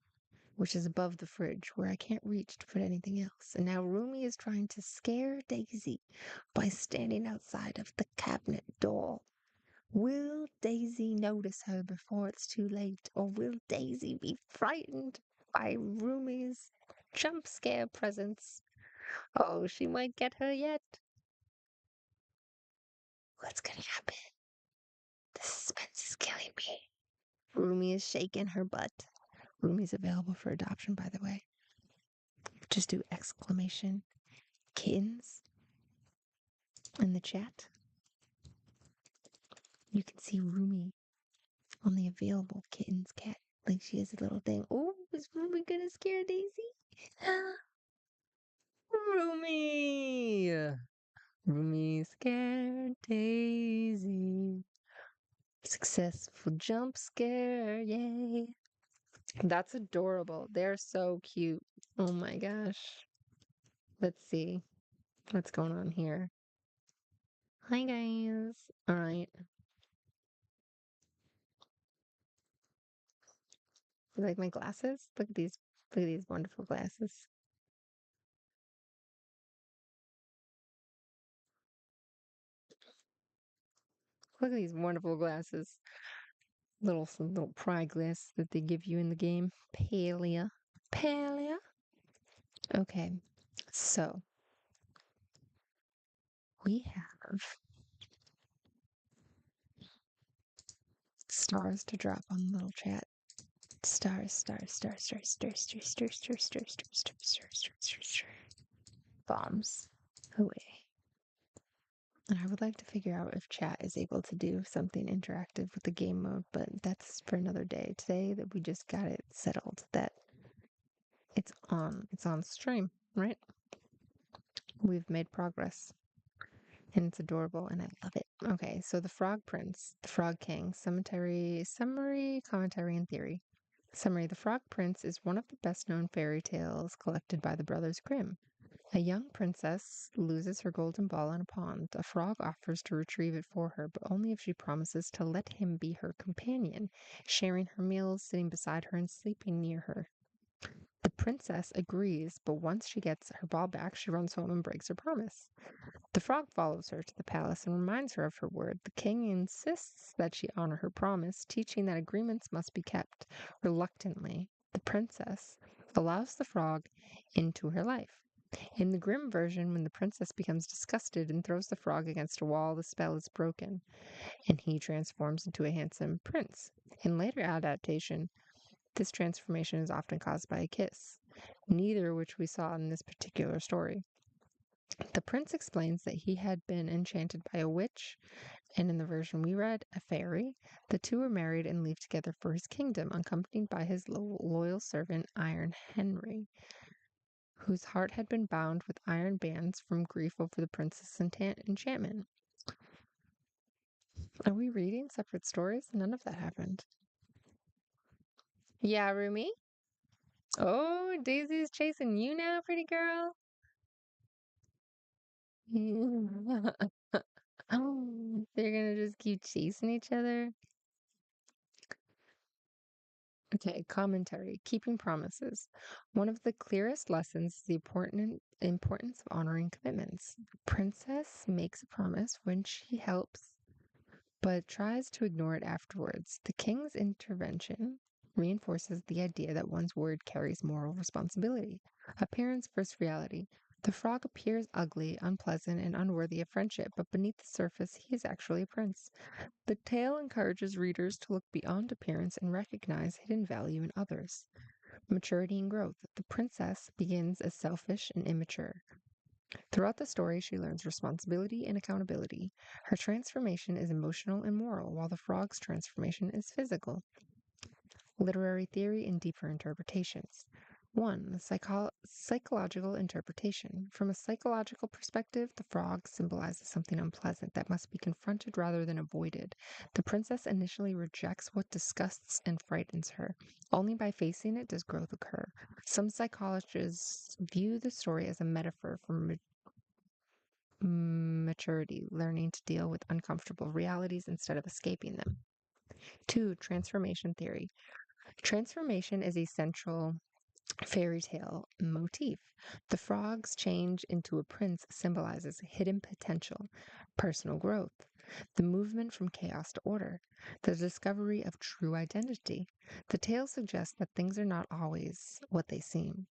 which is above the fridge where I can't reach to put anything else. And now Rumi is trying to scare Daisy by standing outside of the cabinet door. Will Daisy notice her before it's too late, or will Daisy be frightened by Rumi's jump scare presence? Oh, she might get her yet. What's gonna happen? The suspense is killing me. Rumi is shaking her butt. Rumi's available for adoption, by the way. Just do exclamation kittens in the chat. You can see Rumi on the available kittens cat. Like she has a little thing. Oh, is Rumi gonna scare Daisy? Rumi! Rumi scared Daisy. Successful jump scare, yay. That's adorable. They're so cute. Oh my gosh. Let's see what's going on here. Hi, guys. All right. You like my glasses? Look at these. Look at these wonderful glasses. Look at these wonderful glasses. Some little pry glass that they give you in the game. Palia. Palia. Okay. So we have stars to drop on the little chat. Stars, stars, stars, stars, stars, stars, stars, stars, stars, stars, stars, stars, stars, stars. Bombs away. And I would like to figure out if chat is able to do something interactive with the game mode, but that's for another day. Today that we just got it settled that it's on stream, right? We've made progress. And it's adorable and I love it. Okay, so the Frog Prince, the Frog King, summary, commentary, and theory. Summary: The Frog Prince is one of the best known fairy tales collected by the Brothers Grimm. A young princess loses her golden ball in a pond. A frog offers to retrieve it for her, but only if she promises to let him be her companion, sharing her meals, sitting beside her, and sleeping near her. The princess agrees, but once she gets her ball back, she runs home and breaks her promise. The frog follows her to the palace and reminds her of her word. The king insists that she honor her promise, teaching that agreements must be kept. Reluctantly, the princess allows the frog into her life. In the Grimm version, when the princess becomes disgusted and throws the frog against a wall, the spell is broken, and he transforms into a handsome prince. In later adaptation, this transformation is often caused by a kiss, neither which we saw in this particular story. The prince explains that he had been enchanted by a witch, and in the version we read, a fairy. The two are married and leave together for his kingdom, accompanied by his loyal servant, Iron Henry, whose heart had been bound with iron bands from grief over the prince's enchantment. Are we reading separate stories? None of that happened. Yeah, Rumi? Oh, Daisy's chasing you now, pretty girl? Oh, they're gonna just keep chasing each other? Okay, commentary. Keeping promises. One of the clearest lessons is the importance of honoring commitments. The princess makes a promise when she helps, but tries to ignore it afterwards. The king's intervention reinforces the idea that one's word carries moral responsibility. Appearance versus reality. The frog appears ugly, unpleasant, and unworthy of friendship, but beneath the surface, he is actually a prince. The tale encourages readers to look beyond appearance and recognize hidden value in others. Maturity and growth. The princess begins as selfish and immature. Throughout the story, she learns responsibility and accountability. Her transformation is emotional and moral, while the frog's transformation is physical. Literary theory and deeper interpretations. 1. Psychological interpretation. From a psychological perspective, the frog symbolizes something unpleasant that must be confronted rather than avoided. The princess initially rejects what disgusts and frightens her. Only by facing it does growth occur. Some psychologists view the story as a metaphor for maturity, learning to deal with uncomfortable realities instead of escaping them. 2. Transformation theory. Transformation is essential Fairy tale motif. The frog's change into a prince symbolizes hidden potential, personal growth, the movement from chaos to order, the discovery of true identity. The tale suggests that things are not always what they seem.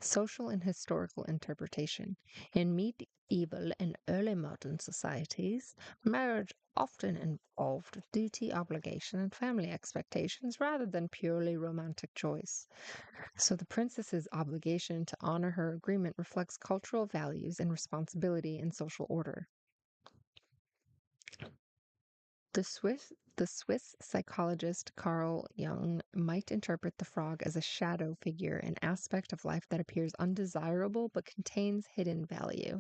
Social and historical interpretation. In medieval and early modern societies, marriage often involved duty, obligation, and family expectations rather than purely romantic choice. So the princess's obligation to honor her agreement reflects cultural values and responsibility in social order. The Swiss psychologist Carl Jung might interpret the frog as a shadow figure, an aspect of life that appears undesirable but contains hidden value.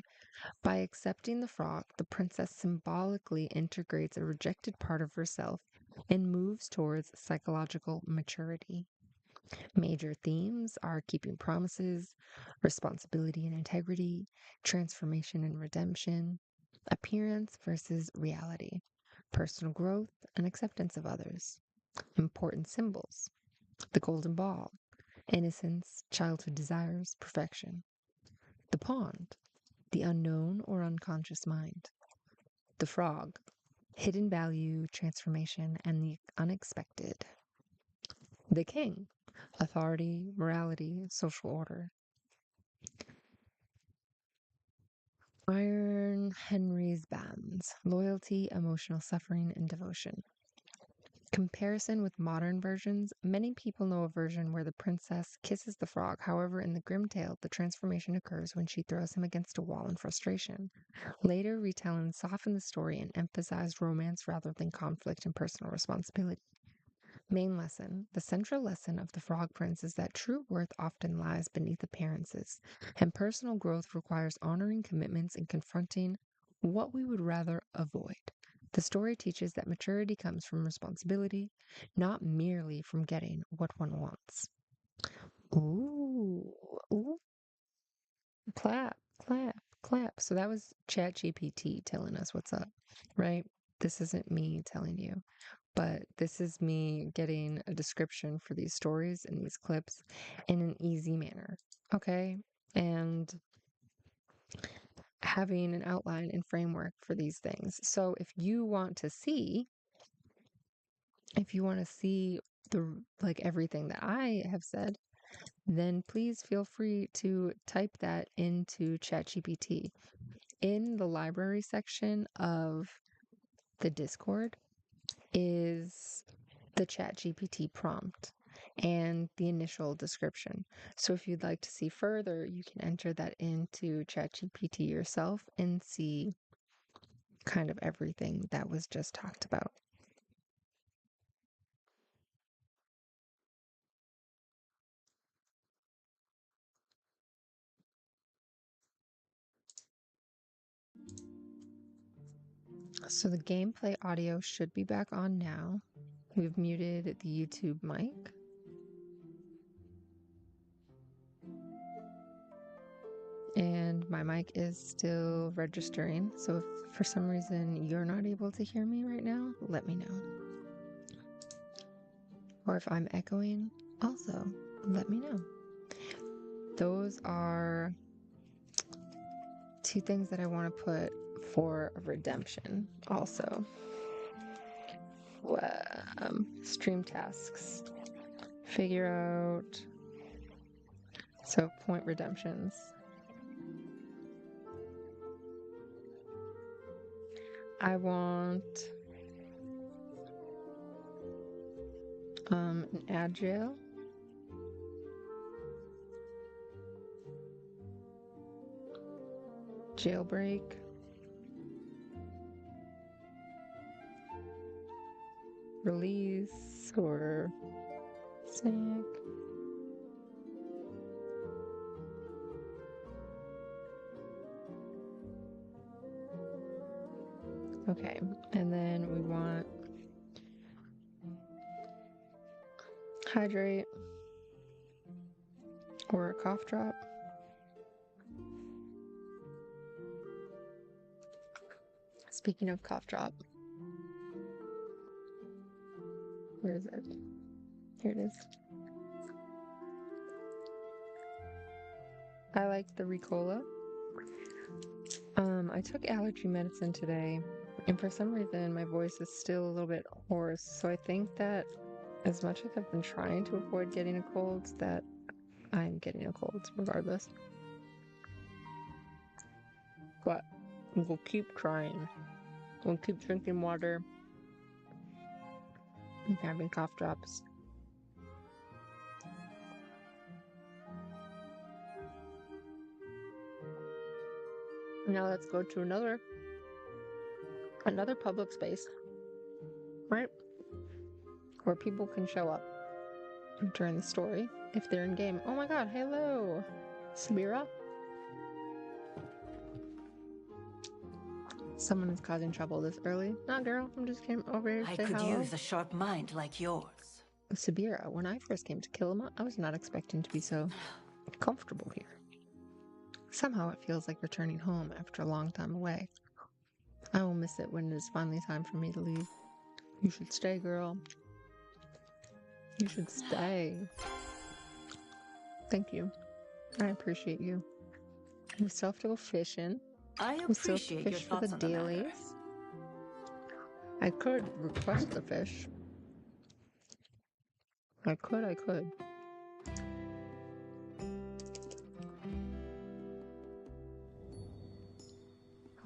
By accepting the frog, the princess symbolically integrates a rejected part of herself and moves towards psychological maturity. Major themes are keeping promises, responsibility and integrity, transformation and redemption, appearance versus reality, personal growth and acceptance of others. Important symbols: the golden ball, innocence, childhood desires, perfection. The pond, the unknown or unconscious mind. The frog, hidden value, transformation, and the unexpected. The king, authority, morality, social order. Iron Henry's bands, loyalty, emotional suffering, and devotion. Comparison with modern versions, many people know a version where the princess kisses the frog. However, in the Grimm tale, the transformation occurs when she throws him against a wall in frustration. Later retellings soften the story and emphasize romance rather than conflict and personal responsibility. Main lesson. The central lesson of The Frog Prince is that true worth often lies beneath appearances, and personal growth requires honoring commitments and confronting what we would rather avoid. The story teaches that maturity comes from responsibility, not merely from getting what one wants. Ooh, ooh, clap, clap, clap. So that was ChatGPT telling us what's up, right? This isn't me telling you. But this is me getting a description for these stories and these clips in an easy manner, okay? And having an outline and framework for these things. So if you want to see the like everything that I have said, then please feel free to type that into ChatGPT. In the library section of the Discord is the ChatGPT prompt and the initial description. So if you'd like to see further, you can enter that into ChatGPT yourself and see kind of everything that was just talked about. So the gameplay audio should be back on now. We've muted the YouTube mic. And my mic is still registering. So if for some reason you're not able to hear me right now, let me know. Or if I'm echoing, also let me know. Those are two things that I want to put for redemption also. Stream tasks. Figure out. So point redemptions. I want an ad jail. Jailbreak. Release or sick. Okay, and then we want hydrate or a cough drop. Speaking of cough drop, where is it? Here it is. I like the Ricola. I took allergy medicine today, and for some reason my voice is still a little bit hoarse. So I think that as much as I've been trying to avoid getting a cold, that I'm getting a cold regardless. But we'll keep trying. We'll keep drinking water and having cough drops. Now let's go to another public space, right? Where people can show up during the story if they're in game. Oh my god, hello! Sabira? Someone is causing trouble this early. Nah, girl, I'm just came over here to I say could hello. use a sharp mind like yours. Sabira, when I first came to Kilima, I was not expecting to be so comfortable here. Somehow it feels like returning home after a long time away. I will miss it when it is finally time for me to leave. You should stay, girl. You should stay. Thank you. I appreciate you. We still have to go fishing. I We still have to appreciate your fish for the thoughts on the matter. dailies. I could request the fish. I could.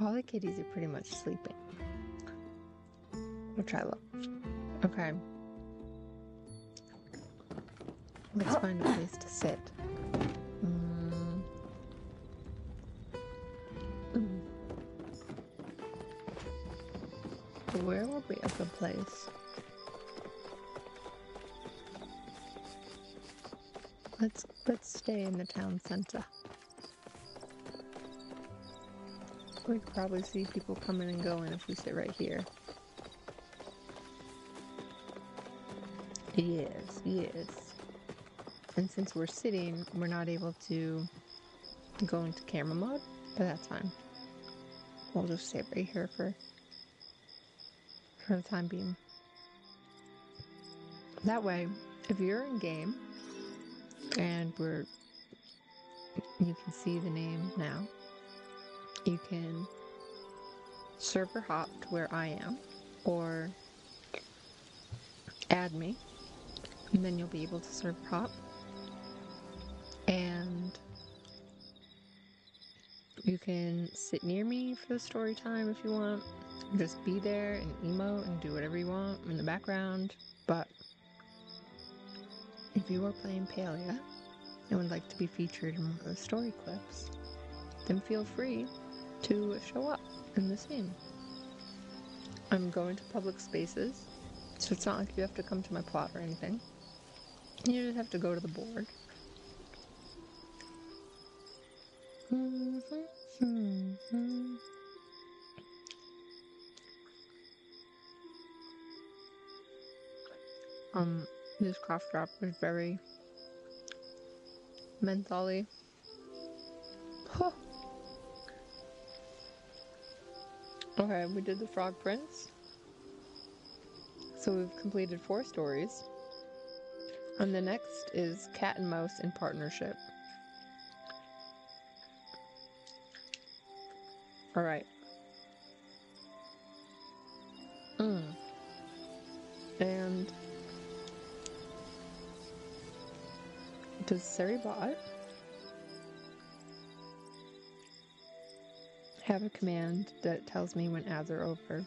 All the kitties are pretty much sleeping. Which I love. Okay. Let's find a place to sit. Where will be a good place? Let's stay in the town center. We could probably see people coming and going if we sit right here. Yes. And since we're sitting, we're not able to go into camera mode, but that's fine. We'll just sit right here for the time being. That way, if you're in game and you can see the name now, you can server hop to where I am or add me, and then you'll be able to server hop, and you can sit near me for the story time if you want. Just be there and emote and do whatever you want in the background. But if you are playing Palia and would like to be featured in one of the story clips, then feel free to show up in the scene. I'm going to public spaces, so it's not like you have to come to my plot or anything. You just have to go to the board. This cough drop is very mentally. Okay, we did the Frog Prince. So we've completed 4 stories. And the next is Cat and Mouse in Partnership. Alright. And does Seribot have a command that tells me when ads are over?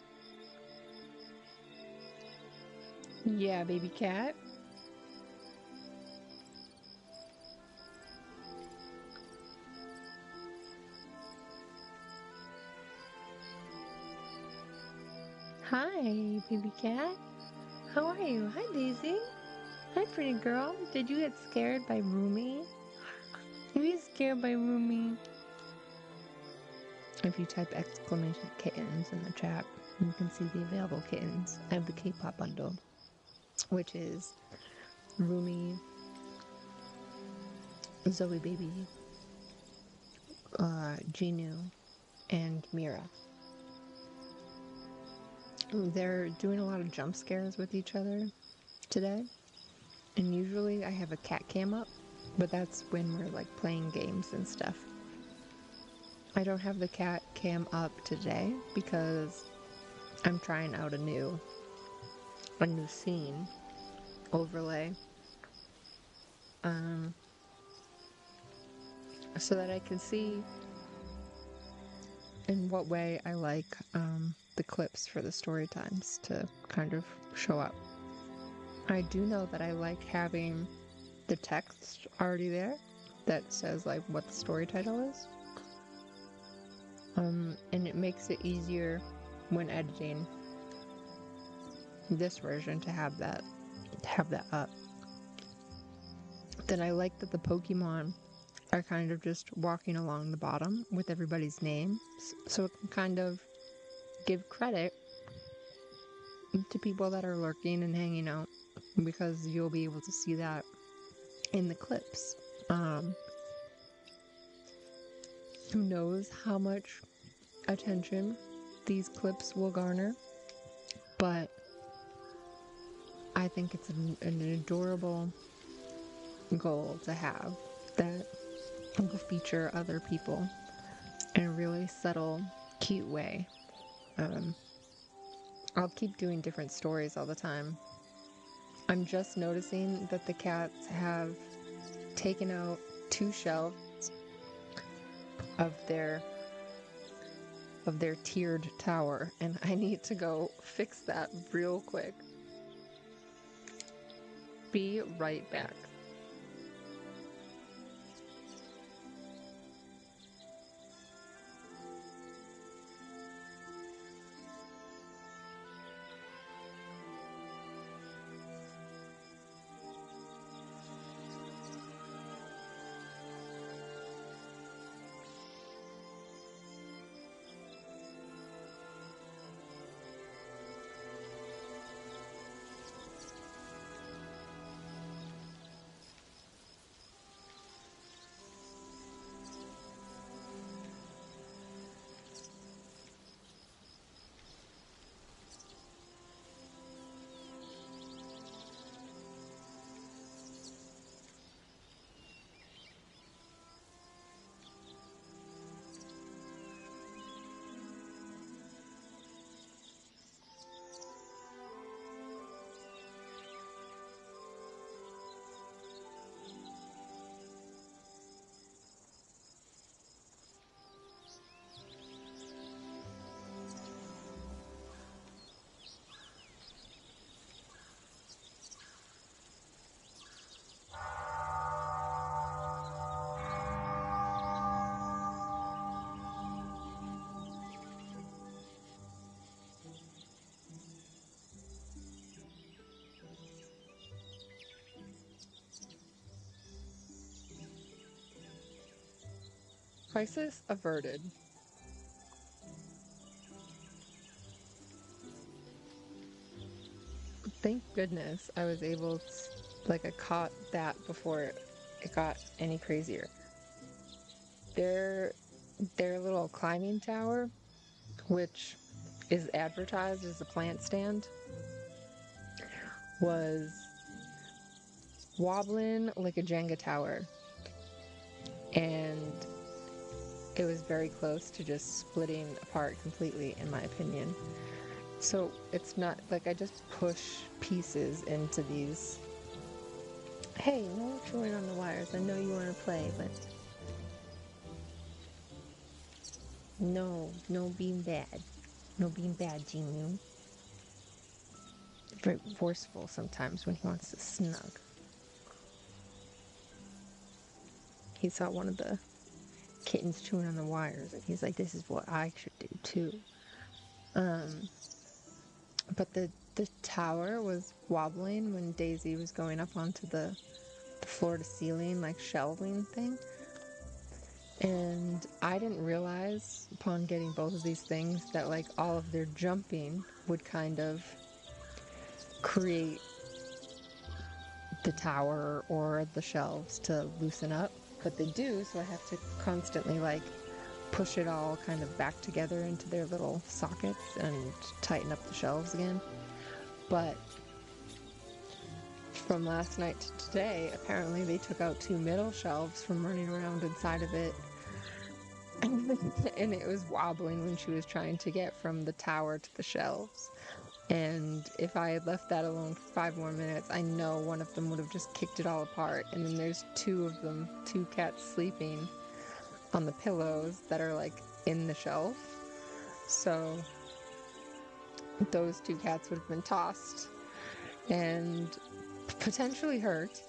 Yeah, baby cat. Hi, baby cat. How are you? Hi, Daisy. Hi, pretty girl. Did you get scared by Rumi? Were you scared by Rumi? If you type exclamation kittens in the chat, you can see the available kittens. I have the K-pop bundle, which is Rumi, Zoe Baby, Genu, and Mira. They're doing a lot of jump scares with each other today, and usually I have a cat cam up, but that's when we're like playing games and stuff. I don't have the cat cam up today because I'm trying out a new scene overlay, um, so that I can see in what way I like the clips for the story times to kind of show up. I do know that I like having the text already there that says like what the story title is. And it makes it easier when editing this version to have that up. Then I like that the Pokemon are kind of just walking along the bottom with everybody's names, so it can kind of give credit to people that are lurking and hanging out, because you'll be able to see that in the clips. Who knows how much attention these clips will garner, but I think it's an adorable goal to have, that will feature other people in a really subtle, cute way. I'll keep doing different stories all the time. I'm just noticing that the cats have taken out 2 shelves of their tiered tower, and I need to go fix that real quick. Be right back. Crisis averted. Thank goodness I was able to, I caught that before it got any crazier. Their little climbing tower, which is advertised as a plant stand, was wobbling like a Jenga tower, and it was very close to just splitting apart completely, in my opinion. So it's not like I just push pieces into these. Hey, no chewing on the wires. I know you want to play, but no being bad. No being bad, Jimu. Very forceful sometimes when he wants to snug. He saw one of the kittens chewing on the wires, and he's like, this is what I should do too. But the tower was wobbling when Daisy was going up onto the floor to ceiling, like, shelving thing. And I didn't realize, upon getting both of these things, that like all of their jumping would kind of create the tower or the shelves to loosen up. But they do, so I have to constantly like push it all kind of back together into their little sockets and tighten up the shelves again. But from last night to today, apparently they took out two middle shelves from running around inside of it. And it was wobbling when she was trying to get from the tower to the shelves. And if I had left that alone for 5 more minutes, I know one of them would have just kicked it all apart. And then there's two of them, two cats sleeping on the pillows that are like in the shelf. So those two cats would have been tossed and potentially hurt,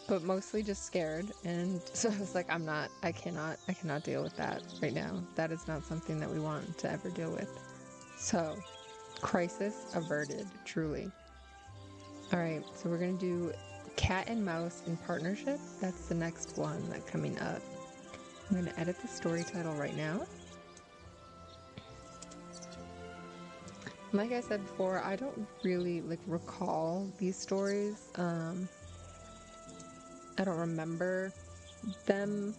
but mostly just scared. And so I was like, I cannot deal with that right now. That is not something that we want to ever deal with. So, crisis averted, truly. All right, so we're going to do cat and mouse in partnership. That's the next one that's coming up. I'm going to edit the story title right now. Like I said before, I don't really recall these stories. I don't remember them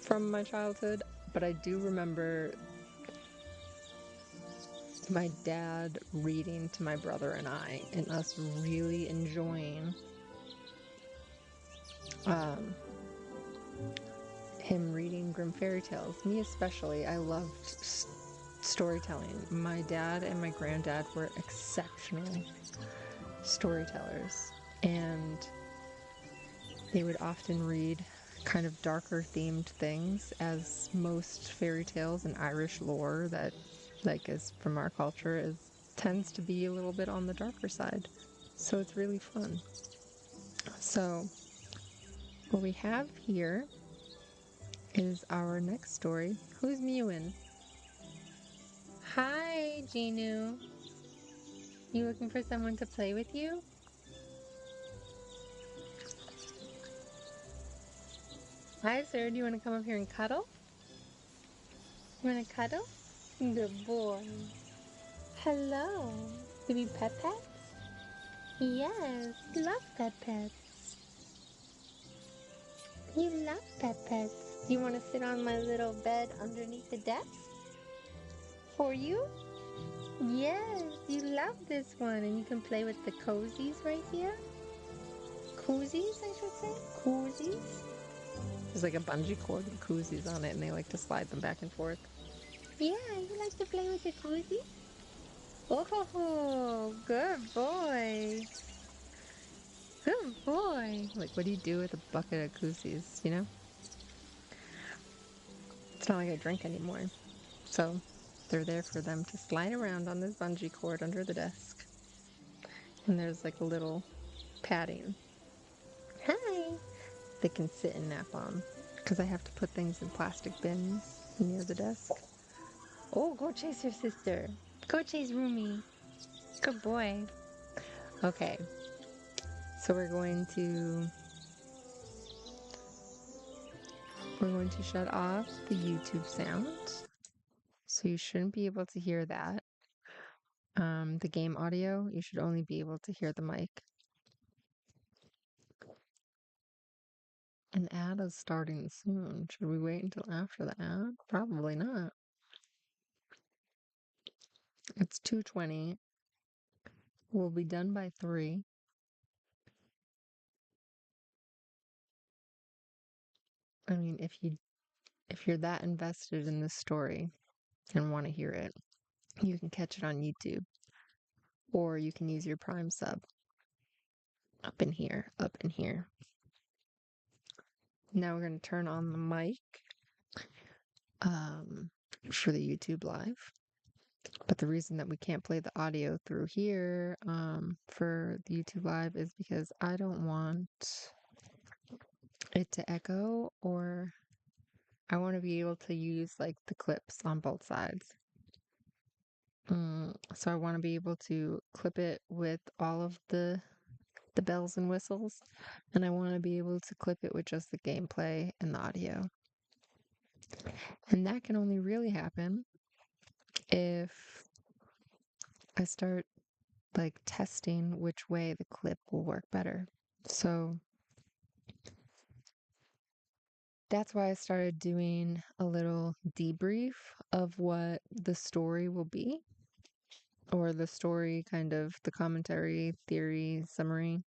from my childhood, but I do remember my dad reading to my brother and I, and us really enjoying um, him reading Grimm fairy tales. Me especially, I loved storytelling. My dad and my granddad were exceptional storytellers, and they would often read kind of darker themed things, as most fairy tales and Irish lore that is from our culture is tends to be a little bit on the darker side. So it's really fun. So what we have here is our next story. Who's mewing? Hi, Genu. You looking for someone to play with you? Hi, sir. Do you want to come up here and cuddle? You want to cuddle? Good boy. Hello. Do we pet pets? Yes, love pet pets. You love pet pets. Do you want to sit on my little bed underneath the desk? For you? Yes, you love this one, and you can play with the cozies right here. Koozies, I should say. Koozies. There's like a bungee cord with koozies on it, and they like to slide them back and forth. Yeah, you like to play with the koozies? Oh, good boy. Good boy. Like, what do you do with a bucket of koozies, you know? It's not like I drink anymore. So they're there for them to slide around on this bungee cord under the desk. And there's like a little padding. Hi. They can sit and nap on, because I have to put things in plastic bins near the desk. Oh, go chase your sister. Go chase Rumi. Good boy. Okay. So we're going to shut off the YouTube sound. So you shouldn't be able to hear that. The game audio, you should only be able to hear the mic. An ad is starting soon. Should we wait until after the ad? Probably not. It's 2:20. We'll be done by 3. I mean, if you're that invested in this story and want to hear it, you can catch it on YouTube, or you can use your Prime sub. Up in here, up in here. Now we're going to turn on the mic for the YouTube live. But the reason that we can't play the audio through here for the YouTube live is because I don't want it to echo, or I want to be able to use like the clips on both sides. So I want to be able to clip it with all of the bells and whistles, and I want to be able to clip it with just the gameplay and the audio. And that can only really happen if I start like testing which way the clip will work better. So that's why I started doing a little debrief of what the story will be, or the story kind of the commentary, theory, summary.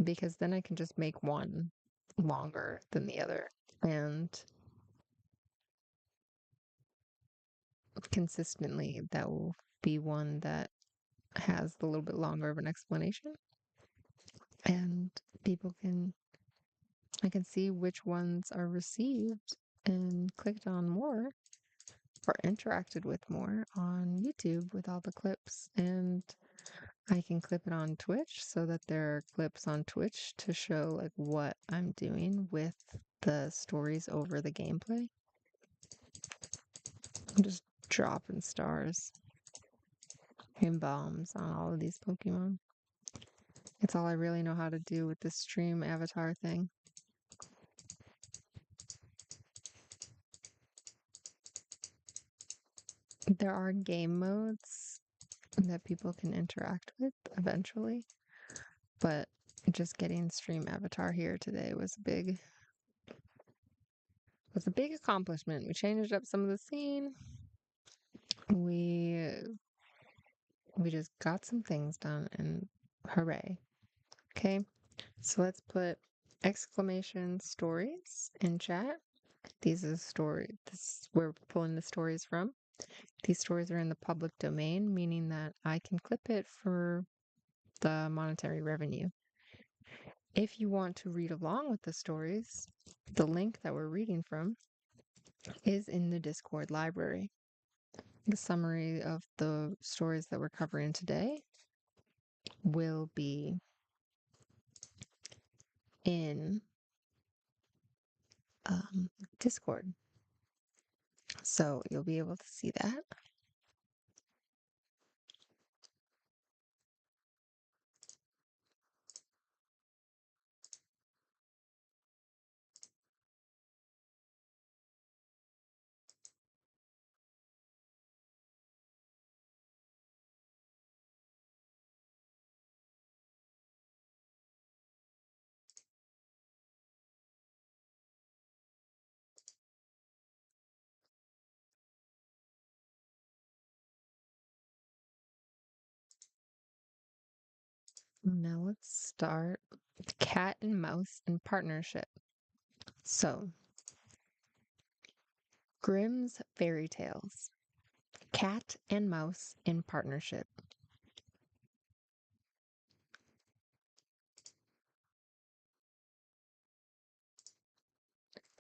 because then I can just make one longer than the other. And consistently, that will be one that has a little bit longer of an explanation. And people can, I can see which ones are received and clicked on more or interacted with more on YouTube with all the clips. And I can clip it on Twitch so that there are clips on Twitch to show like what I'm doing with the stories over the gameplay. I'm just dropping stars and bombs on all of these Pokemon. It's all I really know how to do with this stream avatar thing. There are game modes that people can interact with eventually, but just getting stream avatar here today was a big accomplishment. We changed up some of the scene. We just got some things done and hooray. Okay. So let's put exclamation stories in chat. These are stories. This is where we're pulling the stories from. These stories are in the public domain, meaning that I can clip it for the monetary revenue. If you want to read along with the stories, the link that we're reading from is in the Discord library. The summary of the stories that we're covering today will be in Discord. So you'll be able to see that. Now let's start cat and mouse in partnership. So, Grimm's Fairy Tales. Cat and mouse in partnership.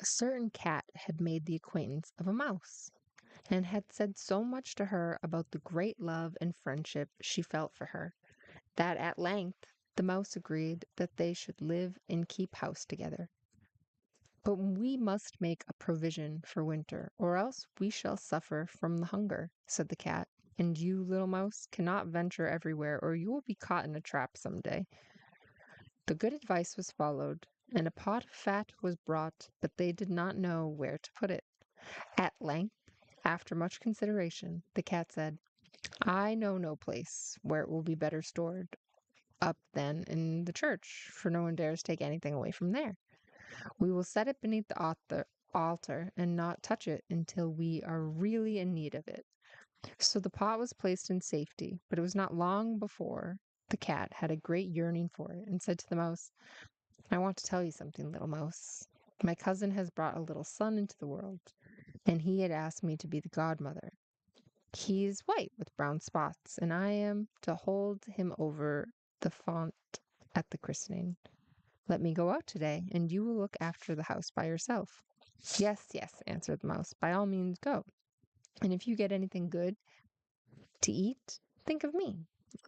A certain cat had made the acquaintance of a mouse, and had said so much to her about the great love and friendship she felt for her, that at length the mouse agreed that they should live and keep house together. But we must make a provision for winter, or else we shall suffer from the hunger, said the cat. And you, little mouse, cannot venture everywhere, or you will be caught in a trap some day. The good advice was followed, and a pot of fat was brought, but they did not know where to put it. At length, after much consideration, the cat said, I know no place where it will be better stored up than in the church, for no one dares take anything away from there. We will set it beneath the altar and not touch it until we are really in need of it. So the pot was placed in safety, but it was not long before the cat had a great yearning for it and said to the mouse, I want to tell you something, little mouse. My cousin has brought a little son into the world, and he had asked me to be the godmother. He is white with brown spots, and I am to hold him over the font at the christening. Let me go out today, and you will look after the house by yourself. Yes, yes, answered the mouse. By all means go. And if you get anything good to eat, think of me.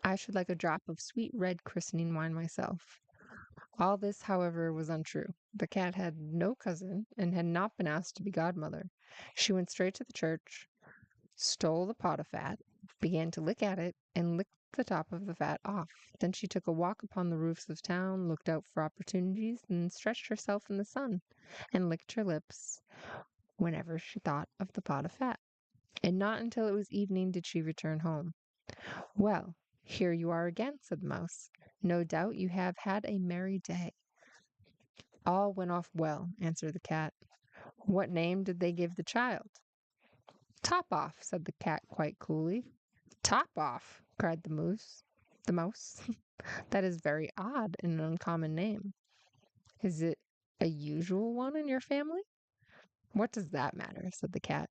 I should like a drop of sweet red christening wine myself. All this, however, was untrue. The cat had no cousin and had not been asked to be godmother. She went straight to the church, stole the pot of fat, began to lick at it, and licked the top of the fat off. Then she took a walk upon the roofs of town, looked out for opportunities, and stretched herself in the sun, and licked her lips whenever she thought of the pot of fat. And not until it was evening did she return home. Well, here you are again, said the mouse. No doubt you have had a merry day. All went off well, answered the cat. What name did they give the child? Top off, said the cat quite coolly. Top off, cried the mouse. That is very odd and an uncommon name. Is it a usual one in your family? What does that matter? Said the cat.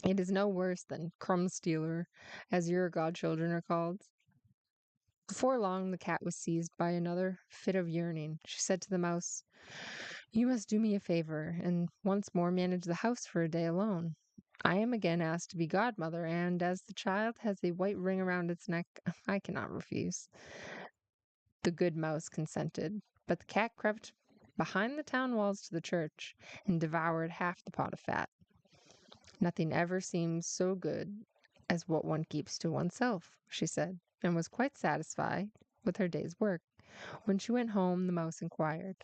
It is no worse than Crumb Stealer, as your godchildren are called. Before long, the cat was seized by another fit of yearning. She said to the mouse, You must do me a favor, and once more manage the house for a day alone. I am again asked to be godmother, and as the child has a white ring around its neck, I cannot refuse. The good mouse consented, but the cat crept behind the town walls to the church and devoured half the pot of fat. Nothing ever seems so good as what one keeps to oneself, she said, and was quite satisfied with her day's work. When she went home, the mouse inquired,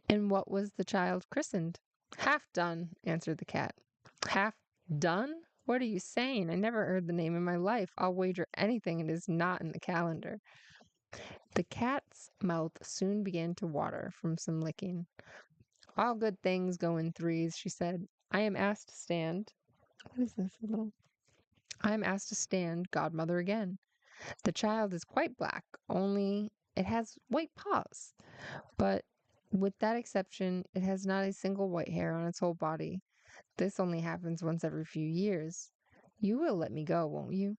And what was the child christened? Half done, answered the cat. Half done? What are you saying? I never heard the name in my life. I'll wager anything it is not in the calendar. The cat's mouth soon began to water from some licking. All good things go in threes, she said. I am asked to stand. What is this little? I am asked to stand godmother again. The child is quite black, only it has white paws. But with that exception, it has not a single white hair on its whole body. This only happens once every few years. You will let me go, won't you?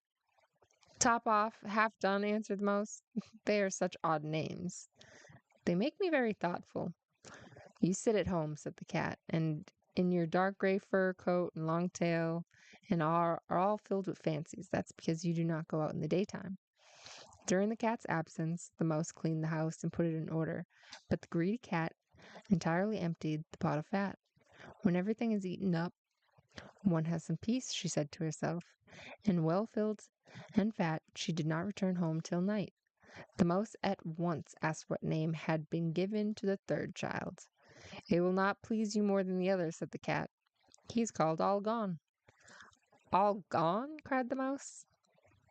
Top off, half done, answered the mouse. They are such odd names. They make me very thoughtful. You sit at home, said the cat, and in your dark gray fur coat and long tail, and are all filled with fancies. That's because you do not go out in the daytime. During the cat's absence, the mouse cleaned the house and put it in order, but the greedy cat entirely emptied the pot of fat. When everything is eaten up, one has some peace, she said to herself, and well filled and fat, she did not return home till night. The mouse at once asked what name had been given to the third child. It will not please you more than the other, said the cat. He is called All Gone. All Gone? Cried the mouse.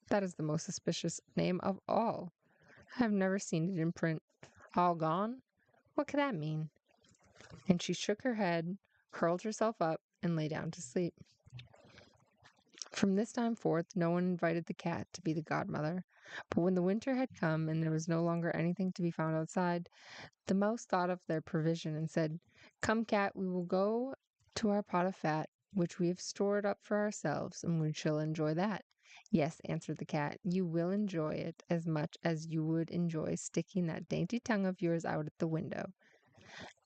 That is the most suspicious name of all. I have never seen it in print. All gone? What could that mean? And she shook her head, curled herself up, and lay down to sleep. From this time forth, no one invited the cat to be the godmother. But when the winter had come and there was no longer anything to be found outside, the mouse thought of their provision and said, Come, cat, we will go to our pot of fat, which we have stored up for ourselves, and we shall enjoy that. Yes, answered the cat, you will enjoy it as much as you would enjoy sticking that dainty tongue of yours out at the window.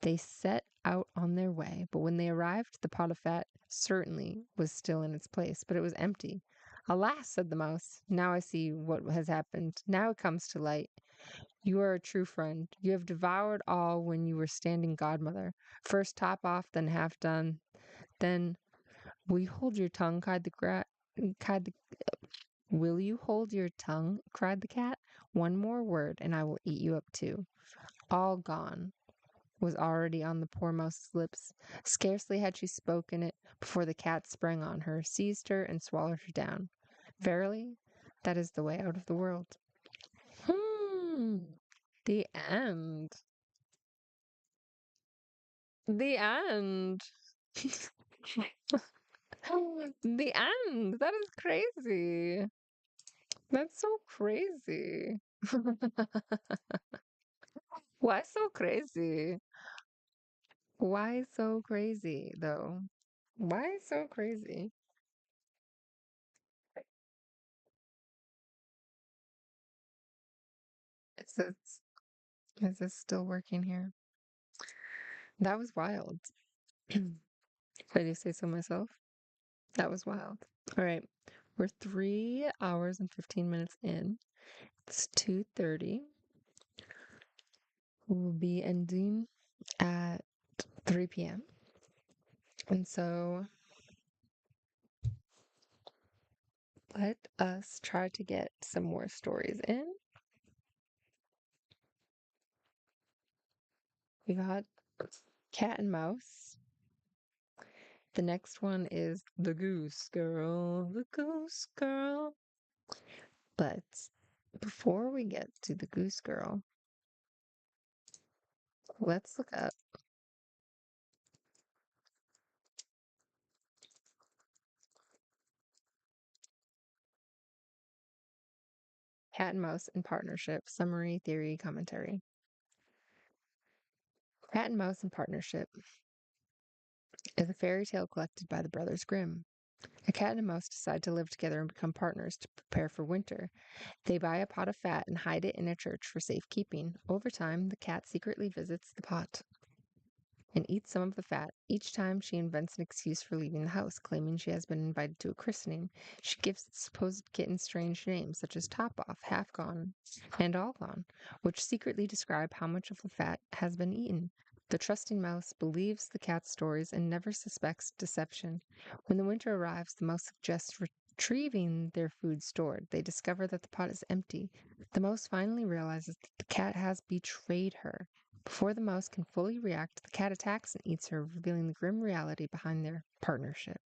They set out on their way, but when they arrived, the pot of fat certainly was still in its place, but it was empty. Alas, said the mouse, now I see what has happened. Now it comes to light. You are a true friend. You have devoured all when you were standing godmother. First top off, then half done. Then, will you hold your tongue? Cried the Will you hold your tongue? Cried the cat. One more word, and I will eat you up too. All gone was already on the poor mouse's lips. Scarcely had she spoken it before the cat sprang on her, seized her, and swallowed her down. Verily, that is the way out of the world. The end. The end. The end. That is crazy. That's so crazy. Why so crazy? Why so crazy, though? Why so crazy? Is this still working here? That was wild. If I do say so myself. That was wild. All right. We're 3 hours and 15 minutes in. It's 2:30. We'll be ending at 3 p.m. And so let us try to get some more stories in. We got cat and mouse. The next one is the goose girl, the goose girl. But before we get to the goose girl, let's look up Cat and Mouse in Partnership. Summary, theory, commentary. Cat and Mouse in Partnership is a fairy tale collected by the Brothers Grimm. A cat and a mouse decide to live together and become partners to prepare for winter. They buy a pot of fat and hide it in a church for safekeeping. Over time, the cat secretly visits the pot and eats some of the fat. Each time, she invents an excuse for leaving the house, claiming she has been invited to a christening. She gives the supposed kitten strange names, such as Top Off, Half Gone, and All Gone, which secretly describe how much of the fat has been eaten. The trusting mouse believes the cat's stories and never suspects deception. When the winter arrives, the mouse suggests retrieving their food stored. They discover that the pot is empty. The mouse finally realizes that the cat has betrayed her. Before the mouse can fully react, the cat attacks and eats her, revealing the grim reality behind their partnership.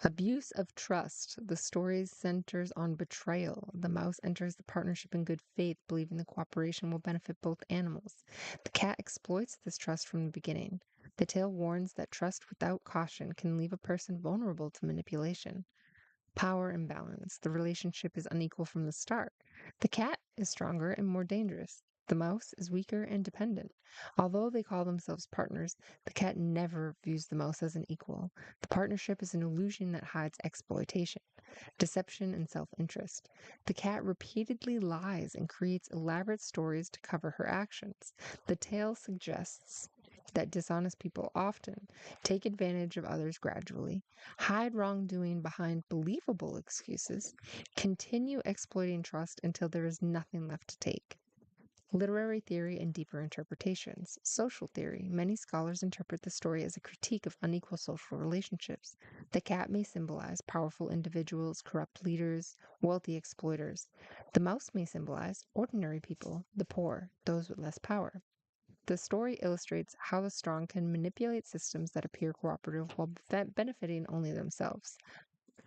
Abuse of trust. The story centers on betrayal. The mouse enters the partnership in good faith, believing the cooperation will benefit both animals. The cat exploits this trust from the beginning. The tale warns that trust without caution can leave a person vulnerable to manipulation. Power imbalance. The relationship is unequal from the start. The cat is stronger and more dangerous. The mouse is weaker and dependent. Although they call themselves partners, the cat never views the mouse as an equal. The partnership is an illusion that hides exploitation, deception, and self-interest. The cat repeatedly lies and creates elaborate stories to cover her actions. The tale suggests that dishonest people often take advantage of others gradually, hide wrongdoing behind believable excuses, continue exploiting trust until there is nothing left to take. Literary theory and deeper interpretations. Social theory. Many scholars interpret the story as a critique of unequal social relationships. The cat may symbolize powerful individuals, corrupt leaders, wealthy exploiters. The mouse may symbolize ordinary people, the poor, those with less power. The story illustrates how the strong can manipulate systems that appear cooperative while benefiting only themselves.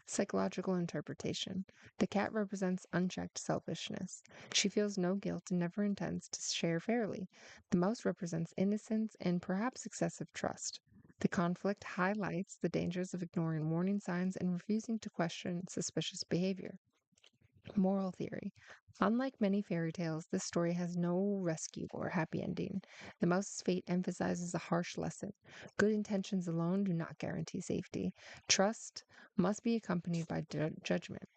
Psychological interpretation. The cat represents unchecked selfishness. She feels no guilt and never intends to share fairly. The mouse represents innocence and perhaps excessive trust. The conflict highlights the dangers of ignoring warning signs and refusing to question suspicious behavior. Moral theory. Unlike many fairy tales, this story has no rescue or happy ending. The mouse's fate emphasizes a harsh lesson. Good intentions alone do not guarantee safety. Trust must be accompanied by judgment.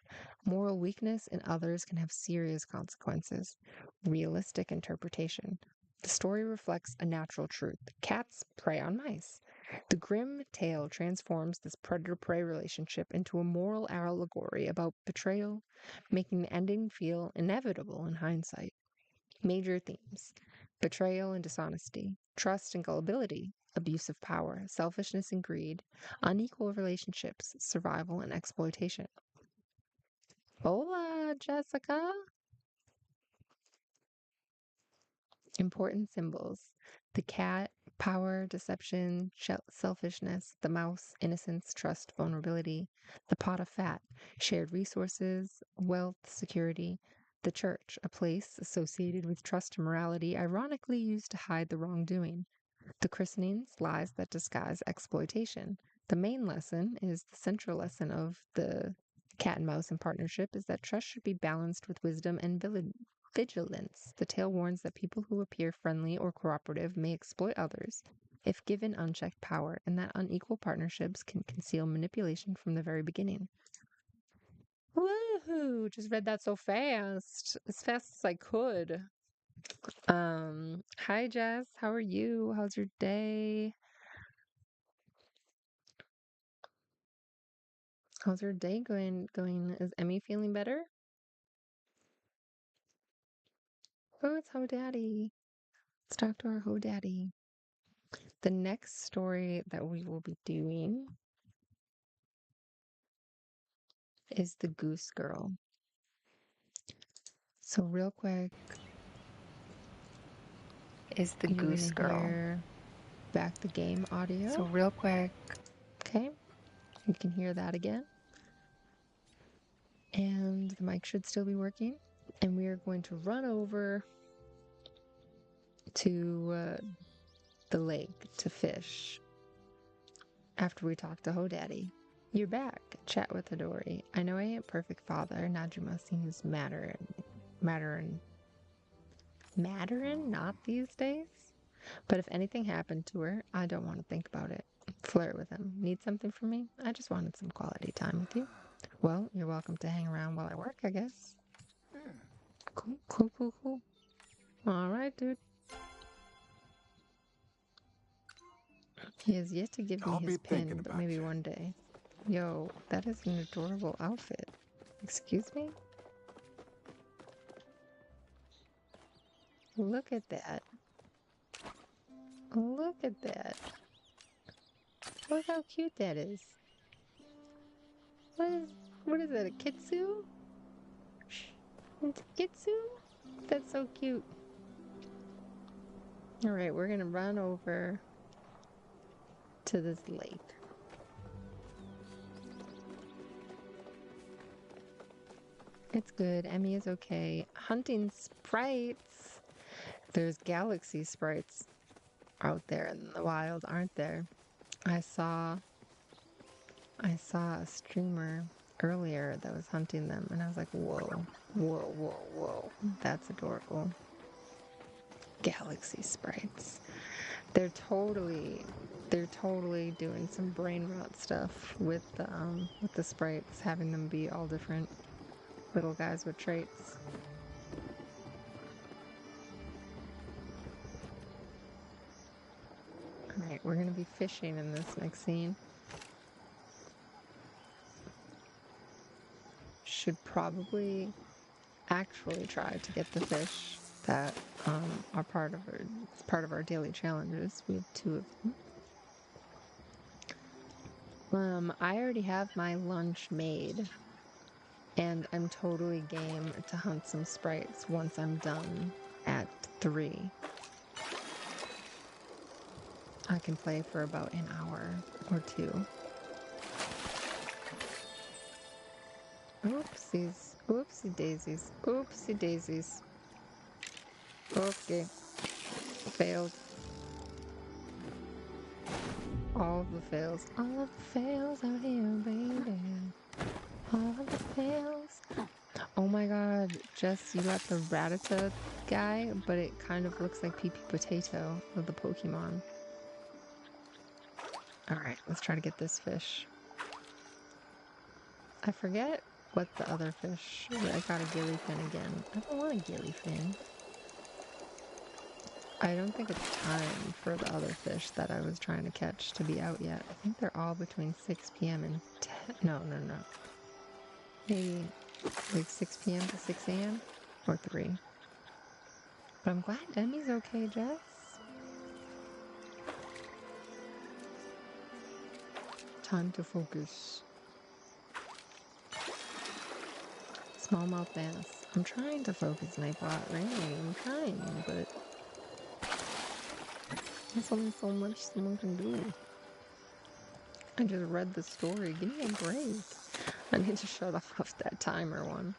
Moral weakness in others can have serious consequences. Realistic interpretation. The story reflects a natural truth. Cats prey on mice. The grim tale transforms this predator-prey relationship into a moral allegory about betrayal, making the ending feel inevitable in hindsight. Major themes: betrayal and dishonesty, trust and gullibility, abuse of power, selfishness and greed, unequal relationships, survival and exploitation. Hola, Jessica! Important symbols: the cat, power, deception, selfishness; the mouse, innocence, trust, vulnerability; the pot of fat, shared resources, wealth, security; the church, a place associated with trust and morality, ironically used to hide the wrongdoing; the christenings, lies that disguise exploitation. The main lesson is the central lesson of the cat and mouse in partnership is that trust should be balanced with wisdom and vigilance. The tale warns that people who appear friendly or cooperative may exploit others if given unchecked power, and that unequal partnerships can conceal manipulation from the very beginning. Woohoo! Just read that so fast. As fast as I could. Hi Jess, how are you? How's your day? How's your day going? Is Emmy feeling better? Oh, it's Ho Daddy. Let's talk to our Ho Daddy. The next story that we will be doing is The Goose Girl. So real quick, Is the you're goose gonna girl. hear back the game audio. So real quick, Okay, you can hear that again. And the mic should still be working. And we are going to run over to the lake to fish after we talk to Ho Daddy. You're back. Chat with Adori. I know I ain't perfect father. Najima seems matterin', not these days. But if anything happened to her, I don't want to think about it. Flirt with him. Need something from me? I just wanted some quality time with you. Well, you're welcome to hang around while I work, I guess. Cool. All right, dude. He has yet to give me I'll his be thinking pin, but about maybe you. one day. Yo, that is an adorable outfit. Excuse me? Look at that. Look at that. Look how cute that is. What is that, a kitsu? It's a kitsu? That's so cute. Alright, we're gonna run over to this lake. It's good. Emmy is okay. Hunting sprites. There's galaxy sprites out there in the wild, aren't there? I saw a streamer earlier that was hunting them, and I was like, whoa. That's adorable. Galaxy sprites. They're totally doing some brain rot stuff with the sprites, having them be all different little guys with traits. Alright, we're gonna be fishing in this next scene. Should probably actually try to get the fish that are part of our daily challenges. We have 2 of them. I already have my lunch made, and I'm totally game to hunt some sprites once I'm done at 3. I can play for about an hour or 2. Oopsies. Oopsie daisies. Oopsie daisies. Okay. Failed. All the fails. All the fails out here, baby. All the fails. Oh my god, Jess, you got the Rattata guy, but it kind of looks like Pee Pee Potato of the Pokemon. Alright, let's try to get this fish. I forget what the other fish... I got a gillyfin again. I don't want a gillyfin. I don't think it's time for the other fish that I was trying to catch to be out yet. I think they're all between 6 p.m. and 10... No. Maybe like 6 p.m. to 6 a.m. or 3. But I'm glad Demi's okay, Jess. Time to focus. Smallmouth bass. I'm trying to focus, Nightbot, really. I'm trying, but there's only so much someone can do. I just read the story. Give me a break. I need to shut off that timer one.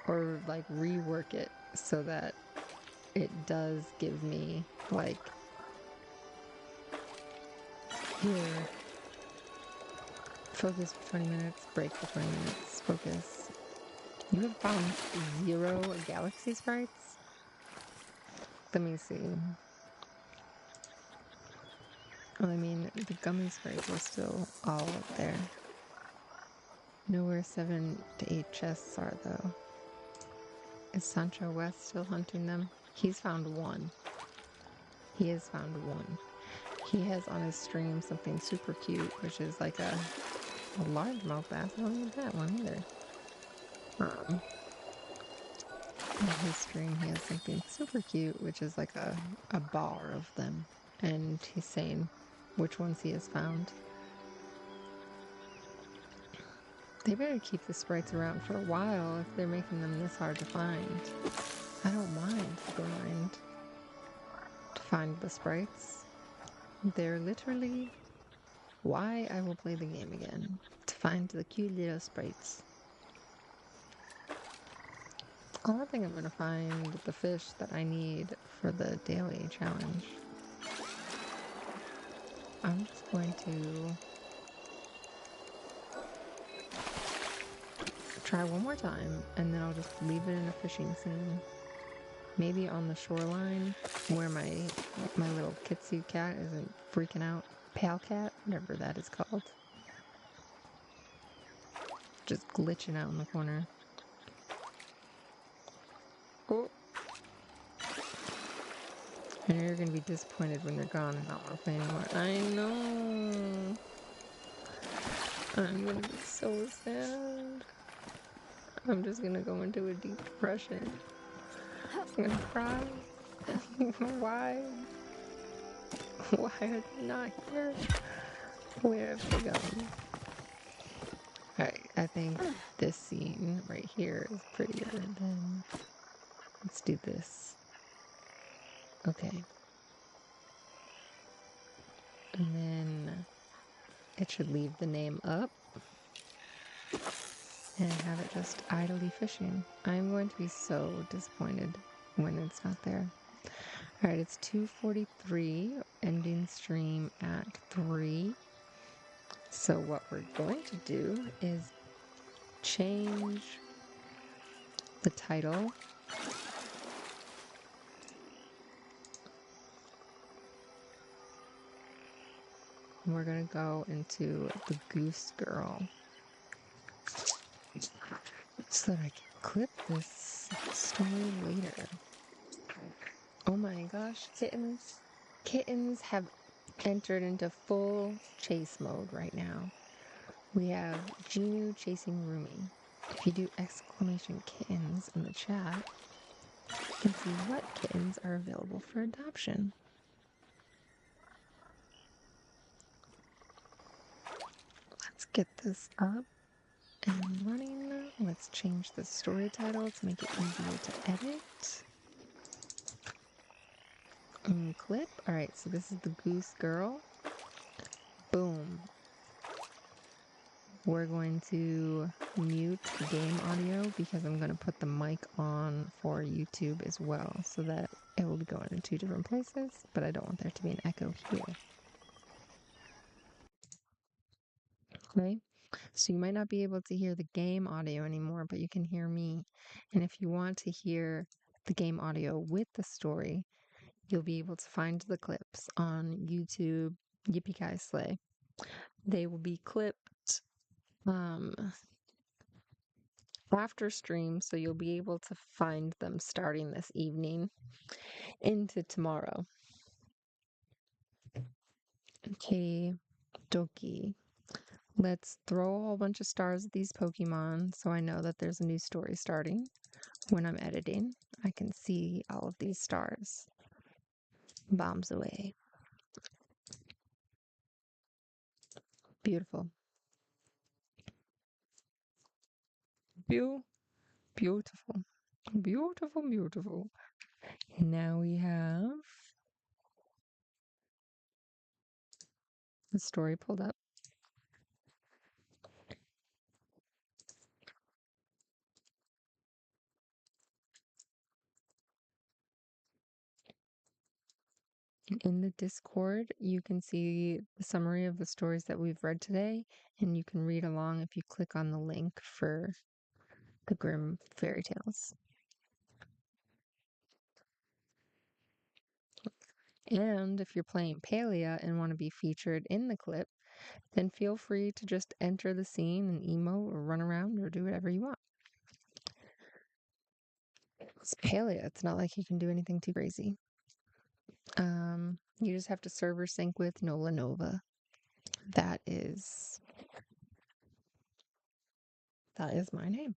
Or, like, rework it so that it does give me, like, here. Focus for 20 minutes, break for 20 minutes, focus. You have found 0 galaxy sprites? Let me see. Well, I mean, the gummy sprites are still all up there. Know where 7 to 8 chests are, though. Is Sancho West still hunting them? He's found 1. He has found 1. He has on his stream something super cute, which is like a largemouth bass. I don't need that one either. On his stream, he has something super cute, which is like a bar of them. And he's saying which ones he has found. They better keep the sprites around for a while if they're making them this hard to find. I don't mind to find the sprites. They're literally why I will play the game again. To find the cute little sprites. I don't think I'm gonna find the fish that I need for the daily challenge. I'm just going to try one more time, and then I'll just leave it in a fishing scene. Maybe on the shoreline where my little kitsy cat isn't freaking out. Pal cat, whatever that is called. Just glitching out in the corner. Oh. I know you're gonna be disappointed when they're gone and not want to play anymore. I know. I'm gonna be so sad. I'm just gonna go into a deep depression. I'm gonna cry. Why? Why are they not here? Where have they gone? Alright, I think this scene right here is prettier than... Let's do this. Okay. And then it should leave the name up and have it just idly fishing. I'm going to be so disappointed when it's not there. Alright, it's 2:43, ending stream at 3. So what we're going to do is change the title. We're gonna go into the Goose Girl so that I can clip this story later. Oh my gosh, kittens. Kittens have entered into full chase mode right now. We have Genu chasing Rumi. If you do exclamation kittens in the chat, you can see what kittens are available for adoption. Let's get this up and running. Let's change the story title to make it easier to edit. And clip. Alright, so this is the Goose Girl. Boom. We're going to mute the game audio because I'm going to put the mic on for YouTube as well so that it will be going in 2 different places, but I don't want there to be an echo here. Okay, so you might not be able to hear the game audio anymore, but you can hear me. And if you want to hear the game audio with the story, you'll be able to find the clips on YouTube, Yippee Ki Slay. They will be clipped after stream, so you'll be able to find them starting this evening into tomorrow. Okay, dokie. Let's throw a whole bunch of stars at these Pokemon so I know that there's a new story starting. When I'm editing, I can see all of these stars. Bombs away. Beautiful. Beautiful. Beautiful, beautiful. Now we have the story pulled up. In the Discord, you can see the summary of the stories that we've read today, and you can read along if you click on the link for the Grimm fairy tales. And if you're playing Palia and want to be featured in the clip, then feel free to just enter the scene and emote or run around or do whatever you want. It's Palia. It's not like you can do anything too crazy. You just have to server sync with Nola Nova. That is my name.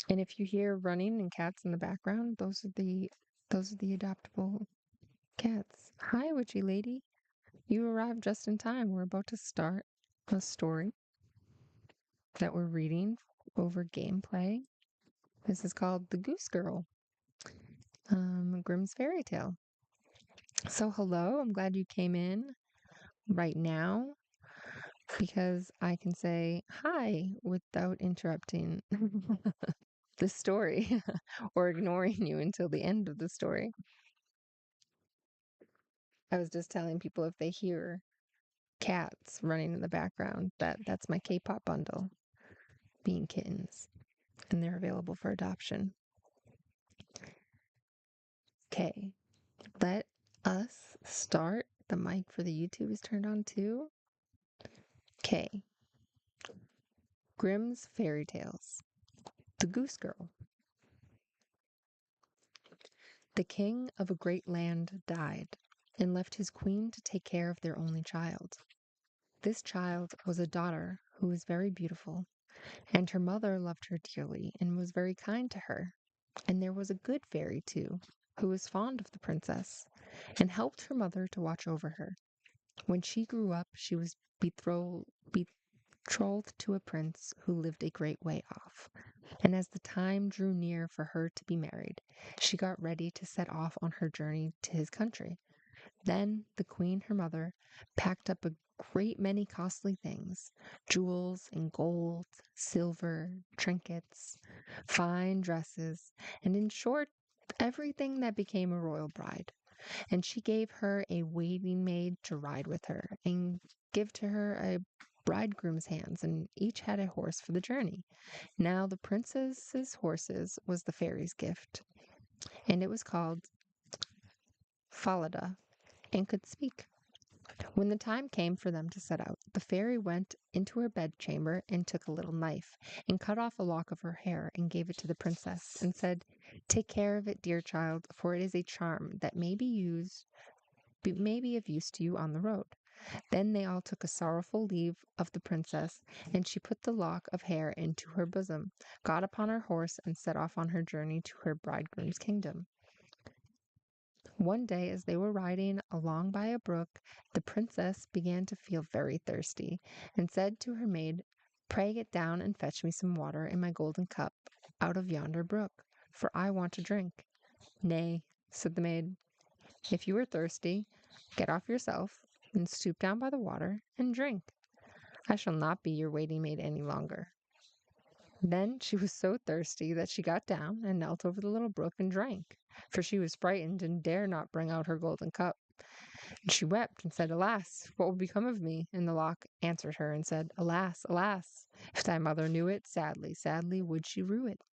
And if you hear running and cats in the background, those are the adoptable cats. Hi, witchy lady. You arrived just in time. We're about to start a story that we're reading over gameplay. This is called The Goose Girl, Grimm's fairy tale. So hello, I'm glad you came in right now because I can say hi without interrupting the story or ignoring you until the end of the story. I was just telling people if they hear cats running in the background. That's my K-pop bundle, being kittens, and they're available for adoption. Okay, let us start. The mic for the YouTube is turned on too. Okay, Grimm's Fairy Tales. The Goose Girl. The king of a great land died and left his queen to take care of their only child. This child was a daughter who was very beautiful, and her mother loved her dearly and was very kind to her. And there was a good fairy, too, who was fond of the princess and helped her mother to watch over her. When she grew up, she was betrothed to a prince who lived a great way off. And as the time drew near for her to be married, she got ready to set off on her journey to his country. Then the queen, her mother, packed up a great many costly things, jewels and gold, silver, trinkets, fine dresses, and in short, everything that became a royal bride. And she gave her a waiting maid to ride with her and give to her a bridegroom's hands, and each had a horse for the journey. Now the princess's horses was the fairy's gift, and it was called Falada and could speak. When the time came for them to set out, the fairy went into her bedchamber and took a little knife and cut off a lock of her hair and gave it to the princess and said, "Take care of it, dear child, for it is a charm that may be of use to you on the road." Then they all took a sorrowful leave of the princess, and she put the lock of hair into her bosom, got upon her horse, and set off on her journey to her bridegroom's kingdom. One day, as they were riding along by a brook, the princess began to feel very thirsty, and said to her maid, "Pray get down and fetch me some water in my golden cup out of yonder brook, for I want to drink." "Nay," said the maid, "if you are thirsty, get off yourself, and stoop down by the water and drink. I shall not be your waiting maid any longer." Then she was so thirsty that she got down and knelt over the little brook and drank, for she was frightened and dare not bring out her golden cup. And she wept and said, "Alas, what will become of me?" And the lock answered her and said, "Alas, alas, if thy mother knew it, sadly, sadly would she rue it."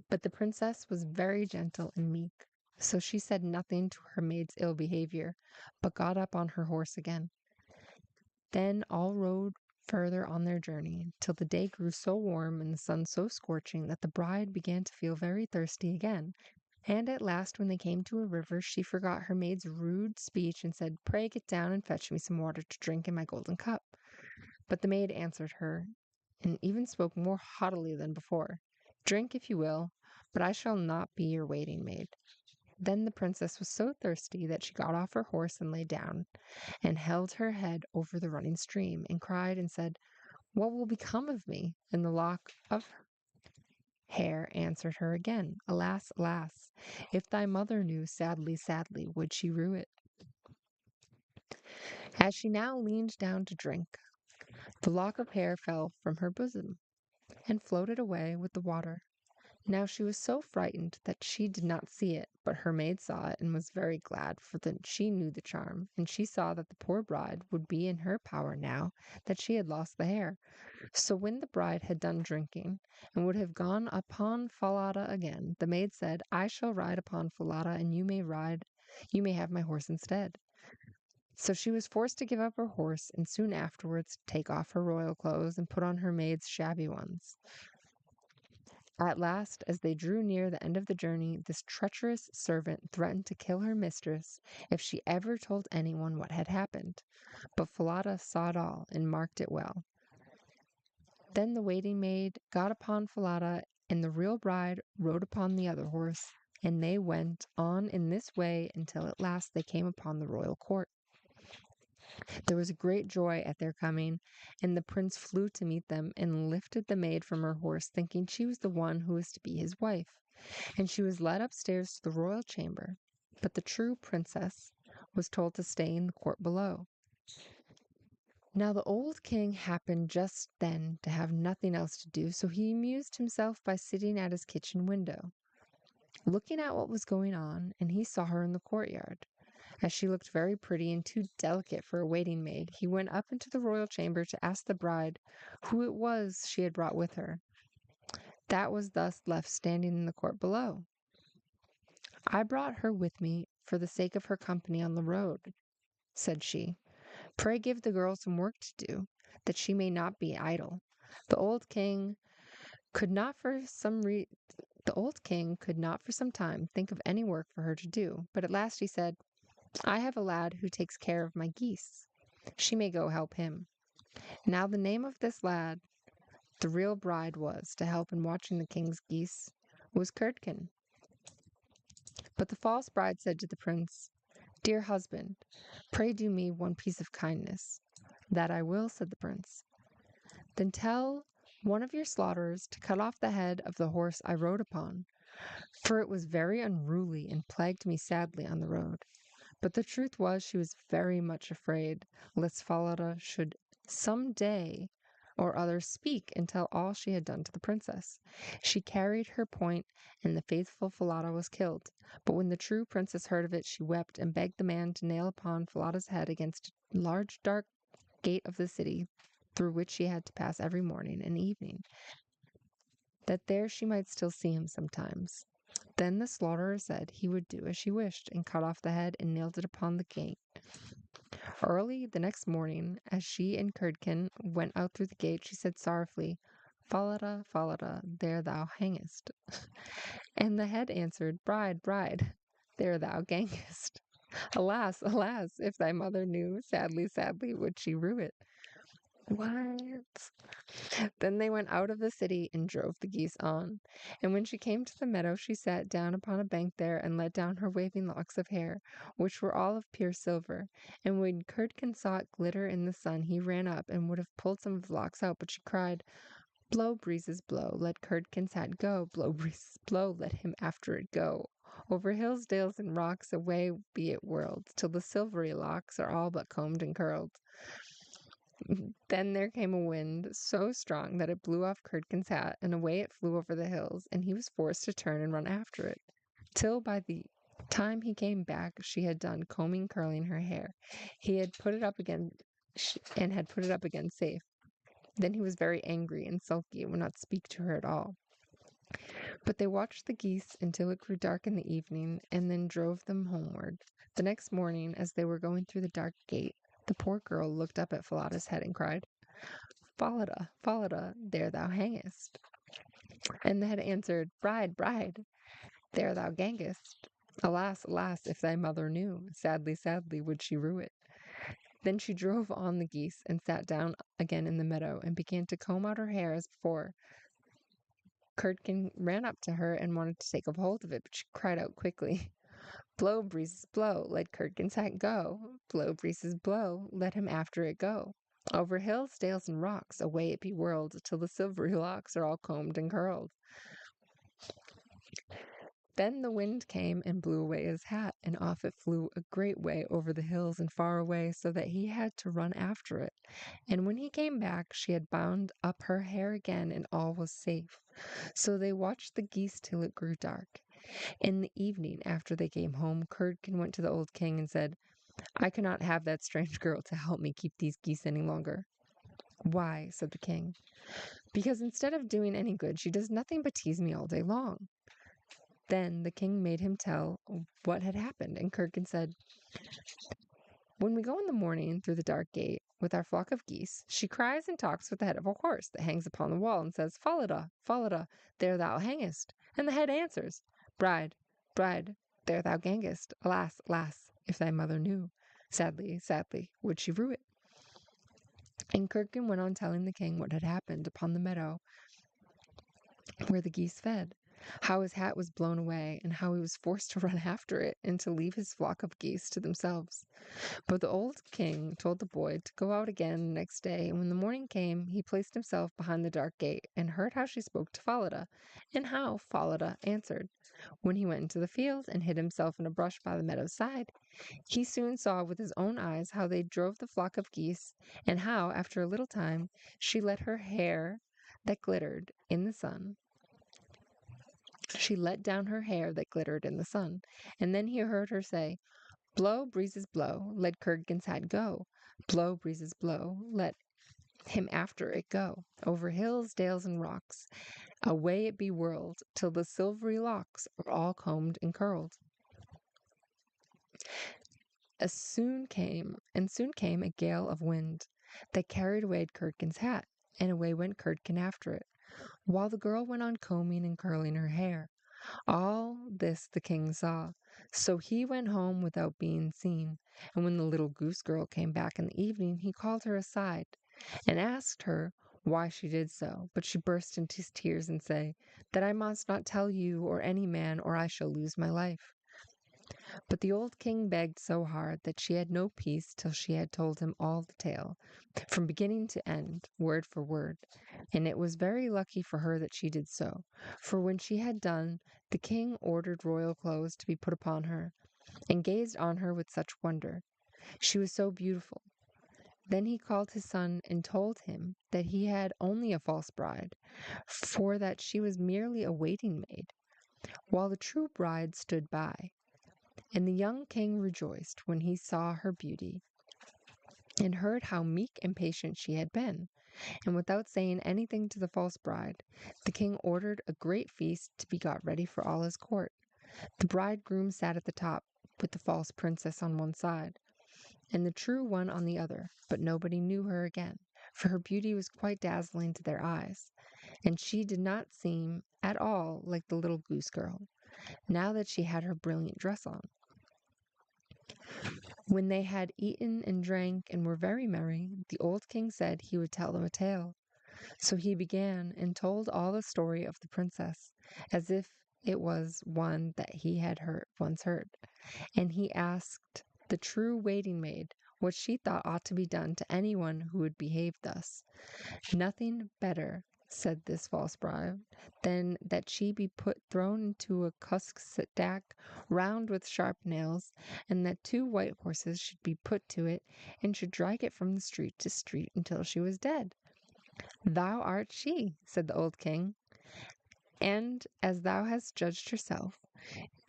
But the princess was very gentle and meek, so she said nothing to her maid's ill behavior, but got up on her horse again. Then all rode further on their journey, till the day grew so warm and the sun so scorching that the bride began to feel very thirsty again. And at last, when they came to a river, she forgot her maid's rude speech and said, "Pray get down and fetch me some water to drink in my golden cup." But the maid answered her, and even spoke more haughtily than before, "Drink if you will, but I shall not be your waiting maid." Then the princess was so thirsty that she got off her horse and lay down, and held her head over the running stream, and cried and said, "What will become of me?" And the lock of hair answered her again, "Alas, alas, if thy mother knew, sadly, sadly would she rue it." As she now leaned down to drink, the lock of hair fell from her bosom, and floated away with the water. Now she was so frightened that she did not see it, but her maid saw it and was very glad, for that she knew the charm, and she saw that the poor bride would be in her power now that she had lost the hair. So when the bride had done drinking, and would have gone upon Falada again, the maid said, "I shall ride upon Falada, and you may have my horse instead." So she was forced to give up her horse, and soon afterwards take off her royal clothes and put on her maid's shabby ones. At last, as they drew near the end of the journey, this treacherous servant threatened to kill her mistress if she ever told anyone what had happened. But Falada saw it all and marked it well. Then the waiting maid got upon Falada, and the real bride rode upon the other horse, and they went on in this way until at last they came upon the royal court. There was great joy at their coming, and the prince flew to meet them and lifted the maid from her horse, thinking she was the one who was to be his wife. And she was led upstairs to the royal chamber, but the true princess was told to stay in the court below. Now the old king happened just then to have nothing else to do, so he amused himself by sitting at his kitchen window, looking at what was going on, and he saw her in the courtyard. As she looked very pretty and too delicate for a waiting maid, he went up into the royal chamber to ask the bride who it was she had brought with her. That was thus left standing in the court below. I brought her with me for the sake of her company on the road, said she. Pray give the girl some work to do, that she may not be idle. The old king could not for some time think of any work for her to do, but at last he said, I have a lad who takes care of my geese. She may go help him. Now the name of this lad the real bride was to help in watching the king's geese was Curdken. But the false bride said to the prince, Dear husband, pray do me one piece of kindness. That I will, said the prince. Then tell one of your slaughterers to cut off the head of the horse I rode upon, for it was very unruly and plagued me sadly on the road. But the truth was she was very much afraid lest Falada should some day or other speak and tell all she had done to the princess. She carried her point, and the faithful Falada was killed. But when the true princess heard of it, she wept and begged the man to nail upon Falada's head against a large dark gate of the city, through which she had to pass every morning and evening, that there she might still see him sometimes. Then the slaughterer said he would do as she wished, and cut off the head and nailed it upon the gate. Early the next morning, as she and Curdken went out through the gate, she said sorrowfully, Falada, Falada, there thou hangest. And the head answered, Bride, bride, there thou gangest. Alas, alas, if thy mother knew, sadly, sadly would she rue it. What? Then they went out of the city and drove the geese on. And when she came to the meadow, she sat down upon a bank there and let down her waving locks of hair, which were all of pure silver. And when Curdken saw it glitter in the sun, he ran up and would have pulled some of the locks out, but she cried, Blow, breezes, blow, let Curdken's hat go. Blow, breezes, blow, let him after it go. Over hills, dales, and rocks, away be it whirled, till the silvery locks are all but combed and curled. Then there came a wind so strong that it blew off Curdken's hat, and away it flew over the hills, and he was forced to turn and run after it, till by the time he came back she had done combing, curling her hair. He had put it up again, and had put it up again safe. Then he was very angry and sulky and would not speak to her at all. But they watched the geese until it grew dark in the evening, and then drove them homeward. The next morning, as they were going through the dark gate, the poor girl looked up at Falada's head and cried, Falada, Falada, there thou hangest. And the head answered, Bride, bride, there thou gangest. Alas, alas, if thy mother knew, sadly, sadly would she rue it. Then she drove on the geese and sat down again in the meadow and began to comb out her hair as before. Curdken ran up to her and wanted to take a hold of it, but she cried out quickly, Blow, breezes, blow, let Curdken's hat go. Blow, breezes, blow, let him after it go. Over hills, dales, and rocks, away it be whirled, till the silvery locks are all combed and curled. Then the wind came and blew away his hat, and off it flew a great way over the hills and far away, so that he had to run after it. And when he came back, she had bound up her hair again, and all was safe. So they watched the geese till it grew dark. In the evening, after they came home, Curdken went to the old king and said, I cannot have that strange girl to help me keep these geese any longer. Why? Said the king. Because instead of doing any good, she does nothing but tease me all day long. Then the king made him tell what had happened, and Curdken said, When we go in the morning through the dark gate with our flock of geese, she cries and talks with the head of a horse that hangs upon the wall and says, Falada, Falada, there thou hangest. And the head answers, Bride, bride, there thou gangest. Alas, alas, if thy mother knew, sadly, sadly would she rue it. And Curdken went on telling the king what had happened upon the meadow where the geese fed, how his hat was blown away, and how he was forced to run after it and to leave his flock of geese to themselves. But the old king told the boy to go out again the next day, and when the morning came, he placed himself behind the dark gate and heard how she spoke to Falada, and how Falada answered. When he went into the field and hid himself in a brush by the meadow's side, he soon saw with his own eyes how they drove the flock of geese, and how, after a little time, she let her hair that glittered in the sun. She let down her hair that glittered in the sun, and then he heard her say, Blow, breezes, blow, let Curdken's hat go. Blow, breezes, blow, let him after it go. Over hills, dales, and rocks, away it be whirled, till the silvery locks are all combed and curled. Soon came a gale of wind that carried away Curdken's hat, and away went Curdken after it, while the girl went on combing and curling her hair. All this the king saw, so he went home without being seen. And when the little goose girl came back in the evening, he called her aside and asked her why she did so. But she burst into tears and said, "That I must not tell you or any man, or I shall lose my life." But the old king begged so hard that she had no peace till she had told him all the tale, from beginning to end, word for word. And it was very lucky for her that she did so, for when she had done, the king ordered royal clothes to be put upon her, and gazed on her with such wonder. She was so beautiful. Then he called his son and told him that he had only a false bride, for that she was merely a waiting maid, while the true bride stood by. And the young king rejoiced when he saw her beauty, and heard how meek and patient she had been. And without saying anything to the false bride, the king ordered a great feast to be got ready for all his court. The bridegroom sat at the top, with the false princess on one side, and the true one on the other, but nobody knew her again, for her beauty was quite dazzling to their eyes, and she did not seem at all like the little goose girl, now that she had her brilliant dress on. When they had eaten and drank and were very merry, the old king said he would tell them a tale. So he began and told all the story of the princess, as if it was one that he had once heard. And he asked the true waiting maid what she thought ought to be done to anyone who would behave thus. "Nothing better," said this false bride, "than that she be thrown into a cusk stack round with sharp nails, and that 2 white horses should be put to it, and should drag it from street to street until she was dead." "Thou art she," said the old king, "and as thou hast judged herself,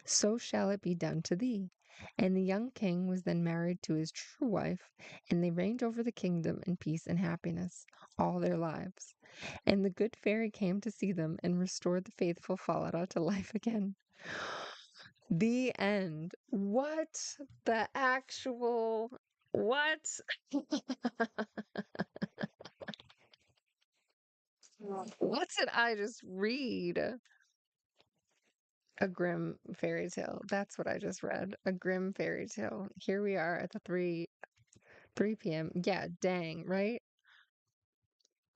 so shall it be done to thee." And the young king was then married to his true wife, and they reigned over the kingdom in peace and happiness all their lives. And the good fairy came to see them and restored the faithful Falada to life again. The end. What the actual what? What did I just read? A grim fairy tale. That's what I just read. A grim fairy tale. Here we are at the 3 p.m. Yeah, dang, right?